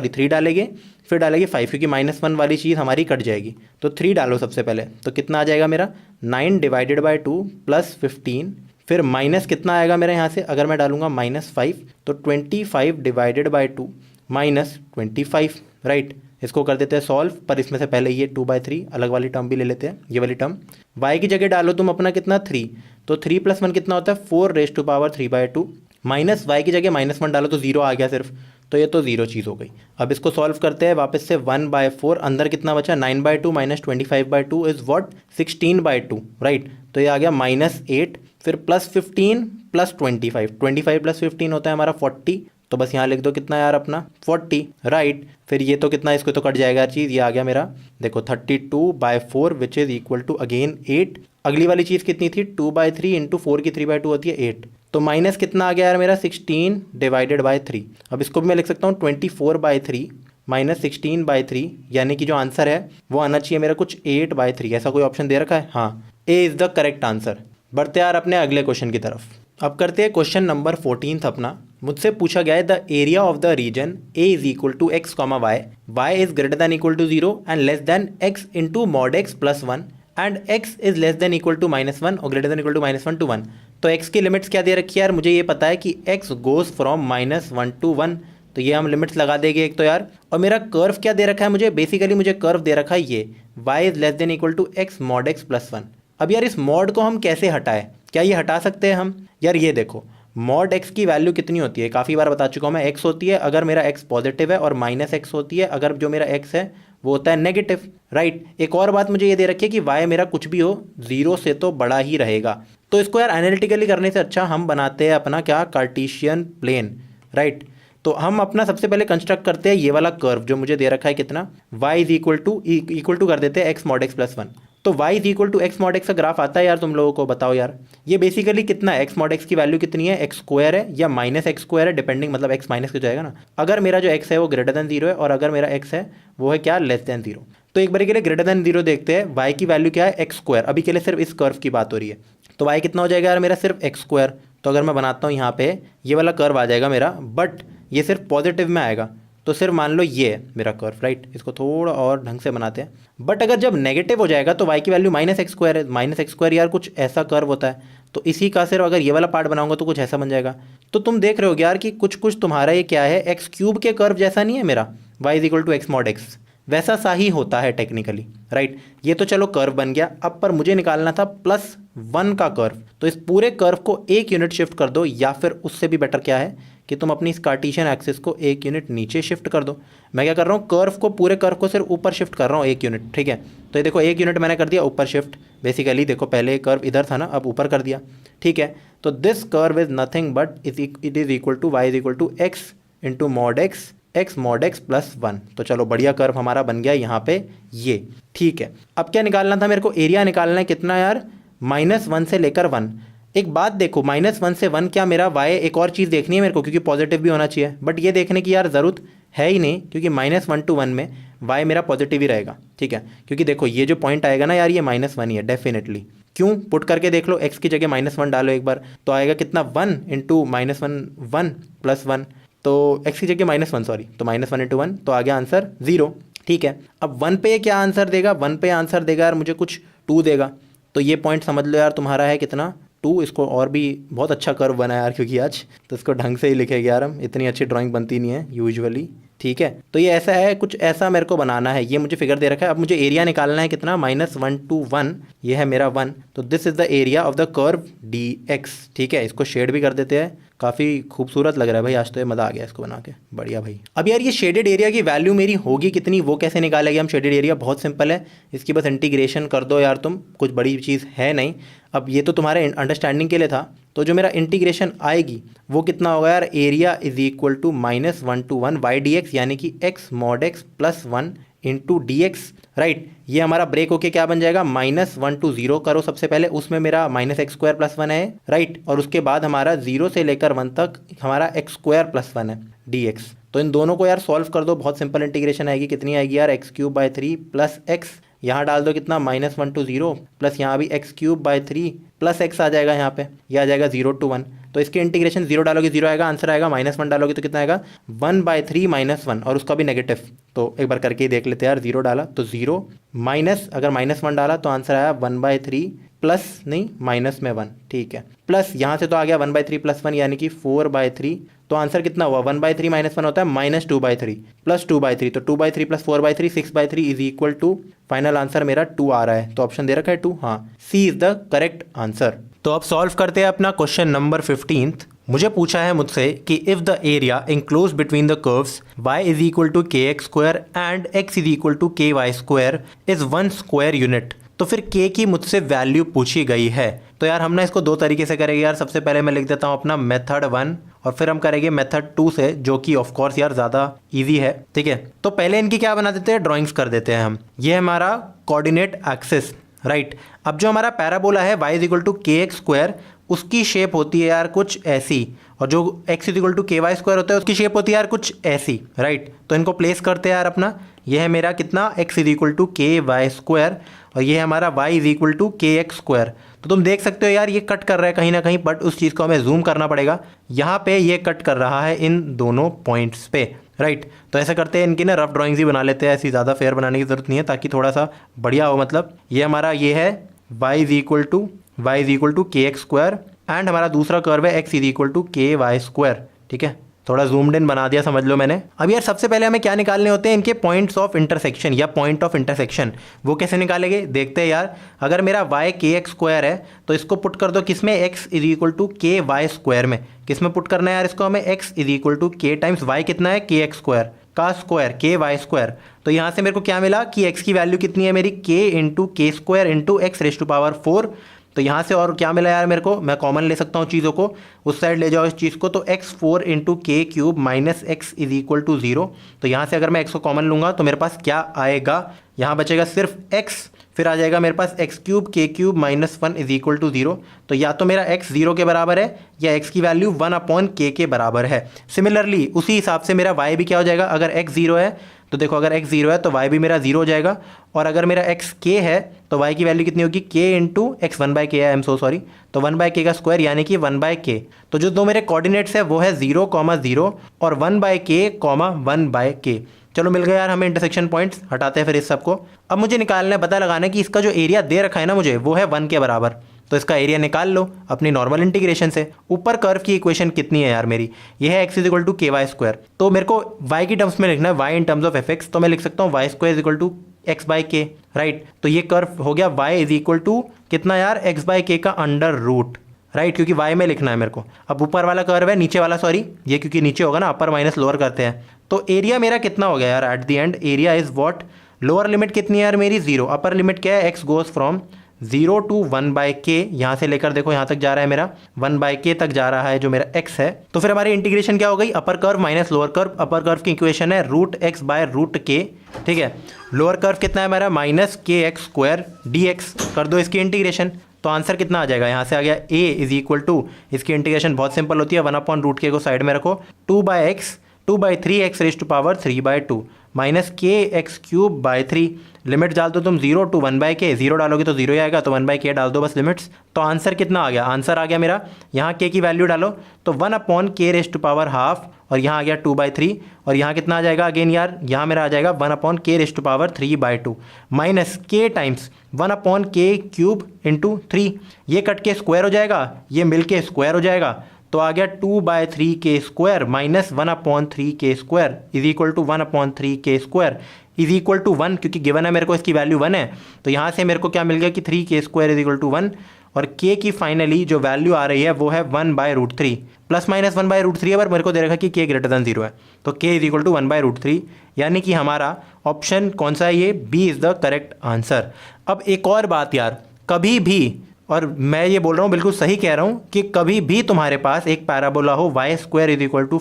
3 डालेंगे, फिर डालेंगे 5, क्योंकि -1 वाली चीज़ हमारी कट जाएगी, तो 3 डालो सबसे पहले, तो कितना आ जाएगा मेरा 9 डिवाइडेड बाई 2 प्लस 15, फिर माइनस कितना आएगा मेरा यहाँ से, अगर मैं डालूंगा -5 तो 25 डिवाइडेड बाई 2 माइनस 25, राइट। इसको कर देते हैं सॉल्व, पर इसमें से पहले ये 2/3 अलग वाली टर्म भी ले लेते हैं, ये वाली टर्म y की जगह डालो तुम अपना कितना 3, तो 3 + 1 कितना होता है 4 raise to power 3/2, minus y की जगह -1 डालो तो 0 आ गया सिर्फ, तो ये तो 0 चीज़ हो गई। अब इसको सॉल्व करते हैं वापस से, 1/4 अंदर कितना बचा, 9/2 माइनस 25/2 इज व्हाट, 16/2, राइट। तो ये आ गया -8, फिर प्लस 15 प्लस 25 प्लस 15 होता है हमारा 40, तो बस यहाँ लिख दो कितना यार अपना 40, राइट। फिर ये तो कितना, इसको तो कट जाएगा चीज़, ये आ गया मेरा देखो 32/4 which is equal to again 8। अगली वाली चीज़ कितनी थी, 2/3 इंटू 4 की 3/2 होती है 8, तो माइनस कितना आ गया यार मेरा 16 डिवाइडेड बाई 3। अब इसको भी मैं लिख सकता हूँ 24/3 माइनस 16/3, यानी कि जो आंसर है वो आना चाहिए मेरा कुछ 8/3, ऐसा कोई ऑप्शन दे रखा है, हाँ, A is the correct answer. बढ़ते यार अपने अगले क्वेश्चन की तरफ। अब करते हैं क्वेश्चन नंबर 14 अपना। मुझसे पूछा गया है the area of the region A is equal to x comma y is greater than equal to 0 and less than x into mod x plus 1 and x is less than equal to -1 और greater than equal to -1 to 1। तो x की limits क्या दे रखी है यार, मुझे ये पता है कि एक्स गोज फ्रॉम -1 टू 1, तो ये हम लिमिट्स लगा देंगे एक तो यार। और मेरा कर्व क्या दे रखा है, मुझे बेसिकली मुझे कर्व दे रखा है ये y is less than equal to x mod x plus 1। अब यार इस मॉड को हम कैसे हटाएं, क्या ये हटा सकते हैं हम? यार ये देखो मॉड x की वैल्यू कितनी होती है, काफ़ी बार बता चुका हूँ मैं, x होती है अगर मेरा x पॉजिटिव है और -x होती है अगर जो मेरा x है वो होता है नेगेटिव, राइट। एक और बात मुझे ये दे रखी है कि y मेरा कुछ भी हो 0 से तो बड़ा ही रहेगा। तो इसको यार एनालिटिकली करने से अच्छा हम बनाते हैं अपना क्या, कार्टेशियन प्लेन, राइट। तो हम अपना सबसे पहले कंस्ट्रक्ट करते हैं ये वाला कर्व जो मुझे दे रखा है कितना, y इज इक्वल टू कर देते हैं एक्स मॉड एक्स प्लस 1। तो y is equal to x mod x का ग्राफ आता है यार तुम लोगों को, बताओ यार ये बेसिकली कितना है, एक्स मॉड एक्स की वैल्यू कितनी है, एक्स स्क्वायर है या -x² है, डिपेंडिंग मतलब x माइनस के जाएगा ना। अगर मेरा जो x है वो ग्रेटर देन 0 है और अगर मेरा x है वो है क्या, लेस देन 0। तो एक बार के लिए ग्रेटर देन 0 देखते हैं, y की वैल्यू क्या है x², अभी के लिए सिर्फ इस कर्व की बात हो रही है। तो y कितना हो जाएगा यार मेरा, सिर्फ x²। तो अगर मैं बनाता हूँ यहाँ पे ये वाला कर्व आ जाएगा मेरा, बट ये सिर्फ पॉजिटिव में आएगा। तो सिर्फ मान लो ये है मेरा कर्व, राइट। इसको थोड़ा और ढंग से बनाते हैं। बट अगर जब नेगेटिव हो जाएगा तो y की वैल्यू -x² है, -x² यार कुछ ऐसा कर्व होता है। तो इसी का सिर्फ अगर ये वाला पार्ट बनाऊंगा तो कुछ ऐसा बन जाएगा। तो तुम देख रहे हो यार कि कुछ तुम्हारा ये क्या है, x³ के कर्व जैसा नहीं है मेरा, y is equal to x mod x, वैसा सा ही होता है टेक्निकली, राइट। ये तो चलो कर्व बन गया। अब पर मुझे निकालना था +1 का कर्व। तो इस पूरे कर्व को 1 यूनिट शिफ्ट कर दो, या फिर उससे भी बेटर क्या है कि तुम अपनी इस कार्टेशियन एक्सिस को 1 यूनिट नीचे शिफ्ट कर दो। मैं क्या कर रहा हूँ, कर्व को पूरे कर्व को सिर्फ ऊपर शिफ्ट कर रहा हूँ 1 यूनिट, ठीक है। तो ये देखो 1 यूनिट मैंने कर दिया ऊपर शिफ्ट, बेसिकली देखो पहले कर्व इधर था ना, अब ऊपर कर दिया, ठीक है। तो this curve is nothing but it is equal to y is equal to x into mod x mod x plus 1। तो चलो बढ़िया कर्व हमारा बन गया यहाँ पे ये, ठीक है। अब क्या निकालना था मेरे को, एरिया निकालना है कितना यार, -1 से लेकर 1। एक बात देखो, -1 से 1 क्या मेरा y, एक और चीज़ देखनी है मेरे को क्योंकि पॉजिटिव भी होना चाहिए, बट ये देखने की यार ज़रूरत है ही नहीं क्योंकि -1 to 1 में y मेरा पॉजिटिव ही रहेगा, ठीक है। क्योंकि देखो ये जो पॉइंट आएगा ना यार, ये -1 ही है डेफिनेटली। क्यों, पुट करके देख लो, x की जगह -1 डालो एक बार, तो आएगा कितना 1 इंटू -1 प्लस 1, तो x की जगह -1 सॉरी, तो -1 इंटू 1 तो आ गया आंसर 0, ठीक है। अब 1 पे क्या आंसर देगा, 1 पे आंसर देगा यार मुझे कुछ 2 देगा। तो ये पॉइंट समझ लो यार तुम्हारा है कितना 2। इसको और भी बहुत अच्छा कर्व बना यार क्योंकि आज तो इसको ढंग से ही लिखेंगे यार हम, इतनी अच्छी ड्राइंग बनती नहीं है यूजुअली, ठीक है। तो ये ऐसा है, कुछ ऐसा मेरे को बनाना है, ये मुझे फिगर दे रखा है। अब मुझे एरिया निकालना है कितना, -1 to 1, ये है मेरा 1। तो this is the area of the curve dx, ठीक है। इसको शेड भी कर देते हैं, काफ़ी खूबसूरत लग रहा है भाई, आज तो ये मज़ा आ गया इसको बना के, बढ़िया भाई। अब यार ये शेडेड एरिया की वैल्यू मेरी होगी कितनी, वो कैसे निकालेंगे हम शेडेड एरिया, बहुत सिंपल है, इसकी बस इंटीग्रेशन कर दो यार तुम, कुछ बड़ी चीज़ है नहीं। अब ये तो तुम्हारे अंडरस्टैंडिंग के लिए था, तो जो मेरा इंटीग्रेशन आएगी वो कितना होगा यार, area is equal to -1 to 1 y dx, यानी कि x मॉड x plus 1 into d x, right. ये हमारा ब्रेक होके क्या बन जाएगा, -1 to 0 करो सबसे पहले, उसमें मेरा -x² प्लस 1 है, राइट। और उसके बाद हमारा 0 से लेकर 1 तक हमारा x² प्लस 1 है dx। तो इन दोनों को यार सॉल्व कर दो, बहुत सिंपल इंटीग्रेशन आएगी, कितनी आएगी यार, x³/3 प्लस x, यहाँ डाल दो कितना -1 to 0 प्लस यहाँ भी x³/3 प्लस x आ जाएगा, यहाँ पे यह आ जाएगा 0 to 1। तो इसके इंटीग्रेशन 0 डालोगे 0 आएगा, आंसर आएगा। -1 डालोगे तो कितना आएगा, 1/3 -1, और उसका भी नेगेटिव। तो एक बार करके ही देख लेते हैं यार, 0 डाला तो 0 माइनस, अगर -1 डाला तो आंसर आया 1/3 प्लस नहीं माइनस में 1, ठीक है। प्लस यहाँ से तो आ गया 1/3 प्लस 1 यानी कि 4/3। तो आंसर कितना हुआ, 1/3 -1 होता है -2/3 प्लस 2/3, तो 2/3 plus 4/3 6/3 is equal to, final answer मेरा 2 आ रहा है। तो ऑप्शन दे रखा है 2, हाँ, सी इज द करेक्ट आंसर। तो अब सॉल्व करते हैं अपना क्वेश्चन नंबर 15। मुझे पूछा है मुझसे कि if the area enclose between the curves y is equal to kx² and x is equal to ky² is 1 square unit, तो फिर k की मुझसे वैल्यू पूछी गई है। तो यार हम ना इसको 2 तरीके से करेंगे यार। सबसे पहले मैं लिख देता हूँ अपना मेथड 1 और फिर हम करेंगे मेथड 2 से, जो कि ऑफ कोर्स यार ज़्यादा इजी है, ठीक है। तो पहले इनकी क्या बना देते हैं, ड्राइंग्स कर देते हैं हम। ये हमारा कोऑर्डिनेट एक्सिस, राइट। अब जो हमारा पैराबोला है y is equal to kx², उसकी शेप होती है यार कुछ ऐसी, और जो x is equal to ky² होता है उसकी शेप होती है यार कुछ ऐसी, राइट। तो इनको प्लेस करते हैं यार अपना, ये है मेरा कितना x इज इक्वल टू के वाई स्क्वायर और ये है हमारा y इज इक्वल टू के एक्स स्क्वायर। तो तुम देख सकते हो यार ये कट कर रहा है कहीं ना कहीं, बट उस चीज़ को हमें जूम करना पड़ेगा। यहाँ पे ये कट कर रहा है इन दोनों पॉइंट्स पे, राइट। तो ऐसा करते हैं, इनकी ना रफ ड्राइंग्स ही बना लेते हैं, ऐसी ज़्यादा फेयर बनाने की ज़रूरत नहीं है ताकि थोड़ा सा बढ़िया हो। मतलब ये हमारा ये है y इज इक्वल टू के एक्स स्क्वायर एंड हमारा दूसरा कर्व है x इज इक्वल टू के वाई स्क्वायर, ठीक है। थोड़ा जूम्ड इन बना दिया, समझ लो मैंने। अब यार सबसे पहले हमें क्या निकालने होते हैं, इनके पॉइंट्स ऑफ इंटरसेक्शन या पॉइंट ऑफ इंटरसेक्शन। वो कैसे निकालेंगे देखते हैं यार। अगर मेरा y के एक्स स्क्वायर है तो इसको पुट कर दो किस में, x इज इक्वल टू के वाई स्क्वायर में। किस में पुट करना है यार इसको हमें, x इज इक्वल टू के टाइम्स y कितना है, के एक्स स्क्वायर का स्क्वायर के वाई स्क्वायर। तो यहाँ से मेरे को क्या मिला कि x की वैल्यू कितनी है मेरी, k into k square into x raise to power 4। तो यहाँ से और क्या मिला यार मेरे को, मैं कॉमन ले सकता हूँ चीज़ों को, उस साइड ले जाओ इस चीज़ को, तो x4 into k cube minus x is equal to 0। तो यहाँ से अगर मैं x को कॉमन लूँगा तो मेरे पास क्या आएगा, यहाँ बचेगा सिर्फ x, फिर आ जाएगा मेरे पास x cube k cube minus 1 is equal to 0। तो या तो मेरा x 0 के बराबर है या x की वैल्यू 1 अपॉन के बराबर है। सिमिलरली उसी हिसाब से मेरा y भी क्या हो जाएगा, अगर x 0 है तो देखो अगर x 0 है तो y भी मेरा 0 हो जाएगा, और अगर मेरा x k है तो y की वैल्यू कितनी होगी, k इंटू एक्स 1 बाई के है, आई एम सो सॉरी, तो 1 बाई के का स्क्वायर यानी कि 1 बाई के। तो जो दो मेरे कोऑर्डिनेट्स है वो है 0,0 और 1 बाई के 1 बाई के। चलो मिल गया यार हमें इंटरसेक्शन पॉइंट्स, हटाते हैं फिर इस सबको। अब मुझे निकालना है, पता लगाना है कि इसका जो एरिया दे रखा है ना मुझे वो है 1 के बराबर। तो इसका एरिया निकाल लो अपनी नॉर्मल इंटीग्रेशन से। ऊपर कर्व की इक्वेशन कितनी है यार मेरी, ये है x इज इक्वल टू के वाई स्क्वायर। तो मेरे को y की टर्म्स में लिखना है, y in terms of f x, तो मैं लिख सकता हूँ y square is equal to x by k, right. तो ये कर्व हो गया y इज इक्वल टू कितना यार, x बाई के का अंडर रूट, राइट, क्योंकि y में लिखना है मेरे को। अब ऊपर वाला कर्व है, नीचे वाला सॉरी, ये क्योंकि नीचे होगा ना, अपर माइनस लोअर करते हैं। तो एरिया मेरा कितना हो गया यार at the end, area is what, lower limit कितनी है यार मेरी 0, अपर लिमिट क्या है, x goes from 0 to 1 by k, यहाँ से लेकर देखो यहाँ तक जा रहा है मेरा 1 बाई के तक जा रहा है जो मेरा x है। तो फिर हमारी इंटीग्रेशन क्या हो गई, अपर curve minus lower curve. Upper curve की इक्वेशन है रूट एक्स बाय रूट के, ठीक है। लोअर कर्व कितना है हमारा, minus k x square D x, कर दो इसकी इंटीग्रेशन। तो आंसर कितना आ जाएगा, यहाँ से आ गया a इज इक्वल टू, इसकी इंटीग्रेशन बहुत सिंपल होती है, 1 अपॉन रूट के को साइड में रखो, 2 by x 2/3 x raise to power 3/2 minus k x cube by 3। Limit डाल दो तुम 0 टू 1 बाई के, 0 डालोगे तो 0 ही आएगा, तो 1 बाई के डाल दो बस लिमिट्स। तो आंसर कितना आ गया, आंसर आ गया मेरा, यहाँ के की वैल्यू डालो तो 1 अपॉन के रेज टू पावर हाफ, और यहाँ आ गया 2/3, और यहाँ कितना आ जाएगा अगेन यार, यहाँ मेरा आ जाएगा 1 अपॉन के रेज टू पावर 3/2 माइनस के टाइम्स 1 अपॉन के क्यूब इंटू 3। ये कट के स्क्वायर हो जाएगा, ये मिल के स्क्वायर हो जाएगा, तो आ गया 2/3 के square minus 1 upon 3 k square is equal to 1 upon 3 k square is equal to 1, क्योंकि गिवन है मेरे को इसकी वैल्यू 1 है। तो यहाँ से मेरे को क्या मिल गया कि 3 k square is equal to 1, और के की फाइनली जो वैल्यू आ रही है वो है 1/√3, प्लस माइनस 1/√3 है, पर मेरे को दे रखा कि के ग्रेटर देन 0 है, तो के इज इक्वल टू 1/√3, यानी कि हमारा ऑप्शन कौन सा है, ये B is the correct answer. अब एक और बात यार, कभी भी, और मैं ये बोल रहा हूँ बिल्कुल सही कह रहा हूँ, कि कभी भी तुम्हारे पास एक पैराबोला हो y square is equal to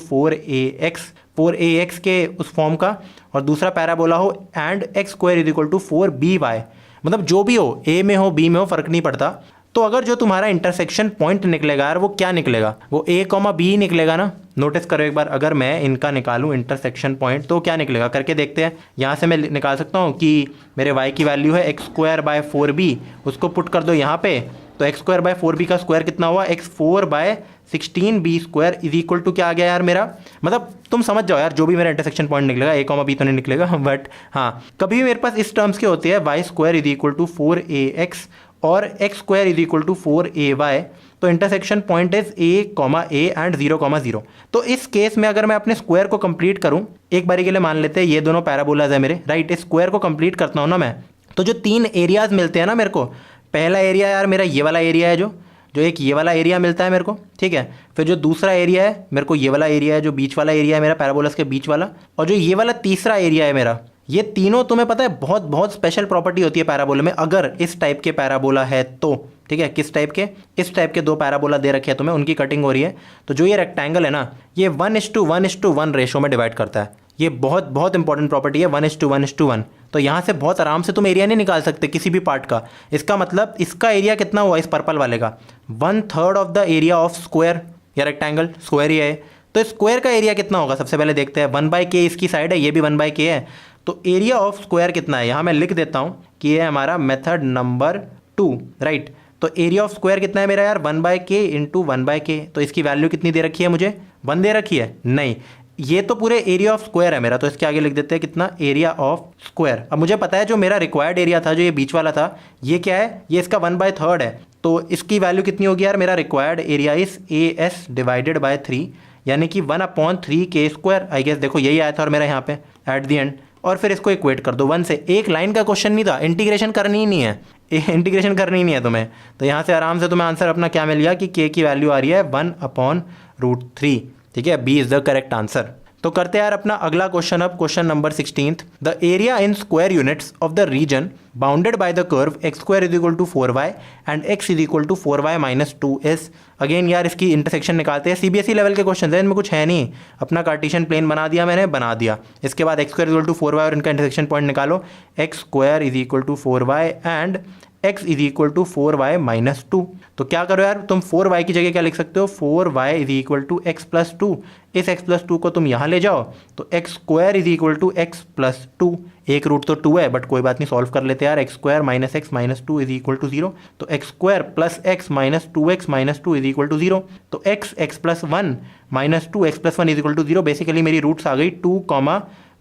4ax के उस फॉर्म का, और दूसरा पैराबोला हो and x square is equal to 4by, मतलब जो भी हो, a में हो b में हो फ़र्क नहीं पड़ता। तो अगर जो तुम्हारा इंटरसेक्शन पॉइंट निकलेगा यार वो क्या निकलेगा, वो a, b निकलेगा ना। नोटिस करो एक बार, अगर मैं इनका निकालूं इंटरसेक्शन पॉइंट तो क्या निकलेगा, करके देखते हैं। यहाँ से मैं निकाल सकता हूँ कि मेरे y की वैल्यू है x स्क्वायर बाय 4b, उसको पुट कर दो यहाँ पे, तो x स्क्वायर बाय 4b का स्क्वायर कितना हुआ, x 4 by 16b square is equal to क्या आ गया यार मेरा, मतलब तुम समझ जाओ यार, जो भी मेरा इंटरसेक्शन पॉइंट निकलेगा, a, b तो नहीं निकलेगा, बट हाँ कभी भी मेरे पास इस टर्म्स के होते हैं y square is equal to 4ax और x square is equal to 4ay, तो intersection point is a and 0,0। तो इस केस में अगर मैं अपने स्क्वायर को कंप्लीट करूं, एक बारी के लिए मान लेते हैं ये दोनों पैराबोलाज है मेरे, राइट, इस स्क्वायर को कंप्लीट करता हूं ना मैं, तो जो 3 एरियाज मिलते हैं ना मेरे को, पहला एरिया यार मेरा ये वाला एरिया है, जो एक ये वाला एरिया मिलता है मेरे को, ठीक है। फिर जो दूसरा एरिया है मेरे को ये वाला एरिया है, जो बीच वाला एरिया है मेरा पैराबोलास के बीच वाला, और जो ये वाला तीसरा एरिया है मेरा, ये तीनों तुम्हें पता है बहुत बहुत स्पेशल प्रॉपर्टी होती है पैराबोला में, अगर इस टाइप के पैराबोला है तो, ठीक है। किस टाइप के, इस टाइप के 2 पैराबोला दे रखे हैं तुम्हें, उनकी कटिंग हो रही है, तो जो ये रेक्टेंगल है ना, ये 1:1:1 रेशो में डिवाइड करता है। ये बहुत बहुत इंपॉर्टेंट प्रॉपर्टी है, 1:1:1। तो यहाँ से बहुत आराम से तुम एरिया नहीं निकाल सकते किसी भी पार्ट का। इसका मतलब इसका एरिया कितना हुआ इस पर्पल वाले का, 1/3 of the area of square या रेक्टेंगल, स्क्वायर ही है। तो स्क्वायर का एरिया कितना होगा सबसे पहले देखते हैं, 1/k इसकी साइड है, ये भी 1/k है, तो एरिया ऑफ स्क्वायर कितना है, यहाँ मैं लिख देता हूँ कि ये हमारा मेथड नंबर 2, राइट। तो एरिया ऑफ स्क्वायर कितना है मेरा यार, 1/k इंटू 1/k। तो इसकी वैल्यू कितनी दे रखी है मुझे, 1 दे रखी है, नहीं ये तो पूरे एरिया ऑफ स्क्वायर है मेरा, तो इसके आगे लिख देते हैं कितना, एरिया ऑफ स्क्वायर। अब मुझे पता है जो मेरा रिक्वायर्ड एरिया था, जो ये बीच वाला था, ये क्या है, ये इसका 1/3 है। तो इसकी वैल्यू कितनी होगी यार, मेरा required area is AS divided by 3, यानी कि 1/3k²। आई गेस देखो यही आया था और मेरा यहाँ पे एट द एंड। और फिर इसको इक्वेट कर दो 1 से। एक लाइन का क्वेश्चन नहीं था, इंटीग्रेशन करनी ही नहीं है, इंटीग्रेशन करनी ही नहीं है तुम्हें। तो यहाँ से आराम से तुम्हें आंसर अपना क्या मिल गया कि k की वैल्यू आ रही है 1/√3। ठीक है, B is the correct answer. तो करते हैं यार अपना अगला क्वेश्चन। अब question number 16th, the area in square units of the region bounded by the curve x² = 4y and x = 4y - 2s। Again यार इसकी इंटरसेक्शन निकालते हैं। CBSE लेवल के क्वेश्चन है, इनमें कुछ है नहीं, अपना कार्टेशियन प्लेन बना दिया मैंने, बना दिया। इसके बाद x² = 4y और इनका इंटरसेक्शन पॉइंट निकालो, x² = 4y and x = 4y - 2। तो क्या करो यार, तुम 4y की जगह क्या लिख सकते हो, 4y = x + 2। इस x + 2 को तुम यहाँ ले जाओ, तो x² = x + 2। एक रूट तो 2 है, बट कोई बात नहीं, सॉल्व कर लेते हैं यार। x² - x - 2 = 0। तो x² + x - 2x - 2 = 0। तो x + 1 - 2x + 1 = 0। बेसिकली मेरी रूट्स आ गई 2,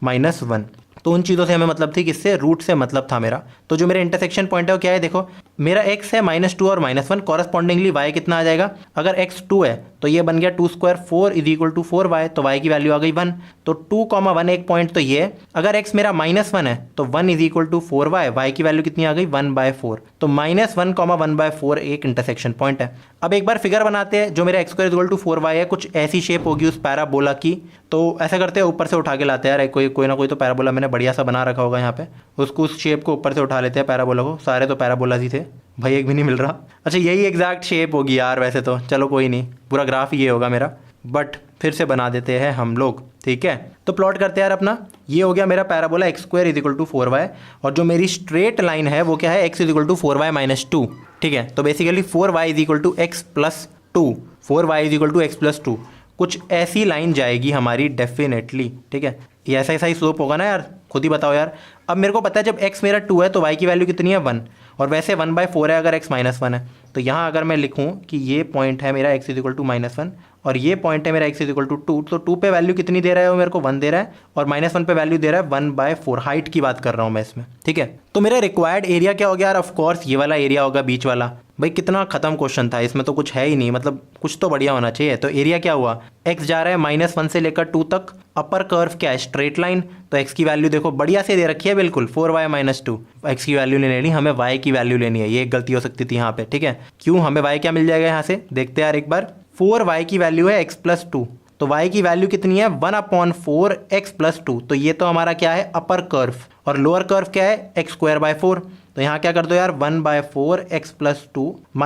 -1। तो उन चीज़ों से हमें मतलब थी, किससे, रूट से मतलब था मेरा। तो जो मेरा इंटरसेक्शन पॉइंट है वो क्या है, देखो मेरा x है -2 और -1, कॉरस्पॉन्डिंगली y कितना आ जाएगा, अगर x 2 है तो ये बन गया 2² 4 = 4y, तो y की वैल्यू आ गई 1। तो 2, 1 एक पॉइंट तो ये है। अगर x मेरा -1 है तो 1 = 4y, y की वैल्यू कितनी आ गई, 1/4। तो -1, 1/4 एक इंटरसेक्शन पॉइंट है। अब एक बार फिगर बनाते हैं, जो मेरा x² = 4y है, कुछ ऐसी शेप होगी उस पैराबोला की। तो ऐसा करते हैं, ऊपर से उठा के लाते हैं यार, कोई ना कोई तो पैराबोला मैंने बढ़िया सा बना रखा होगा यहाँ पे, उसको उस शेप को ऊपर से उठा लेते हैं पैराबोला को। सारे तो पैराबोलाज ही थे भाई, एक भी नहीं मिल रहा। अच्छा यही एग्जैक्ट शेप होगी यार वैसे तो, चलो कोई नहीं, पूरा ग्राफ ये होगा मेरा, बट फिर से बना देते हैं हम लोग। ठीक है, तो प्लॉट करते हैं यार अपना। ये हो गया मेरा पैराबोला x² = 4y, और जो मेरी स्ट्रेट लाइन है वो क्या है, x = 4y - 2। ठीक है, तो basically 4y = x + 2, 4y = x + 2, कुछ ऐसी लाइन जाएगी हमारी डेफिनेटली। ठीक है, ये ऐसा ही स्लोप होगा ना यार, खुद ही बताओ यार। अब मेरे को पता है जब x मेरा 2 है तो y की वैल्यू कितनी है, 1, और वैसे 1/4 है अगर x -1 है। तो यहाँ अगर मैं लिखूँ कि ये पॉइंट है मेरा x = -1 और ये पॉइंट है मेरा x = 2, तो 2 पे वैल्यू कितनी दे रहा है वो मेरे को, 1 दे रहा है, और -1 पे वैल्यू दे रहा है 1/4। हाइट की बात कर रहा हूँ मैं इसमें। ठीक है, तो मेरा रिक्वायर्ड एरिया क्या हो गया यार, ऑफकोर्स ये वाला एरिया होगा, बीच वाला। भाई कितना खत्म क्वेश्चन था, इसमें तो कुछ है ही नहीं, मतलब कुछ तो बढ़िया होना चाहिए। तो एरिया क्या हुआ, x जा रहा है -1 से लेकर 2 तक, अपर कर्व क्या है, स्ट्रेट लाइन। तो x की वैल्यू देखो बढ़िया से दे रखी है बिल्कुल, 4y - 2। x की वैल्यू नहीं लेनी, हमें y की वैल्यू लेनी है, ये एक गलती हो सकती थी यहाँ पे। ठीक है, क्यों, हमें y क्या मिल जाएगा यहाँ से, देखते हैं यार एक बार। 4y की वैल्यू है x + 2, तो y की वैल्यू कितनी है, 1/4 x + 2। तो ये तो हमारा क्या है, अपर कर्व, और लोअर कर्व क्या है, x²/4। तो यहाँ क्या कर दो यार, 1/4 x + 2 -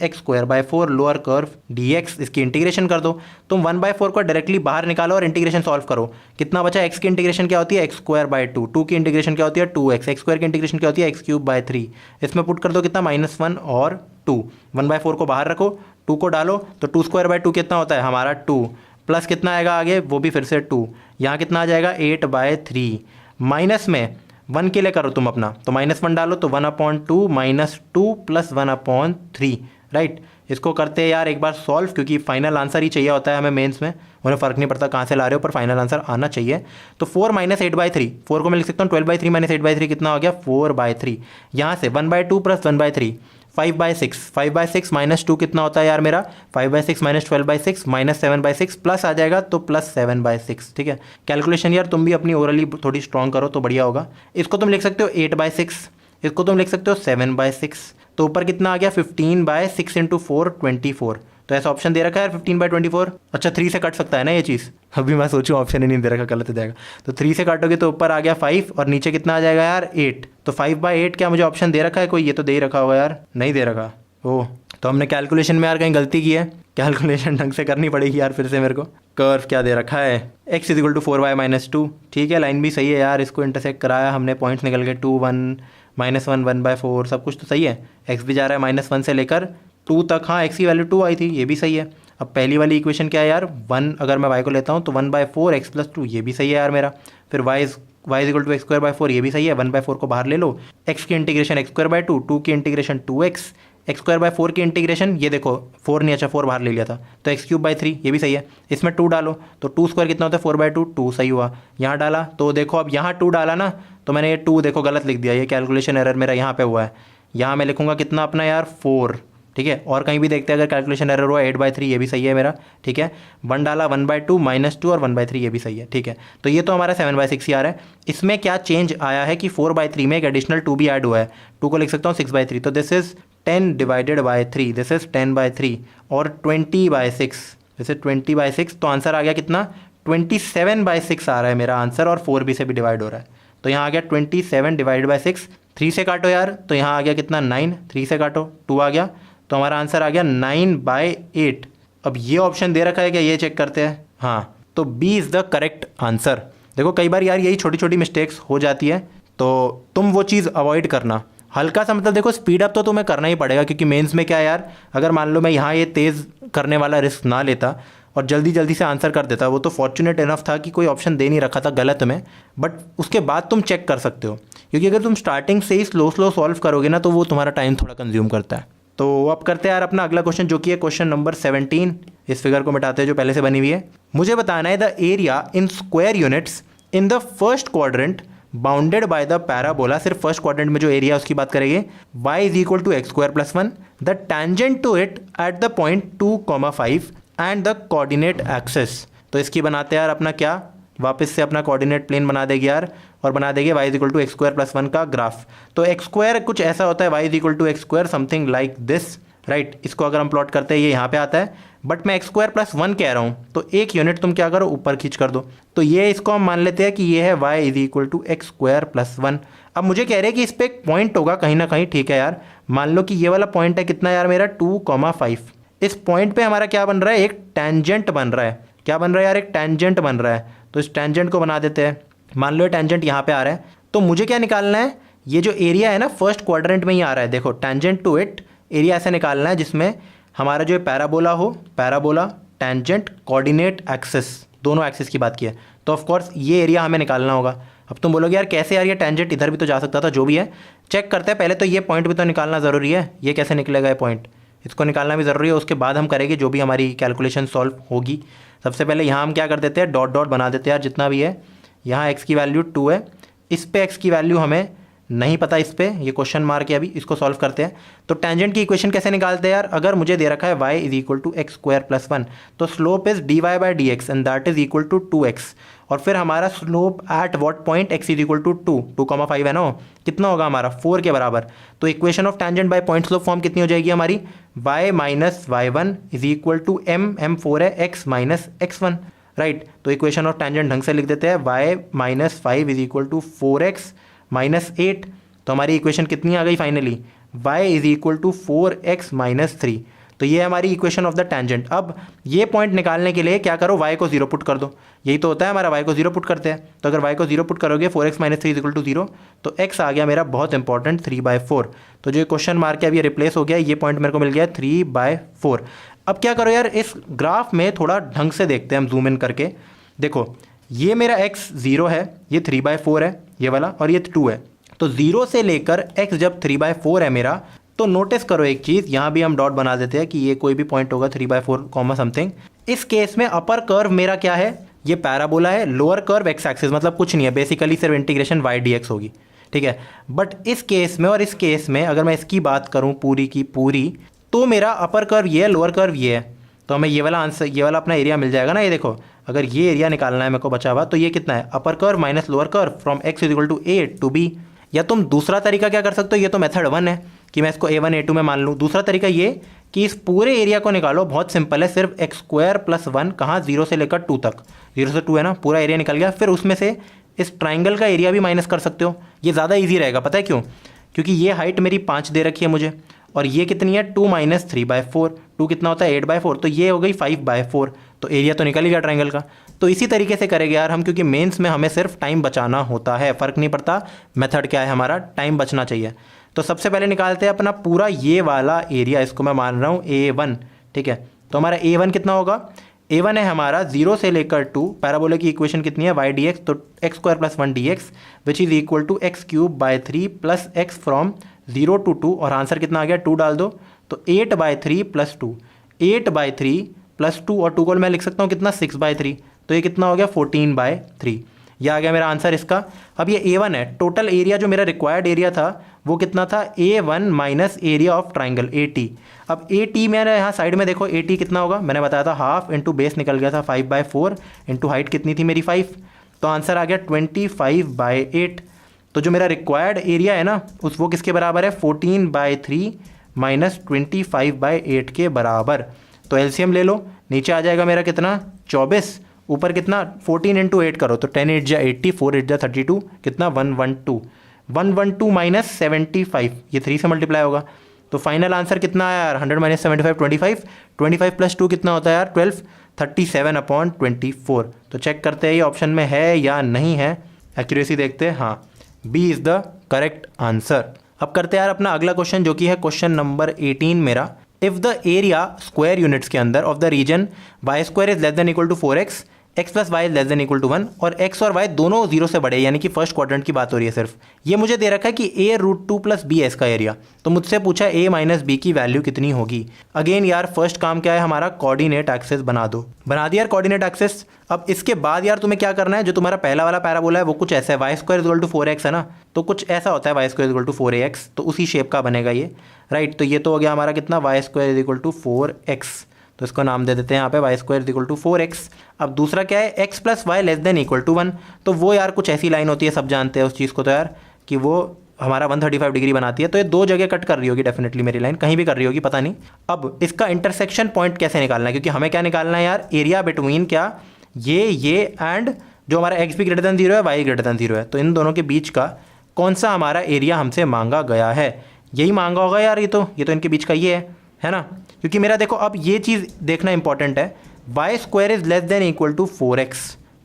x²/4 lower curve dx, इसकी इंटीग्रेशन कर दो। तुम 1/4 को डायरेक्टली बाहर निकालो और इंटीग्रेशन सॉल्व करो। कितना बचा, x की इंटीग्रेशन क्या होती है, x²/2, 2 की इंटीग्रेशन क्या होती है, 2x, x² की इंटीग्रेशन क्या होती है, x³/3। इसमें पुट कर दो कितना, -1 और 2। 1/4 को बाहर रखो, 2 को डालो, तो 2²/2 कितना होता है हमारा, 2, प्लस कितना आएगा आगे, वो भी फिर से 2। यहाँ कितना आ जाएगा, 8/3। माइनस में 1 के लिए करो तुम अपना, तो -1 डालो, तो 1/2 - 2 + 1/3, राइट। इसको करते हैं यार एक बार सॉल्व, क्योंकि फाइनल आंसर ही चाहिए होता है हमें मेंस में, उन्हें फ़र्क नहीं पड़ता कहाँ से ला रहे हो, पर फाइनल आंसर आना चाहिए। तो 4 - 8/3, 4 को मैं लिख सकता हूँ 12/3 - 8/3 कितना हो गया, 4/3। यहाँ से 1/2 + 1/3, 5/6, 5/6 - 2 कितना होता है यार मेरा, 5/6 - 12/6 - 7/6, प्लस आ जाएगा तो +7/6। ठीक है, कैलकुलेशन यार तुम भी अपनी ओरली थोड़ी स्ट्रॉन्ग करो तो बढ़िया होगा। इसको तुम लिख सकते हो 8/6, इसको तुम लिख सकते हो 7/6। तो ऊपर कितना आ गया, 15/6 × 4 24। तो ऐसा ऑप्शन दे रखा है यार 15/24। अच्छा 3 से कट सकता है ना ये चीज़, अभी मैं सोचूं ऑप्शन ही नहीं दे रखा, गलत हो जाएगा। तो 3 से काटोगे तो ऊपर आ गया 5 और नीचे कितना आ जाएगा यार 8। तो 5/8 क्या मुझे ऑप्शन दे रखा है कोई, ये तो दे ही रखा होगा यार, नहीं दे रखा। ओह, तो हमने कैलकुलेशन में यार कहीं गलती की है, कैलकुलेशन ढंग से करनी पड़ेगी यार फिर से मेरे को। कर्व क्या दे रखा है, x = 4y - 2। ठीक है, लाइन भी सही है यार, इसको इंटरसेक्ट कराया हमने, पॉइंट्स निकल गए 2, 1, -1, 1/4, सब कुछ तो सही है। x भी जा रहा है -1 से लेकर 2 तक, हाँ x की वैल्यू 2 आई थी, ये भी सही है। अब पहली वाली इक्वेशन क्या है यार, 1 अगर मैं y को लेता हूँ तो 1/4 x + 2, ये भी सही है यार मेरा। फिर y is equal to x square by 4, ये भी सही है, 1/4 को बाहर ले लो, एक्स की इंटीग्रेशन एक्स स्क्वायर बाय 2, 2 की integration 2x, x square by 4 की इंटीग्रेशन, ये देखो 4 नहीं, अच्छा 4 बाहर ले लिया था, तो एक्स क्यूब बाय 3, ये भी सही है, इसमें 2 डालो तो 2 स्क्वायर कितना होता है 4/2, 2 सही हुआ, यहाँ डाला तो देखो अब यहाँ 2 डाला ना, तो मैंने ये 2 देखो गलत लिख दिया, ये कैलकुलेशन एरर मेरा यहाँ पे हुआ है, यहाँ मैं लिखूँगा कितना अपना यार 4, ठीक है, और कहीं भी देखते हैं अगर कैलकुलेशन एरर हुआ 8/3, ये भी सही है मेरा, ठीक है, 1 डाला 1/2 -2 और 1/3, ये भी सही है, ठीक है, तो ये तो हमारा 7/6 ही आ रहा है। इसमें क्या चेंज आया है कि 4/3 में एक एडिशनल 2 भी ऐड हुआ है, 2 को लिख सकता हूँ 6/3, तो this is 10 divided by 3, this is 10/3 और 20/6, दिस इज 20/6, तो आंसर आ गया कितना 27/6 आ रहा है मेरा आंसर, और 4b से भी डिवाइड हो रहा है, तो यहाँ आ गया 27 डिवाइड बाय 6, 3 से काटो यार, तो यहाँ आ गया कितना 9, 3 से काटो 2 आ गया, तो हमारा आंसर आ गया 9/8। अब ये ऑप्शन दे रखा है क्या, ये चेक करते हैं, हाँ, तो B is the correct answer. देखो कई बार यार यही छोटी छोटी मिस्टेक्स हो जाती है, तो तुम वो चीज़ अवॉइड करना, हल्का सा मतलब देखो स्पीड अप तो तुम्हें करना ही पड़ेगा, क्योंकि मेंस में क्या है यार, अगर मान लो मैं यहाँ ये तेज़ करने वाला रिस्क ना लेता और जल्दी जल्दी से आंसर कर देता, वो तो फॉर्चुनेट इनफ था कि कोई ऑप्शन दे नहीं रखा था गलत में, बट उसके बाद तुम चेक कर सकते हो, क्योंकि अगर तुम स्टार्टिंग से ही स्लो स्लो सॉल्व करोगे ना, तो वो तुम्हारा टाइम थोड़ा कंज्यूम करता है। तो अब करते हैं यार अपना अगला क्वेश्चन, जो कि है क्वेश्चन नंबर 17। इस फिगर को मिटाते हैं जो पहले से बनी हुई है। मुझे बताना है the area in square units in the first quadrant bounded by the parabola, सिर्फ फर्स्ट क्वाड्रेंट में जो एरिया उसकी बात करेंगे, y is equal to x square plus 1, the tangent to it at the point 2,5 and the coordinate axis. तो इसकी बनाते हैं यार अपना क्या, वापस से अपना कोऑर्डिनेट प्लेन बना देंगे यार, और बना देंगे y is equal to x square plus 1 का ग्राफ। तो एक्स स्क्वायर कुछ ऐसा होता है, y is equal to x square something like this, right. इसको अगर हम प्लॉट करते हैं ये यहाँ पे आता है, बट मैं एक्स स्क्वायर प्लस 1 कह रहा हूँ, तो एक यूनिट तुम क्या करो ऊपर खींच कर दो, तो ये इसको हम मान लेते हैं कि ये है y is equal to x square plus 1। अब मुझे कह रहे हैं कि इस पर एक पॉइंट होगा कहीं ना कहीं, ठीक है यार, मान लो कि ये वाला पॉइंट है कितना यार मेरा 2,5, इस पॉइंट पे हमारा क्या बन रहा है, एक टेंजेंट बन रहा है, क्या बन रहा है यार, एक टेंजेंट बन रहा है। तो इस टेंजेंट को बना देते हैं, मान लो ये टेंजेंट यहाँ पे आ रहा है, तो मुझे क्या निकालना है, ये जो एरिया है ना फर्स्ट क्वाड्रेंट में ही आ रहा है, देखो टेंजेंट टू इट एरिया ऐसे निकालना है जिसमें हमारा जो पैराबोला हो, पैराबोला टेंजेंट कोऑर्डिनेट एक्सिस, दोनों एक्सिस की बात की है, तो ऑफ कोर्स ये एरिया हमें निकालना होगा। अब तुम बोलोगे यार कैसे यार, ये टेंजेंट इधर भी तो जा सकता था, जो भी है चेक करते हैं, पहले तो ये पॉइंट भी तो निकालना ज़रूरी है, ये कैसे निकलेगा ये पॉइंट, इसको निकालना भी ज़रूरी है, उसके बाद हम करेंगे जो भी हमारी कैलकुलेशन सॉल्व होगी। सबसे पहले यहाँ हम क्या कर देते हैं, डॉट डॉट बना देते हैं यार, जितना भी है, यहाँ x की वैल्यू 2 है, इस पे x की वैल्यू हमें नहीं पता, इस पे ये क्वेश्चन मार्क है, अभी इसको सॉल्व करते हैं। तो टेंजेंट की इक्वेशन कैसे निकालते हैं यार, अगर मुझे दे रखा है y is equal to x square plus 1, तो slope is dy by d x and that is equal to 2x, और फिर हमारा slope at what point x is equal to 2,5 है ना, कितना होगा हमारा 4 के बराबर। तो equation of tangent by point slope form कितनी हो जाएगी हमारी, y माइनस y1 is equal to m 4 है x माइनस x1, राइट। तो इक्वेशन ऑफ टेंजेंट ढंग से लिख देते हैं, y minus 5 is equal to 4x minus 8, तो हमारी इक्वेशन कितनी आ गई finally, y is equal to 4x minus 3। तो ये है हमारी इक्वेशन ऑफ द टेंजेंट। अब ये पॉइंट निकालने के लिए क्या करो, y को 0 पुट कर दो, यही तो होता है हमारा, y को 0 पुट करते हैं, तो अगर y को 0 पुट करोगे 4x minus 3 is equal to 0, तो x आ गया मेरा बहुत इंपॉर्टेंट 3/4। तो जो क्वेश्चन मार्क है अभी रिप्लेस हो गया, ये पॉइंट मेरे को मिल गया 3/4। अब क्या करो यार, इस ग्राफ में थोड़ा ढंग से देखते हैं हम, जूम इन करके देखो, ये मेरा x 0 है, ये 3/4 है ये वाला, और ये 2 है, तो 0 से लेकर x जब 3/4 है मेरा, तो नोटिस करो एक चीज़, यहाँ भी हम डॉट बना देते हैं कि ये कोई भी पॉइंट होगा 3/4 कॉमा समथिंग। इस केस में अपर कर्व मेरा क्या है, ये पैराबोला है, लोअर कर्व एक्स एक्सिस, मतलब कुछ नहीं है, बेसिकली सिर्फ इंटीग्रेशन y dx होगी, ठीक है। बट इस केस में और इस केस में अगर मैं इसकी बात करूँ पूरी की पूरी, तो मेरा अपर कर्व ये है, लोअर कर्व ये है, तो हमें ये वाला आंसर, ये वाला अपना एरिया मिल जाएगा ना। ये देखो अगर ये एरिया निकालना है मेरे को बचा हुआ, तो ये कितना है, upper curve minus lower curve from x is equal to a to b। या तुम दूसरा तरीका क्या कर सकते हो, ये तो मेथड 1 है कि मैं इसको a1 a2 में मान लूँ। दूसरा तरीका ये कि इस पूरे एरिया को निकालो, बहुत सिंपल है, सिर्फ एक्स स्क्वायर प्लस 1, कहाँ 0 से लेकर 2 तक, 0 से 2 है ना, पूरा एरिया निकल गया। फिर उसमें से इस ट्राइंगल का एरिया भी माइनस कर सकते हो, ये ज़्यादा ईजी रहेगा, पता है क्यों, क्योंकि ये हाइट मेरी 5 दे रखी है मुझे, और ये कितनी है 2 माइनस 3/4, 2 कितना होता है 8/4, तो ये हो गई 5/4, तो एरिया तो निकल ही गया ट्राइंगल का। तो इसी तरीके से करेंगे यार हम, क्योंकि मेंस में हमें सिर्फ टाइम बचाना होता है, फ़र्क नहीं पड़ता मेथड क्या है, हमारा टाइम बचना चाहिए। तो सबसे पहले निकालते हैं अपना पूरा ये वाला एरिया, इसको मैं मान रहा हूँ A1, ठीक है। तो हमारा A1 कितना होगा, A1 है हमारा 0 से लेकर 2, पैराबोला की इक्वेशन कितनी है y dx, तो x square plus 1 dx which is equal to x cube by 3 plus x from 0 to 2, और आंसर कितना आ गया 2 डाल दो तो 8/3 प्लस 2, 8/3 प्लस 2 और 2 को मैं लिख सकता हूँ कितना 6/3, तो ये कितना हो गया 14/3। यह आ गया मेरा आंसर इसका। अब ये A1 है, टोटल एरिया जो मेरा रिक्वायर्ड एरिया था वो कितना था A1 minus area of triangle AT। अब AT मेरा यहाँ साइड में देखो AT कितना होगा, मैंने बताया था हाफ इंटू बेस निकल गया था 5/4 इंटू हाइट कितनी थी मेरी 5, तो आंसर आ गया 25/8। तो जो मेरा रिक्वायर्ड एरिया है ना वो किसके बराबर है 14/3 माइनस 25/8 के बराबर। तो एलसीएम ले लो, नीचे आ जाएगा मेरा कितना 24, ऊपर कितना 14 इंटू 8 करो तो 10 8 जा 80, 4 8 जा 32, कितना 112 माइनस 75, ये 3 से मल्टीप्लाई होगा। तो फाइनल आंसर कितना आया यार 100 माइनस 75 25 प्लस 2 कितना होता है यार 12, 37/24। तो चेक करते हैं ये ऑप्शन में है या नहीं है, एक्यूरेसी देखते हैं। हाँ, B is the correct answer. अब करते हैं यार अपना अगला क्वेश्चन जो कि है क्वेश्चन नंबर 18 मेरा। If the area square units के अंदर of the region y square is less than equal to 4x, x plus y less than equal to 1 और एक्स और वाई दोनों 0 से बड़े, यानी कि फर्स्ट क्वाड्रेंट की बात हो रही है सिर्फ। ये मुझे दे रखा है कि a√2 प्लस बी इसका एरिया, तो मुझसे पूछा a माइनस बी की वैल्यू कितनी होगी। अगेन यार फर्स्ट काम क्या है हमारा, कोऑर्डिनेट एक्सिस बना दो। बना दिया यार कोऑर्डिनेट एक्सिस। अब इसके बाद यार तुम्हें क्या करना है, जो तुम्हारा पहला वाला पैराबोला है वो कुछ ऐसा है, y square equal to 4x है ना, तो कुछ ऐसा होता है y square equal to 4ax, तो उसी शेप का बनेगा ये, राइट। तो ये तो हो गया हमारा कितना Y square equal to 4x, तो इसको नाम दे देते हैं यहाँ पे Y square equal to 4x। अब दूसरा क्या है x plus y less than equal to 1, तो वो यार कुछ ऐसी लाइन होती है, सब जानते हैं उस चीज़ को तो यार, कि वो हमारा 135 डिग्री बनाती है। तो ये दो जगह कट कर रही होगी डेफिनेटली मेरी लाइन, कहीं भी कर रही होगी पता नहीं। अब इसका इंटरसेक्शन पॉइंट कैसे निकालना है, क्योंकि हमें क्या निकालना है यार, एरिया बिटवीन क्या ये एंड जो हमारा x भी ग्रेटर देन 0 है y ग्रेटर देन 0 है, तो इन दोनों के बीच का कौन सा हमारा एरिया हमसे मांगा गया है, यही मांगा होगा यार। ये तो इनके बीच का ये है ना, क्योंकि मेरा देखो अब ये चीज़ देखना इंपॉर्टेंट है, y square is less than equal to 4x,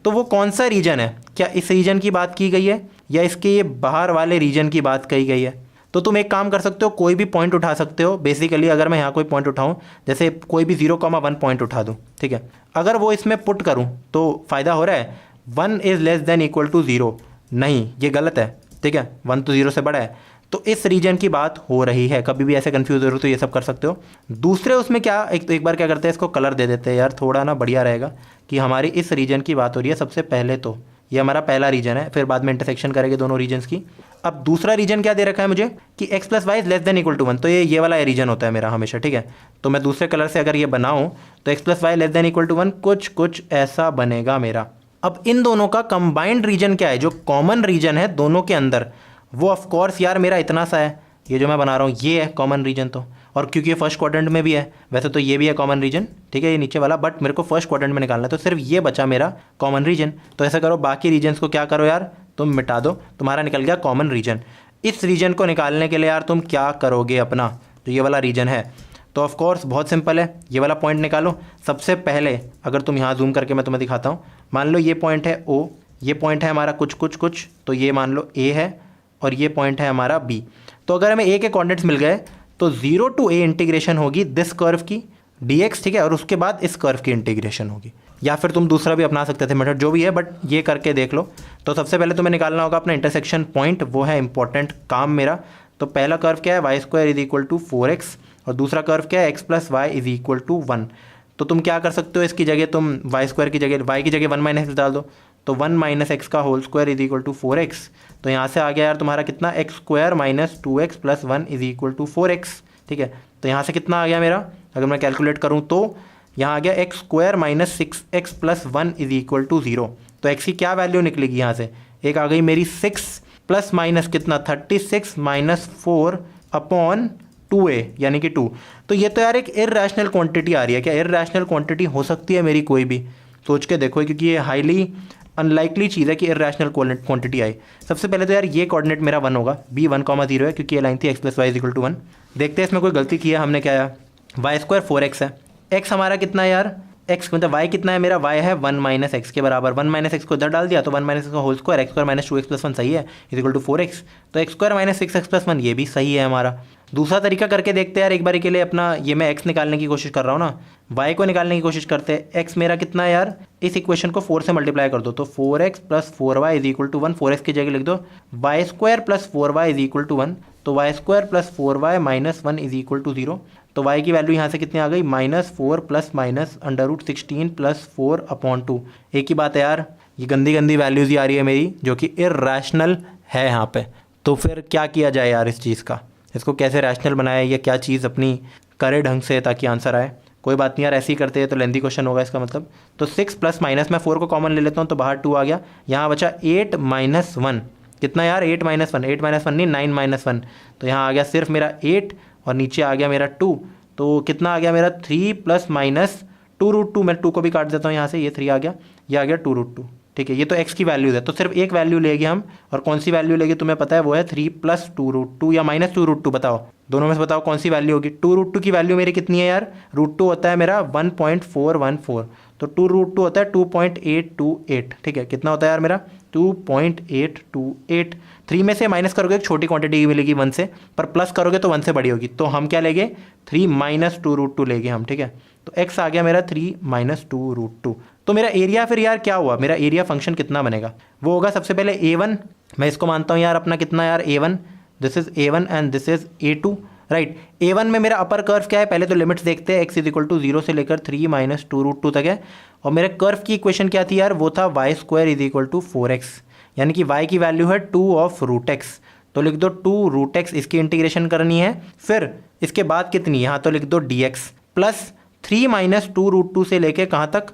तो वो कौन सा रीजन है, क्या इस रीजन की बात की गई है या इसके ये बाहर वाले रीजन की बात कही गई है। तो तुम एक काम कर सकते हो, कोई भी पॉइंट उठा सकते हो। बेसिकली अगर मैं यहाँ कोई पॉइंट उठाऊँ, जैसे कोई भी 0,1 पॉइंट उठा दूँ, ठीक है, अगर वो इसमें पुट करूँ तो फ़ायदा हो रहा है 1 is less than equal to 0, नहीं ये गलत है, ठीक है, 1 तो 0 से बड़ा है, तो इस रीजन की बात हो रही है। कभी भी ऐसे कंफ्यूज हो तो ये सब कर सकते हो। दूसरे उसमें क्या एक बार क्या करते हैं, इसको कलर दे देते हैं यार, थोड़ा ना बढ़िया रहेगा कि हमारी इस रीजन की बात हो रही है सबसे पहले, तो ये हमारा पहला रीजन है, फिर बाद में इंटरसेक्शन करेंगे दोनों रीजन्स की। अब दूसरा रीजन क्या दे रखा है मुझे कि x plus y less than equal to 1, तो ये वाला रीजन होता है मेरा हमेशा, ठीक है। तो मैं दूसरे कलर से अगर ये बनाऊँ तो x plus y less than equal to 1 कुछ ऐसा बनेगा मेरा। अब इन दोनों का कंबाइंड रीजन क्या है, जो कॉमन रीजन है दोनों के अंदर, वो ऑफ कोर्स यार मेरा इतना सा है, ये जो मैं बना रहा हूँ ये है कॉमन रीजन, तो और क्योंकि ये फर्स्ट क्वाड्रेंट में भी है, वैसे तो ये भी है कॉमन रीजन, ठीक है, ये नीचे वाला, बट मेरे को फर्स्ट क्वाड्रेंट में निकालना है, तो सिर्फ ये बचा मेरा कॉमन रीजन। तो ऐसा करो बाकी रीजन्स को क्या करो यार, तुम मिटा दो, तुम्हारा निकल गया कॉमन रीजन। इस रीजन को निकालने के लिए यार तुम क्या करोगे, अपना जो ये वाला रीजन है, तो ऑफ कोर्स बहुत सिंपल है, ये वाला पॉइंट निकालो। सबसे पहले अगर तुम यहाँ जूम करके मैं तुम्हें दिखाता हूँ, मान लो ये पॉइंट है O, ये पॉइंट है हमारा कुछ, तो ये मान लो A है और ये पॉइंट है हमारा B। तो अगर हमें A के कोऑर्डिनेट्स मिल गए तो 0 to A इंटीग्रेशन होगी दिस कर्व की dx, ठीक है, और उसके बाद इस कर्व की इंटीग्रेशन होगी, या फिर तुम दूसरा भी अपना सकते थे मेथड, जो भी है, बट ये करके देख लो। तो सबसे पहले तुम्हें निकालना होगा अपना इंटरसेक्शन पॉइंट, वो है इंपॉर्टेंट काम मेरा। तो पहला कर्व क्या है, y square is equal to 4x, और दूसरा कर्व क्या है, x plus y is equal to 1। तो तुम क्या कर सकते हो, इसकी जगह तुम वाई स्क्वायर की जगह वाई की जगह 1 माइनस एक्स डाल दो, तो 1 माइनस एक्स का whole square is equal to 4x। तो यहाँ से आ गया यार तुम्हारा कितना, x square minus 2x plus 1 is equal to 4x, ठीक है। तो यहाँ से कितना आ गया मेरा, अगर मैं कैलकुलेट करूँ तो यहाँ आ गया x square minus 6x plus 1 is equal to 0। तो x की क्या वैल्यू निकलेगी यहाँ से, एक आ गई मेरी 6 प्लस माइनस कितना 36 माइनस 4 अपॉन 2a यानी कि 2। तो ये तो यार एक इर्रेशनल क्वांटिटी आ रही है, क्या इर्रेशनल क्वांटिटी हो सकती है मेरी कोई भी, सोच के देखो, क्योंकि ये हाईली अनलाइकली चीज़ है कि इर्रेशनल क्वांटिटी आई। सबसे पहले तो यार ये कोऑर्डिनेट मेरा 1 होगा, b 1,0 है, क्योंकि ये लाइन थी x plus y is equal to 1। देखते हैं इसमें कोई गलती की है हमने, क्या है, वाई स्क्वायर 4x है, x हमारा कितना है यार, x मतलब y कितना है मेरा, y है 1 माइनस एक्स के बराबर, 1 माइनस एक्स को इधर डाल दिया तो 1 माइनस एक्स का whole square, x square minus 2x plus 1 सही है इज इक्वल टू 4x। तो x square minus 6x plus 1 ये भी सही है हमारा। दूसरा तरीका करके देखते हैं यार एक बारी के लिए अपना। ये मैं x निकालने की कोशिश कर रहा हूँ ना, y को निकालने की कोशिश करते हैं। x मेरा कितना है यार, इस इक्वेशन को 4 से मल्टीप्लाई कर दो तो 4x plus 4y is equal to 1। 4x की जगह लिख दो y square plus 4y is equal to 1, तो y square plus 4y minus 1 is equal to 0। तो y की वैल्यू यहाँ से कितनी आ गई, -4 प्लस माइनस √16 प्लस 4/2। एक ही बात है यार, ये गंदी गंदी वैल्यूज़ ही आ रही है मेरी जो कि इर्रेशनल है यहाँ पे। तो फिर क्या किया जाए यार इस चीज़ का, इसको कैसे रैशनल बनाए या क्या चीज़ अपनी करे ढंग से ताकि आंसर आए। कोई बात नहीं यार, ऐसे ही करते हैं तो लेंथी क्वेश्चन होगा इसका मतलब। तो 6 प्लस माइनस मैं 4 को कॉमन ले लेता हूँ तो बाहर 2 आ गया। यहाँ बचा 8 माइनस 1, कितना यार 8 माइनस 1, 8 माइनस 1 नहीं 9 माइनस 1। तो यहाँ आ गया सिर्फ मेरा 8 और नीचे आ गया मेरा 2। तो कितना आ गया मेरा 3 प्लस माइनस 2√2। मैं 2 को भी काट देता हूँ यहाँ से, ये 3 आ गया, ये आ गया 2√2। ठीक है, ये तो x की वैल्यूज़ है तो सिर्फ एक वैल्यू लेंगे हम, और कौन सी वैल्यू लेंगे तुम्हें पता है, वो है 3 प्लस 2√2 या माइनस 2√2। बताओ दोनों में से बताओ कौन सी वैल्यू होगी। 2√2 की वैल्यू मेरी कितनी है यार, √2 होता है मेरा 1.414, तो 2√2 होता है 2.828। ठीक है, कितना होता है यार मेरा 2.828। 3 में से माइनस करोगे एक छोटी क्वांटिटी मिलेगी 1 से, पर प्लस करोगे तो 1 से बड़ी होगी। तो हम क्या लेंगे 3 माइनस 2√2 लेंगे हम। ठीक है, तो x आ गया मेरा 3 माइनस 2√2। तो मेरा एरिया फिर यार क्या हुआ, मेरा एरिया फंक्शन कितना बनेगा, वो होगा सबसे पहले a1। मैं इसको मानता हूँ यार अपना कितना यार a1, this is a1 and this is a2 right. a1 में मेरा अपर कर्व क्या है, पहले तो लिमिट्स देखते हैं। x इज इक्वल टू 0 से लेकर 3 माइनस 2√2 तक है। और मेरे कर्व की इक्वेशन क्या थी यार, वो था y square is equal to 4x, यानी कि y की वैल्यू है 2 ऑफ √x। तो लिख दो 2 √x, इसकी इंटीग्रेशन करनी है। फिर इसके बाद कितनी, यहाँ तो लिख दो dx प्लस 3 माइनस 2√2 से लेके कहाँ तक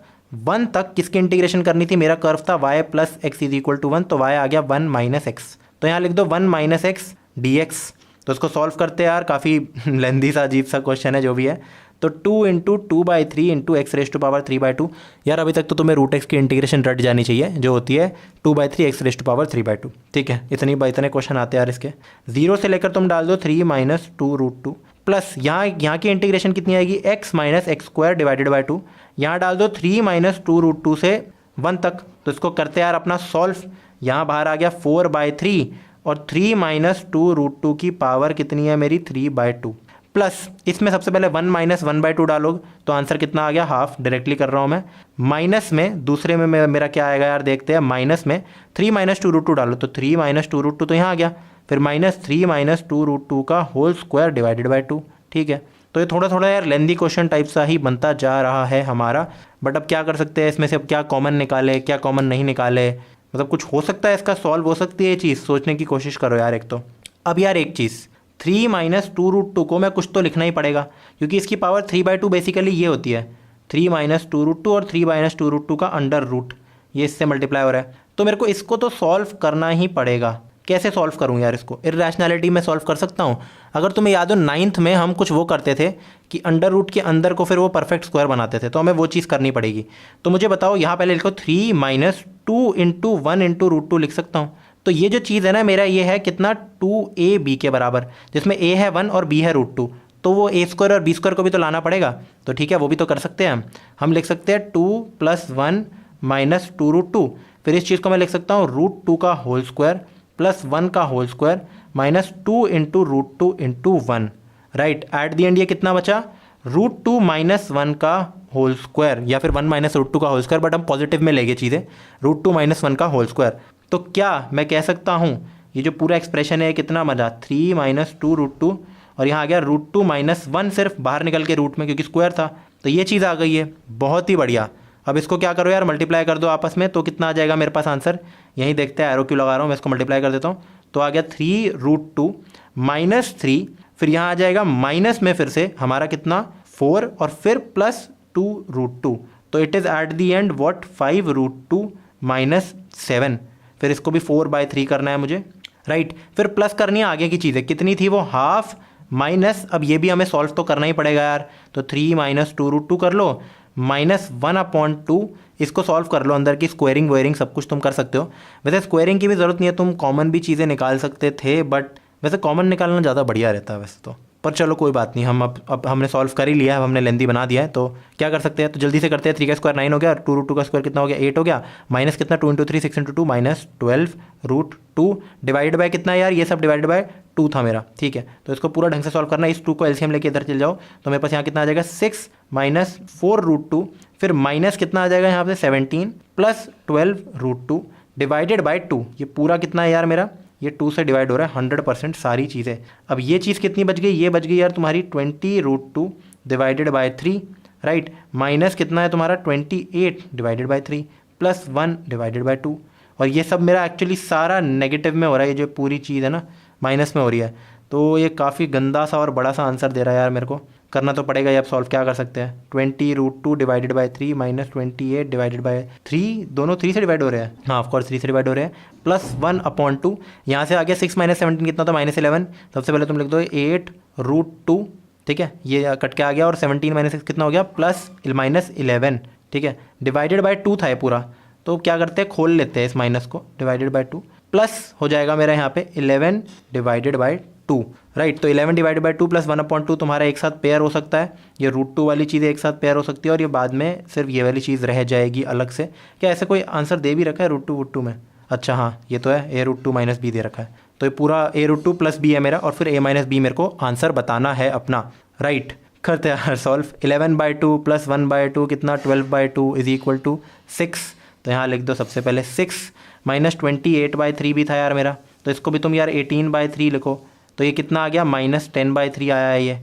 1 तक किसकी इंटीग्रेशन करनी थी, मेरा कर्व था y plus x is equal to 1, तो y आ गया 1 माइनस एक्स। तो यहाँ लिख दो 1 माइनस एक्स dx। तो इसको सॉल्व करते हैं यार, काफ़ी लेंदी सा अजीब सा क्वेश्चन है जो भी है। तो 2 इंटू 2/3 इंटू x⁻3/2। यार अभी तक तो तुम्हें √x की इंटीग्रेशन रट जानी चाहिए जो होती है 2/3 x⁻3/2। ठीक है, इतने क्वेश्चन आते हैं यार इसके। 0 से लेकर तुम डाल दो 3 माइनस 2√2 प्लस यहाँ की इंटीग्रेशन कितनी आएगी, x minus x² divided by 2। यहाँ डाल दो 3 माइनस 2√2 से 1 तक। तो इसको करते यार अपना सॉल्व। यहाँ बाहर आ गया 4/3 और 3 माइनस 2√2 की पावर कितनी है मेरी 3/2 प्लस इसमें सबसे पहले 1 माइनस 1/2 डालोगे तो आंसर कितना आ गया, हाफ। डायरेक्टली कर रहा हूँ मैं। माइनस में दूसरे में मेरा क्या आएगा यार, देखते हैं। माइनस में 3 माइनस 2√2 डालो तो 3 माइनस 2√2 तो यहाँ आ गया। फिर -3 माइनस 2√2 का होल स्क्वायर डिवाइडेड बाई 2। ठीक है, तो ये थोड़ा यार लेंदी क्वेश्चन टाइप सा ही बनता जा रहा है हमारा। बट अब क्या कर सकते हैं इसमें से, अब क्या कॉमन निकाले क्या कॉमन नहीं निकाले, मतलब कुछ हो सकता है इसका सॉल्व हो सकती है ये चीज़, सोचने की कोशिश करो यार एक तो। अब यार एक चीज़ 3 माइनस 2√2 को मैं कुछ तो लिखना ही पड़ेगा, क्योंकि इसकी पावर 3/2 बेसिकली ये होती है 3 माइनस 2√2 और 3 माइनस 2√2 का अंडर रूट, ये इससे मल्टीप्लाई हो रहा है। तो मेरे को इसको तो सॉल्व करना ही पड़ेगा। कैसे सॉल्व करूँ यार इसको, इररेशनैलिटी में सॉल्व कर सकता हूँ। अगर तुम्हें याद हो 9th में हम कुछ वो करते थे कि अंडर रूट के अंदर को फिर वो परफेक्ट स्क्वायर बनाते थे, तो हमें वो चीज़ करनी पड़ेगी। तो मुझे बताओ, यहाँ पहले लिखो 3 माइनस 2 इंटू 1 इंटू √2 लिख सकता हूँ। तो ये जो चीज़ है ना मेरा, ये है कितना 2ab के बराबर, जिसमें a है 1 और b है √2। तो वो a² और b² को भी तो लाना पड़ेगा। तो ठीक है, वो भी तो कर सकते हैं हम लिख सकते हैं 2 + 1 माइनस 2√2। फिर इस चीज़ को मैं लिख सकता हूँ √2 का होल स्क्वायर प्लस 1 का whole square minus 2 into √2 into 1 right. At the end ये कितना बचा, √2 माइनस 1 का होल स्क्वायर या फिर 1 माइनस √2 का होल स्क्वायर, बट हम पॉजिटिव में लेंगे चीज़ें, √2 माइनस 1 का होल स्क्वायर। तो क्या मैं कह सकता हूँ ये जो पूरा एक्सप्रेशन है कितना बना, 3 माइनस 2√2 और यहाँ आ गया √2 माइनस 1 सिर्फ बाहर निकल के रूट में क्योंकि स्क्वायर था, तो ये चीज़ आ गई है। बहुत ही बढ़िया। अब इसको क्या करो यार, मल्टीप्लाई कर दो आपस में, तो कितना आ जाएगा मेरे पास आंसर, यहीं देखते हैं। एरो क्यों लगा रहा हूँ, मैं इसको मल्टीप्लाई कर देता हूँ। तो आ गया 3√2 माइनस 3, फिर यहाँ आ जाएगा माइनस में फिर से हमारा कितना 4 और फिर प्लस 2√2। तो it is eight the and what 5√2 minus 7। फिर इसको भी 4/3 करना है मुझे राइट। फिर प्लस करनी है आगे की चीज़ें, कितनी थी वो हाफ माइनस, अब ये भी हमें सॉल्व तो करना ही पड़ेगा यार। तो 3 माइनस 2√2 कर लो माइनस 1/2, इसको सॉल्व कर लो। अंदर की स्क्वायरिंग वेयरिंग सब कुछ तुम कर सकते हो। वैसे स्क्वायरिंग की भी ज़रूरत नहीं है, तुम कॉमन भी चीज़ें निकाल सकते थे, बट वैसे कॉमन निकालना ज़्यादा बढ़िया रहता है वैसे तो। पर चलो कोई बात नहीं, हम अब हमने सॉल्व कर ही लिया है, अब हमने लेंदी बना दिया है, तो क्या कर सकते हैं, तो जल्दी से करते हैं। 3 का स्क्वायर 9 हो गया, 2√2 का स्क्वायर कितना हो गया 8 हो गया, माइनस कितना 2 into 3 6 into 2 minus 12√2 divided by कितना यार, ये सब डिवाइडेड बाय 2 था मेरा, ठीक है। तो इसको पूरा ढंग से सॉल्व करना है। इस 2 को एलसीएम लेके इधर चल जाओ, तो मेरे पास यहाँ कितना आ जाएगा 6 माइनस 4√2, फिर माइनस कितना आ जाएगा यहाँ पे 17 प्लस 12√2 डिवाइडेड बाय 2। ये पूरा कितना है यार मेरा, ये 2 से डिवाइड हो रहा है 100% सारी चीज़ें। अब ये चीज़ कितनी बच गई, ये बच गई यार तुम्हारी 20√2 डिवाइडेड बाय 3, राइट। माइनस कितना है तुम्हारा 28 divided by 3 plus 1 divided by 2। और ये सब मेरा एक्चुअली सारा नेगेटिव में हो रहा है, ये जो पूरी चीज़ है ना माइनस में हो रही है। तो ये काफ़ी गंदा सा और बड़ा सा आंसर दे रहा है यार, मेरे को करना तो पड़ेगा। ये अब सॉल्व क्या कर सकते हैं, 20√2 divided by 3 minus 28 divided by 3, दोनों 3 से डिवाइड हो रहे हैं, हाँ ऑफकोर्स 3 से डिवाइड हो रहे हैं, प्लस 1/2। यहाँ से आ गया 6 माइनस 17 कितना था -11। सबसे पहले तुम लिख दो 8√2, ठीक है, ये कट के आ गया, और 17 माइनस 6 कितना हो गया +11, ठीक है, डिवाइडेड बाय 2 था ये पूरा। तो क्या करते हैं, खोल लेते हैं इस माइनस को, डिवाइडेड बाय 2 प्लस हो जाएगा मेरा यहाँ पे 11 डिवाइडेड बाय 2, राइट। तो 11 डिवाइडेड बाय 2 प्लस 1/2 तुम्हारा एक साथ पेयर हो सकता है, ये √2 वाली चीज़ एक साथ पेयर हो सकती है, और ये बाद में सिर्फ ये वाली चीज़ रह जाएगी अलग से। क्या ऐसे कोई आंसर दे भी रखा है √2 में, अच्छा हाँ ये तो है, a√2 माइनस बी दे रखा है। तो ये पूरा a√2 प्लस बी है मेरा, और फिर a माइनस बी मेरे को आंसर बताना है अपना, राइट। करते हैं सॉल्व। 11/2 प्लस 1/2 कितना 12/2 इज इक्वल टू 6। तो यहाँ लिख दो सबसे पहले 6 माइनस 28/3 भी था यार मेरा, तो इसको भी तुम यार 18/3 लिखो। तो ये कितना आ गया -10/3 आया है ये,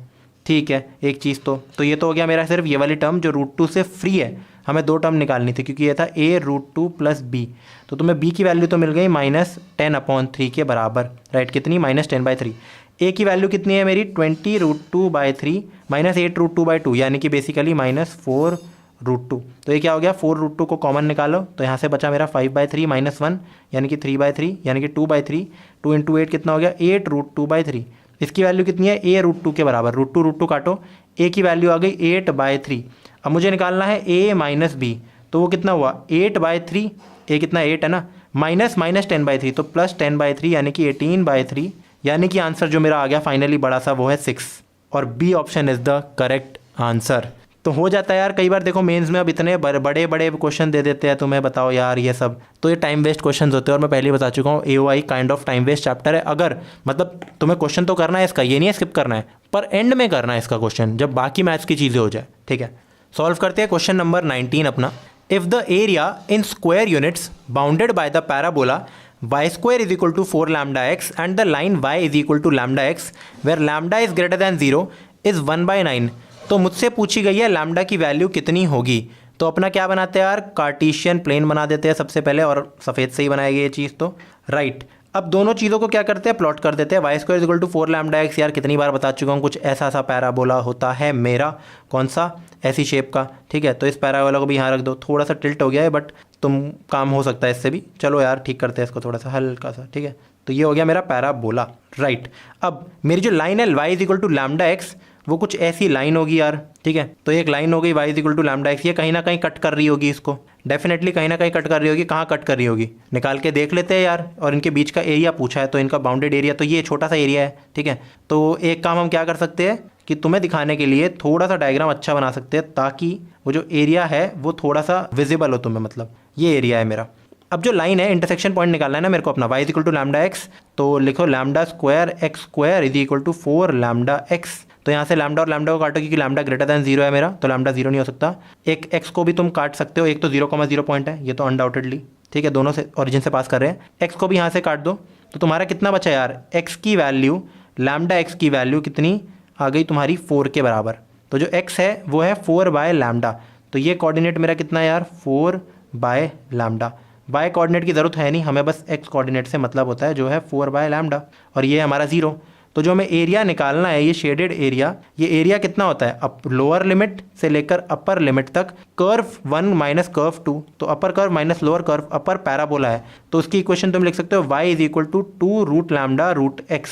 ठीक है। एक चीज़ तो ये तो हो गया मेरा सिर्फ ये वाली टर्म जो √2 से फ्री है। हमें 2 टर्म निकालनी थी, क्योंकि ये था a√2 प्लस बी। तो तुम्हें b की वैल्यू तो मिल गई -10/3 के बराबर, राइट। कितनी -10/3। a की वैल्यू कितनी है मेरी 20√2/3 माइनस 8√2/2, यानी कि बेसिकली -4√2। तो ये क्या हो गया, 4√2 को कॉमन निकालो, तो यहाँ से बचा मेरा 5/3 माइनस 1 यानी कि 3/3 यानी कि 2/3। 2 इंटू 8 कितना हो गया 8√2/3। इसकी वैल्यू कितनी है a√2 के बराबर, √2 काटो, a की वैल्यू आ गई 8/3। अब मुझे निकालना है a माइनस b, तो वो कितना हुआ 8/3, a कितना 8 है ना, माइनस 10/3, तो प्लस 10/3 यानी कि 18/3, यानी कि आंसर जो मेरा आ गया फाइनली बड़ा सा वो है 6, और B option is the correct answer. तो हो जाता है यार कई बार, देखो मेंस में अब इतने बड़े बड़े क्वेश्चन दे देते हैं, तुम्हें बताओ यार ये सब, तो ये टाइम वेस्ट क्वेश्चंस होते हैं। और मैं पहले ही बता चुका हूँ AOI kind of time waste chapter है। अगर मतलब तुम्हें क्वेश्चन तो करना है इसका, ये नहीं है स्किप करना है, पर एंड में करना है इसका क्वेश्चन, जब बाकी मैथ्स की चीज़ें हो जाए, ठीक है। सॉल्व करते हैं क्वेश्चन नंबर 19 अपना। If the area in square units bounded by the parabola y² is equal to 4 lambda x and the line y is equal to lambda x where lambda is greater than 0 is 1/9। तो मुझसे पूछी गई है lambda की value कितनी होगी। तो अपना क्या बनाते हैं यार, कार्टेशियन प्लेन बना देते हैं सबसे पहले, और सफ़ेद से ही बनाएगी ये चीज़ तो, राइट। अब दोनों चीज़ों को क्या करते हैं, प्लॉट कर देते हैं। y² is equal to 4 lambda x, यार कितनी बार बता चुका हूँ, कुछ ऐसा सा पैराबोला होता है मेरा, कौन सा, ऐसी शेप का, ठीक है। तो इस पैराबोला को भी यहाँ रख दो, थोड़ा सा टिल्ट हो गया है बट तुम काम हो सकता है इससे भी, चलो यार ठीक करते हैं इसको थोड़ा सा हल्का सा, ठीक है। तो ये हो गया मेरा पैराबोला, राइट। अब मेरी जो लाइन है y is equal to lambda x, वो कुछ ऐसी लाइन होगी यार, ठीक है। तो एक लाइन हो गई y is equal to lambda x, ये कहीं ना कहीं कट कर रही होगी इसको, डेफिनेटली कहीं ना कहीं कट कर रही होगी। कहाँ कट कर रही होगी निकाल के देख लेते हैं यार। और इनके बीच का एरिया पूछा है, तो इनका बाउंडेड एरिया तो ये छोटा सा एरिया है, ठीक है। तो एक काम हम क्या कर सकते हैं कि तुम्हें दिखाने के लिए थोड़ा सा डायग्राम अच्छा बना सकते हैं, ताकि वो जो एरिया है वो थोड़ा सा विजिबल हो तुम्हें, मतलब ये एरिया है मेरा। अब जो लाइन है, इंटरसेक्शन पॉइंट निकालना है ना मेरे को अपना, y is equal to lambda x, तो लिखो lambda square x² is equal to 4 lambda x। तो यहाँ से लैम्डा और लैम्डा को काटो, क्योंकि लैम्डा ग्रेटर दैन 0 है मेरा, तो लैम्डा 0 नहीं हो सकता। एक x को भी तुम काट सकते हो, एक तो 0,0 पॉइंट है, ये तो अनडाउटेडली, ठीक है, दोनों से ओरिजिन से पास कर रहे हैं। x को भी यहाँ से काट दो, तो तुम्हारा कितना बचा यार, x की वैल्यू, लैम्डा x की वैल्यू कितनी आ गई तुम्हारी 4 के बराबर। तो जो x है वो है 4/λ, तो ये कोऑर्डिनेट मेरा कितना है यार 4/λ। y कोऑर्डिनेट की ज़रूरत है नहीं, हमें बस x कोऑर्डिनेट से मतलब होता है, जो है 4/λ, और ये हमारा 0। तो जो हमें एरिया निकालना है, ये शेडेड एरिया, ये एरिया कितना होता है, अप लोअर लिमिट से लेकर अपर लिमिट तक, कर्व 1 माइनस कर्व 2, तो upper curve minus lower curve, upper parabola है। तो उसकी इक्वेशन तुम लिख सकते हो y is equal to 2√λ√x।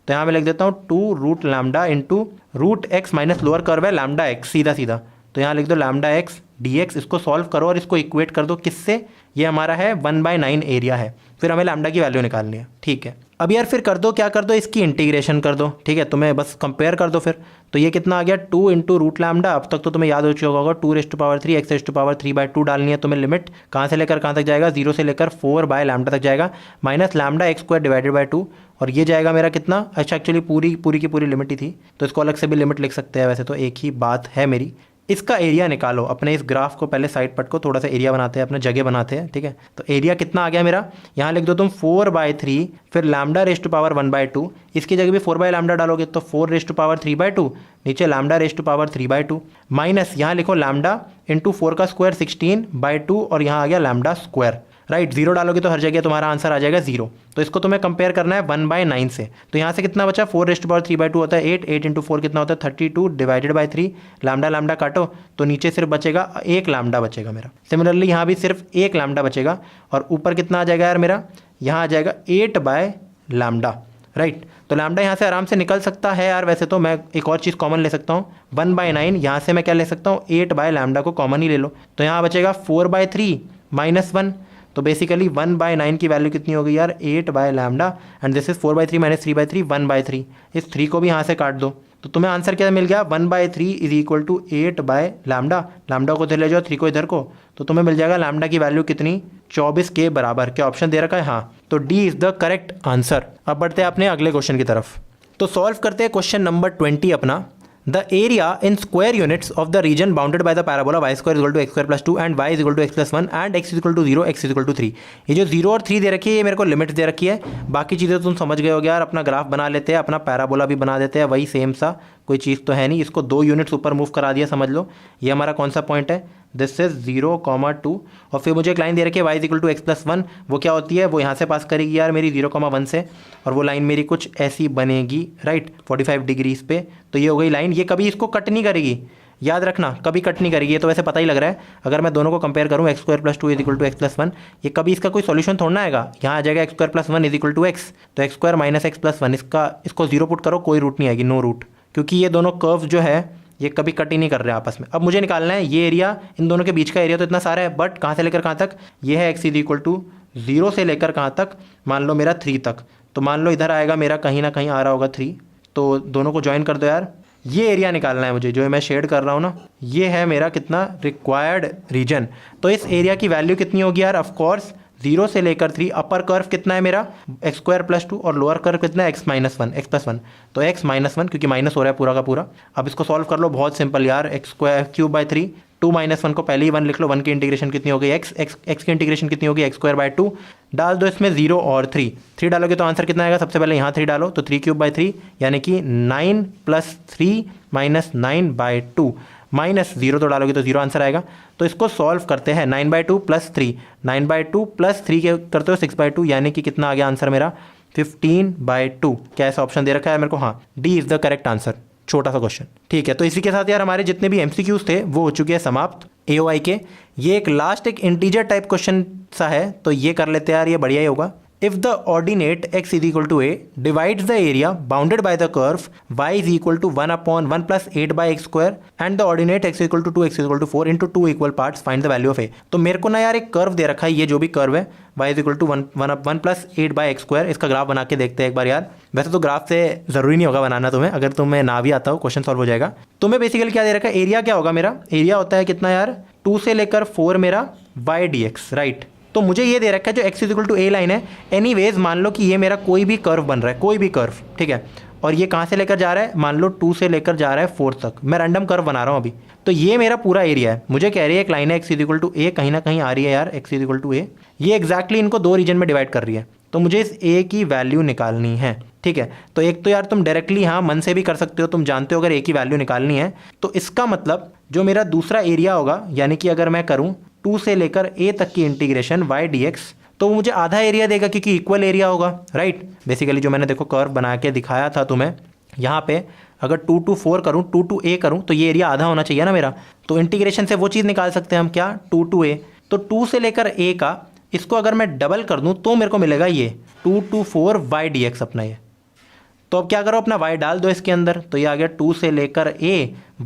तो यहाँ मैं लिख देता हूँ 2√λ into √x minus lower curve है λ x, सीधा सीधा। तो यहाँ लिख दो λ x dx, इसको सॉल्व करो और इसको इक्वेट कर दो किससे, ये हमारा है 1/9 एरिया है। फिर हमें लैम्डा की वैल्यू निकालनी है, ठीक है। अब यार फिर कर दो, क्या कर दो, इसकी इंटीग्रेशन कर दो, ठीक है। तुम्हें बस कंपेयर कर दो फिर, तो ये कितना आ गया 2 इंटू रूट लैम्डा। अब तक तो तुम्हें याद हो चुका होगा 2⁻³ x⁻³ डालनी है तुम्हें। लिमिट कहाँ से लेकर कहाँ तक जाएगा, 0 से लेकर 4/λ तक जाएगा, minus lambda x² divided by 2, और ये जाएगा मेरा कितना, अच्छा एक्चुअली पूरी की पूरी लिमिट ही थी, तो इसको अलग से भी लिमिट लिख सकते हैं, वैसे तो एक ही बात है मेरी। इसका एरिया निकालो, अपने इस ग्राफ को पहले साइड पट को थोड़ा सा एरिया बनाते हैं, अपना जगह बनाते हैं, ठीक है। तो एरिया कितना आ गया मेरा, यहाँ लिख दो तुम 4/3, फिर λ⁻1/2, इसकी जगह भी 4/λ डालोगे तो 4⁻3/2, नीचे λ⁻3/2, माइनस यहाँ लिखो लैम्डा इंटू 4 का स्क्वायर 16/2, और यहाँ आ गया लैम्डा स्क्वायर, राइट। 0 डालोगे तो हर जगह तुम्हारा आंसर आ जाएगा 0। तो इसको तुम्हें कंपेयर करना है 1/9 से, तो यहाँ से कितना बचा, 4⁻3/2 होता है 8 इंटू 4 कितना होता है 32 डिवाइडेड बाई 3, लैम्डा काटो तो नीचे सिर्फ बचेगा 1 लैम्डा बचेगा मेरा। सिमिलरली यहाँ भी सिर्फ 1 लैम्डा बचेगा, और ऊपर कितना आ जाएगा यार मेरा, यहाँ आ जाएगा 8/λ, राइट। तो लैम्डा यहाँ से आराम से निकल सकता है यार, वैसे तो मैं एक और चीज़ कॉमन ले सकता हूँ, 1/9 यहाँ से मैं क्या ले सकता हूँ, 8/λ को कॉमन ही ले लो, तो यहाँ बचेगा 4/3 माइनस 1, तो बेसिकली 1/9 की वैल्यू कितनी होगी यार, 8/λ, एंड दिस इज 4/3 माइनस 3/3, 1/3। इस 3 को भी यहाँ से काट दो, तो तुम्हें आंसर क्या मिल गया, 1/3 इज इक्वल टू 8/λ। लैम्डा को इधर ले जाओ, 3 को इधर को, तो तुम्हें मिल जाएगा लैम्डा की वैल्यू कितनी, 24 के बराबर। क्या ऑप्शन दे रखा है, हाँ, तो D is the correct answer. अब बढ़ते हैं अपने अगले क्वेश्चन की तरफ, तो सॉल्व करते हैं क्वेश्चन नंबर 20 अपना। The area in square units of the region bounded by the parabola y square is equal to x square plus 2 and y is equal to x plus 1 and x is equal to 0, x is equal to 3। ये जो 0 और 3 दे रखी है, ये मेरे को limits दे रखी है। बाकी चीज़ें तो तुम समझ गए हो यार, अपना ग्राफ बना लेते हैं, अपना पैराबोला भी बना देते हैं, वही सेम सा, कोई चीज़ तो है नहीं। इसको 2 यूनिट्स ऊपर मूव करा दिया, समझ लो ये हमारा कौन सा पॉइंट है, दिस इज 0,2, और फिर मुझे एक लाइन दे रखी है y is equal to x plus 1, वो क्या होती है, वो यहाँ से पास करेगी यार मेरी 0,1 से, और वो लाइन मेरी कुछ ऐसी बनेगी, राइट, 45 डिग्रीज पे। तो ये हो गई लाइन, ये कभी इसको कट नहीं करेगी, याद रखना, कभी कट नहीं करेगी। ये तो वैसे पता ही लग रहा है, अगर मैं दोनों को कंपेयर करूँ x² + 2 is equal to x plus 1, ये कभी इसका कोई सॉल्यूशन थोड़ा आएगा। यहाँ आ जाएगा x² + 1 is equal to x, तो x² माइनस एक्स प्लस 1, इसको 0 पुट करो, कोई रूट नहीं आएगी, नो रूट, क्योंकि ये दोनों कर्व जो है ये कभी कट ही नहीं कर रहे आपस में। अब मुझे निकालना है ये एरिया, इन दोनों के बीच का एरिया तो इतना सारा है, बट कहाँ से लेकर कहाँ तक, ये है x इज इक्वल टू 0 से लेकर कहाँ तक, मान लो मेरा 3 तक, तो मान लो इधर आएगा मेरा कहीं ना कहीं आ रहा होगा 3, तो दोनों को ज्वाइन कर दो यार। ये एरिया निकालना है मुझे, जो मैं शेड कर रहा हूँ ना, ये है मेरा कितना रिक्वायर्ड रीजन। तो इस एरिया की वैल्यू कितनी होगी यार, ऑफकोर्स 0 से लेकर 3, अपर कर्व कितना है मेरा x² + 2, और लोअर कर्व कितना है x - 1, x + 1, तो x - 1, क्योंकि माइनस हो रहा है पूरा का पूरा। अब इसको सॉल्व कर लो, बहुत सिंपल यार, x²³ 2 - 1 को पहले ही 1 लिख लो, 1 की इंटीग्रेशन कितनी हो गई x की इंटीग्रेशन कितनी होगी x²/2, डाल दो इसमें 0 और 3 डालोगे तो आंसर कितना आएगा, सबसे पहले यहाँ 3 डालो, तो 3³ यानी कि 9 + 3 - 9/2, माइनस 0 तो डालोगे तो 0 आंसर आएगा। तो इसको सॉल्व करते हैं, 9/2 + 3, 9/2 + 3 के करते हो 6/2, यानी कि कितना आ गया आंसर मेरा 15/2। क्या ऐसा ऑप्शन दे रखा है मेरे को, हाँ, D is the correct answer. छोटा सा क्वेश्चन, ठीक है। तो इसी के साथ यार हमारे जितने भी MCQs थे वो हो चुके हैं समाप्त AOI के। ये एक लास्ट एक इंटीजर टाइप क्वेश्चन सा है, तो ये कर लेते हैं यार, ये बढ़िया ही होगा। If the ordinate x is equal to a divides the area bounded by the curve y is equal to 1/1 + 8/x² and the ordinate x is equal to 2x is equal to 4 into 2 equal parts, find the value of a। तो मेरे को ना यार एक curve दे रखा है, ये जो भी कर्व है y is equal to 1/1 + 8/x², इसका ग्राफ बना के देखते हैं एक बार यार। वैसे तो ग्राफ से ज़रूरी नहीं होगा बनाना तुम्हें, अगर तुम्हें ना भी आता हो क्वेश्चन सॉल्व हो जाएगा। तुम्हें बेसिकली क्या दे रखा है, एरिया क्या होगा मेरा, एरिया होता है कितना यार 2 से लेकर 4 मेरा y dx, राइट। तो मुझे ये दे रखा है जो x is equal to a line है। एनीवेज मान लो कि ये मेरा कोई भी कर्व बन रहा है, कोई भी कर्व, ठीक है, और ये कहाँ से लेकर जा रहा है, मान लो 2 से लेकर जा रहा है 4 तक, मैं रैंडम कर्व बना रहा हूँ अभी। तो ये मेरा पूरा एरिया है, मुझे कह रही है एक लाइन है x is equal to a, कहीं ना कहीं आ रही है यार x is equal to a, ये एग्जैक्टली इनको 2 रीजन में डिवाइड कर रही है, तो मुझे इस a की वैल्यू निकालनी है, ठीक है। तो एक तो यार तुम डायरेक्टली हाँ मन से भी कर सकते हो, तुम जानते हो अगर a की वैल्यू निकालनी है, तो इसका मतलब जो मेरा दूसरा एरिया होगा, यानी कि अगर मैं करूँ 2 से लेकर a तक की इंटीग्रेशन y dx, तो मुझे आधा एरिया देगा क्योंकि इक्वल एरिया होगा, राइट। बेसिकली जो मैंने देखो कर्व बना के दिखाया था तुम्हें, यहाँ पे अगर 2 to 4 करूँ, 2 to a करूँ, तो ये एरिया आधा होना चाहिए ना मेरा। तो इंटीग्रेशन से वो चीज़ निकाल सकते हैं हम, क्या, 2 to a, तो 2 से लेकर a का इसको अगर मैं डबल कर दूँ तो मेरे को मिलेगा ये 2 to 4 y dx अपना ये। तो अब क्या करो, अपना y डाल दो इसके अंदर, तो ये आ गया 2 से लेकर a,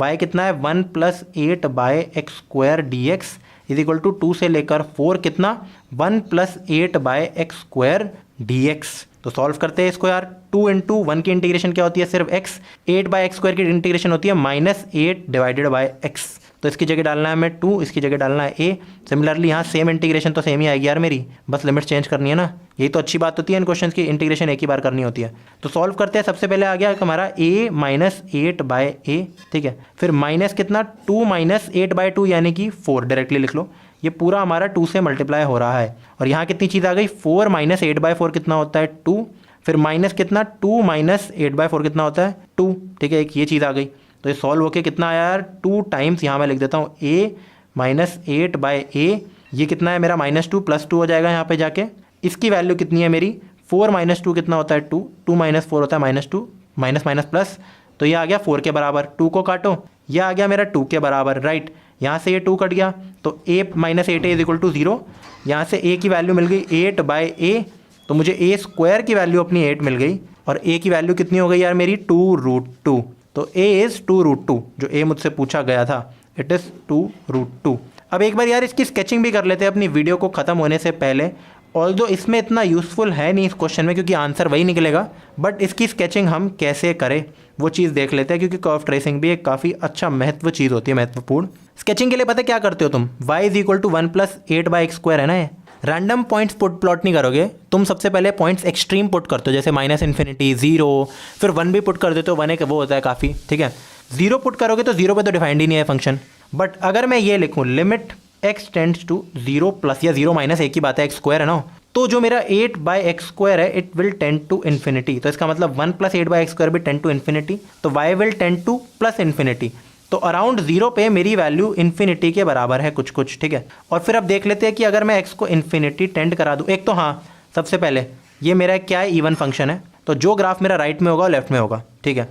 y कितना है 1 + 8/x² dx is equal to 2 से लेकर 4 कितना 1+8/x² dx। तो सॉल्व करते हैं इसको यार। 2 × 1 की इंटीग्रेशन क्या होती है, सिर्फ x। 8/x² की इंटीग्रेशन होती है -8/x। तो इसकी जगह डालना है हमें 2, इसकी जगह डालना है a। सिमिलरली यहाँ सेम इंटीग्रेशन तो सेम ही आएगी यार मेरी, बस लिमिट चेंज करनी है ना। यही तो अच्छी बात होती है इन क्वेश्चंस की, इंटीग्रेशन एक ही बार करनी होती है। तो सॉल्व करते हैं। सबसे पहले आ गया हमारा a -8/a, ठीक है। फिर माइनस कितना, 2 - 8/2 यानी कि 4, डायरेक्टली लिख लो। ये पूरा हमारा 2 से मल्टीप्लाई हो रहा है। और यहाँ कितनी चीज़ आ गई, 4 - 8/4 कितना होता है 2। फिर माइनस कितना, 2 - 8/4 कितना होता है 2, ठीक है। एक ये चीज़ आ गई। तो ये सॉल्व होके कितना आया यार, 2 टाइम्स, यहाँ मैं लिख देता हूँ a -8/a। ये कितना है मेरा -2 +2 हो जाएगा यहाँ पे जाके। इसकी वैल्यू कितनी है मेरी, 4 - 2 कितना होता है 2, 2 - 4 होता है -2, माइनस माइनस प्लस। तो ये आ गया 4 के बराबर। 2 को काटो, ये आ गया मेरा 2 के बराबर, राइट। यहाँ से ये 2 कट गया तो a - 8a = 0। यहाँ से a की वैल्यू मिल गई 8/a, तो मुझे a² की वैल्यू अपनी 8 मिल गई। और a की वैल्यू कितनी हो गई यार मेरी, 2√2। तो a इज़ 2√2, जो a मुझसे पूछा गया था, इट इज़ 2√2। अब एक बार यार इसकी स्केचिंग भी कर लेते हैं अपनी वीडियो को ख़त्म होने से पहले। ऑल्दो इसमें इतना यूज़फुल है नहीं इस क्वेश्चन में, क्योंकि आंसर वही निकलेगा, बट इसकी स्केचिंग हम कैसे करें वो चीज़ देख लेते हैं, क्योंकि कर्व ट्रेसिंग भी एक काफ़ी अच्छा चीज़ होती है, महत्वपूर्ण। स्केचिंग के लिए पता क्या करते हो तुम, y = 1+8/x² है ना। ये रैंडम पॉइंट्स प्लॉट नहीं करोगे तुम, सबसे पहले पॉइंट्स एक्सट्रीम पुट करते हो, जैसे -∞, 0, फिर 1 भी पुट कर देते हो, 1 एक वो होता है काफ़ी, ठीक है। 0 पुट करोगे तो 0 पे तो डिफाइंड ही नहीं है फंक्शन। बट अगर मैं ये लिखूँ लिमिट x टेंड्स टू 0+ या 0 - एक ही बात है, x² है ना, तो जो मेरा 8/x² है it will tend to infinity. तो इसका मतलब 1+8/x² भी टेंड टू इन्फिनिटी, तो y विल टेंड टू +∞। तो अराउंड 0 पे मेरी वैल्यू इन्फिनिटी के बराबर है कुछ, ठीक है। और फिर अब देख लेते हैं कि अगर मैं x को इन्फिनिटी टेंड करा दूँ, एक तो हाँ, सबसे पहले ये मेरा क्या है, इवन फंक्शन है, तो जो ग्राफ मेरा राइट में होगा वो लेफ्ट में होगा, ठीक है।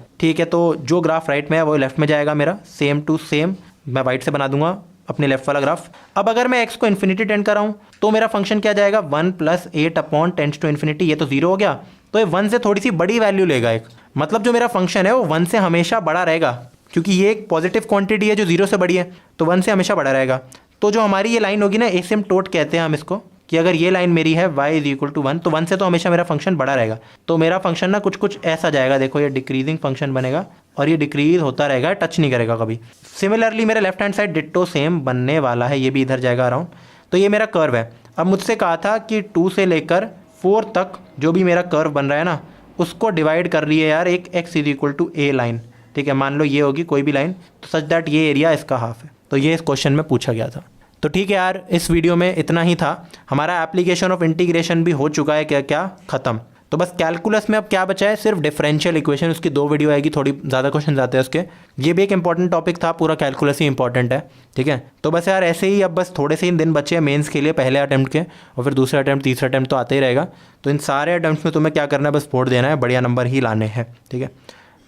तो जो ग्राफ राइट में है वो लेफ्ट में जाएगा मेरा, सेम टू सेम मैं वाइट से बना दूंगा अपने लेफ्ट वाला ग्राफ। अब अगर मैं x को इन्फिनिटी टेंड कराऊँ तो मेरा फंक्शन क्या जाएगा, 1+8/10⁻∞। ये तो 0 हो गया, तो ये 1 से थोड़ी सी बड़ी वैल्यू लेगा एक, मतलब जो मेरा फंक्शन है वो 1 से हमेशा बड़ा रहेगा, क्योंकि ये एक पॉजिटिव क्वांटिटी है जो 0 से बड़ी है, तो 1 से हमेशा बड़ा रहेगा। तो जो हमारी ये लाइन होगी ना, एसिम्प्टोट कहते हैं हम इसको, कि अगर ये लाइन मेरी है y = 1, तो 1 से तो हमेशा मेरा फंक्शन बड़ा रहेगा। तो मेरा फंक्शन ना कुछ ऐसा जाएगा, देखो ये डिक्रीजिंग फंक्शन बनेगा और ये डिक्रीज होता रहेगा, टच नहीं करेगा कभी। सिमिलरली मेरे left hand side ditto same बनने वाला है, ये भी इधर जाएगा अराउंड। तो ये मेरा कर्व है। अब मुझसे कहा था कि 2 से लेकर 4 तक जो भी मेरा कर्व बन रहा है ना, उसको डिवाइड कर रही है यार एक x = a लाइन, ठीक है। मान लो ये होगी कोई भी लाइन, तो सच दैट ये एरिया इसका हाफ है। तो ये इस क्वेश्चन में पूछा गया था। तो ठीक है यार, इस वीडियो में इतना ही था। हमारा एप्लीकेशन ऑफ इंटीग्रेशन भी हो चुका है क्या ख़त्म। तो बस कैलकुलस में अब क्या बचा है, सिर्फ डिफरेंशियल इक्वेशन। उसकी 2 वीडियो आएगी, थोड़ी ज़्यादा क्वेश्चन आते हैं उसके। ये भी एक इंपॉर्टेंट टॉपिक था, पूरा कैलकुलस ही इंपॉर्टेंट है, ठीक है। तो बस यार ऐसे ही अब बस थोड़े से ही दिन बचे हैं मेंस के लिए, पहले अटैम्प्ट के, और फिर दूसरा अटैम्प्ट, तीसरा अटैम्प्ट तो आते ही रहेगा। तो इन सारे अटैम्प्ट्स में तुम्हें क्या करना है, बस वोट देना है, बढ़िया नंबर ही लाने हैं, ठीक है।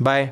बाय।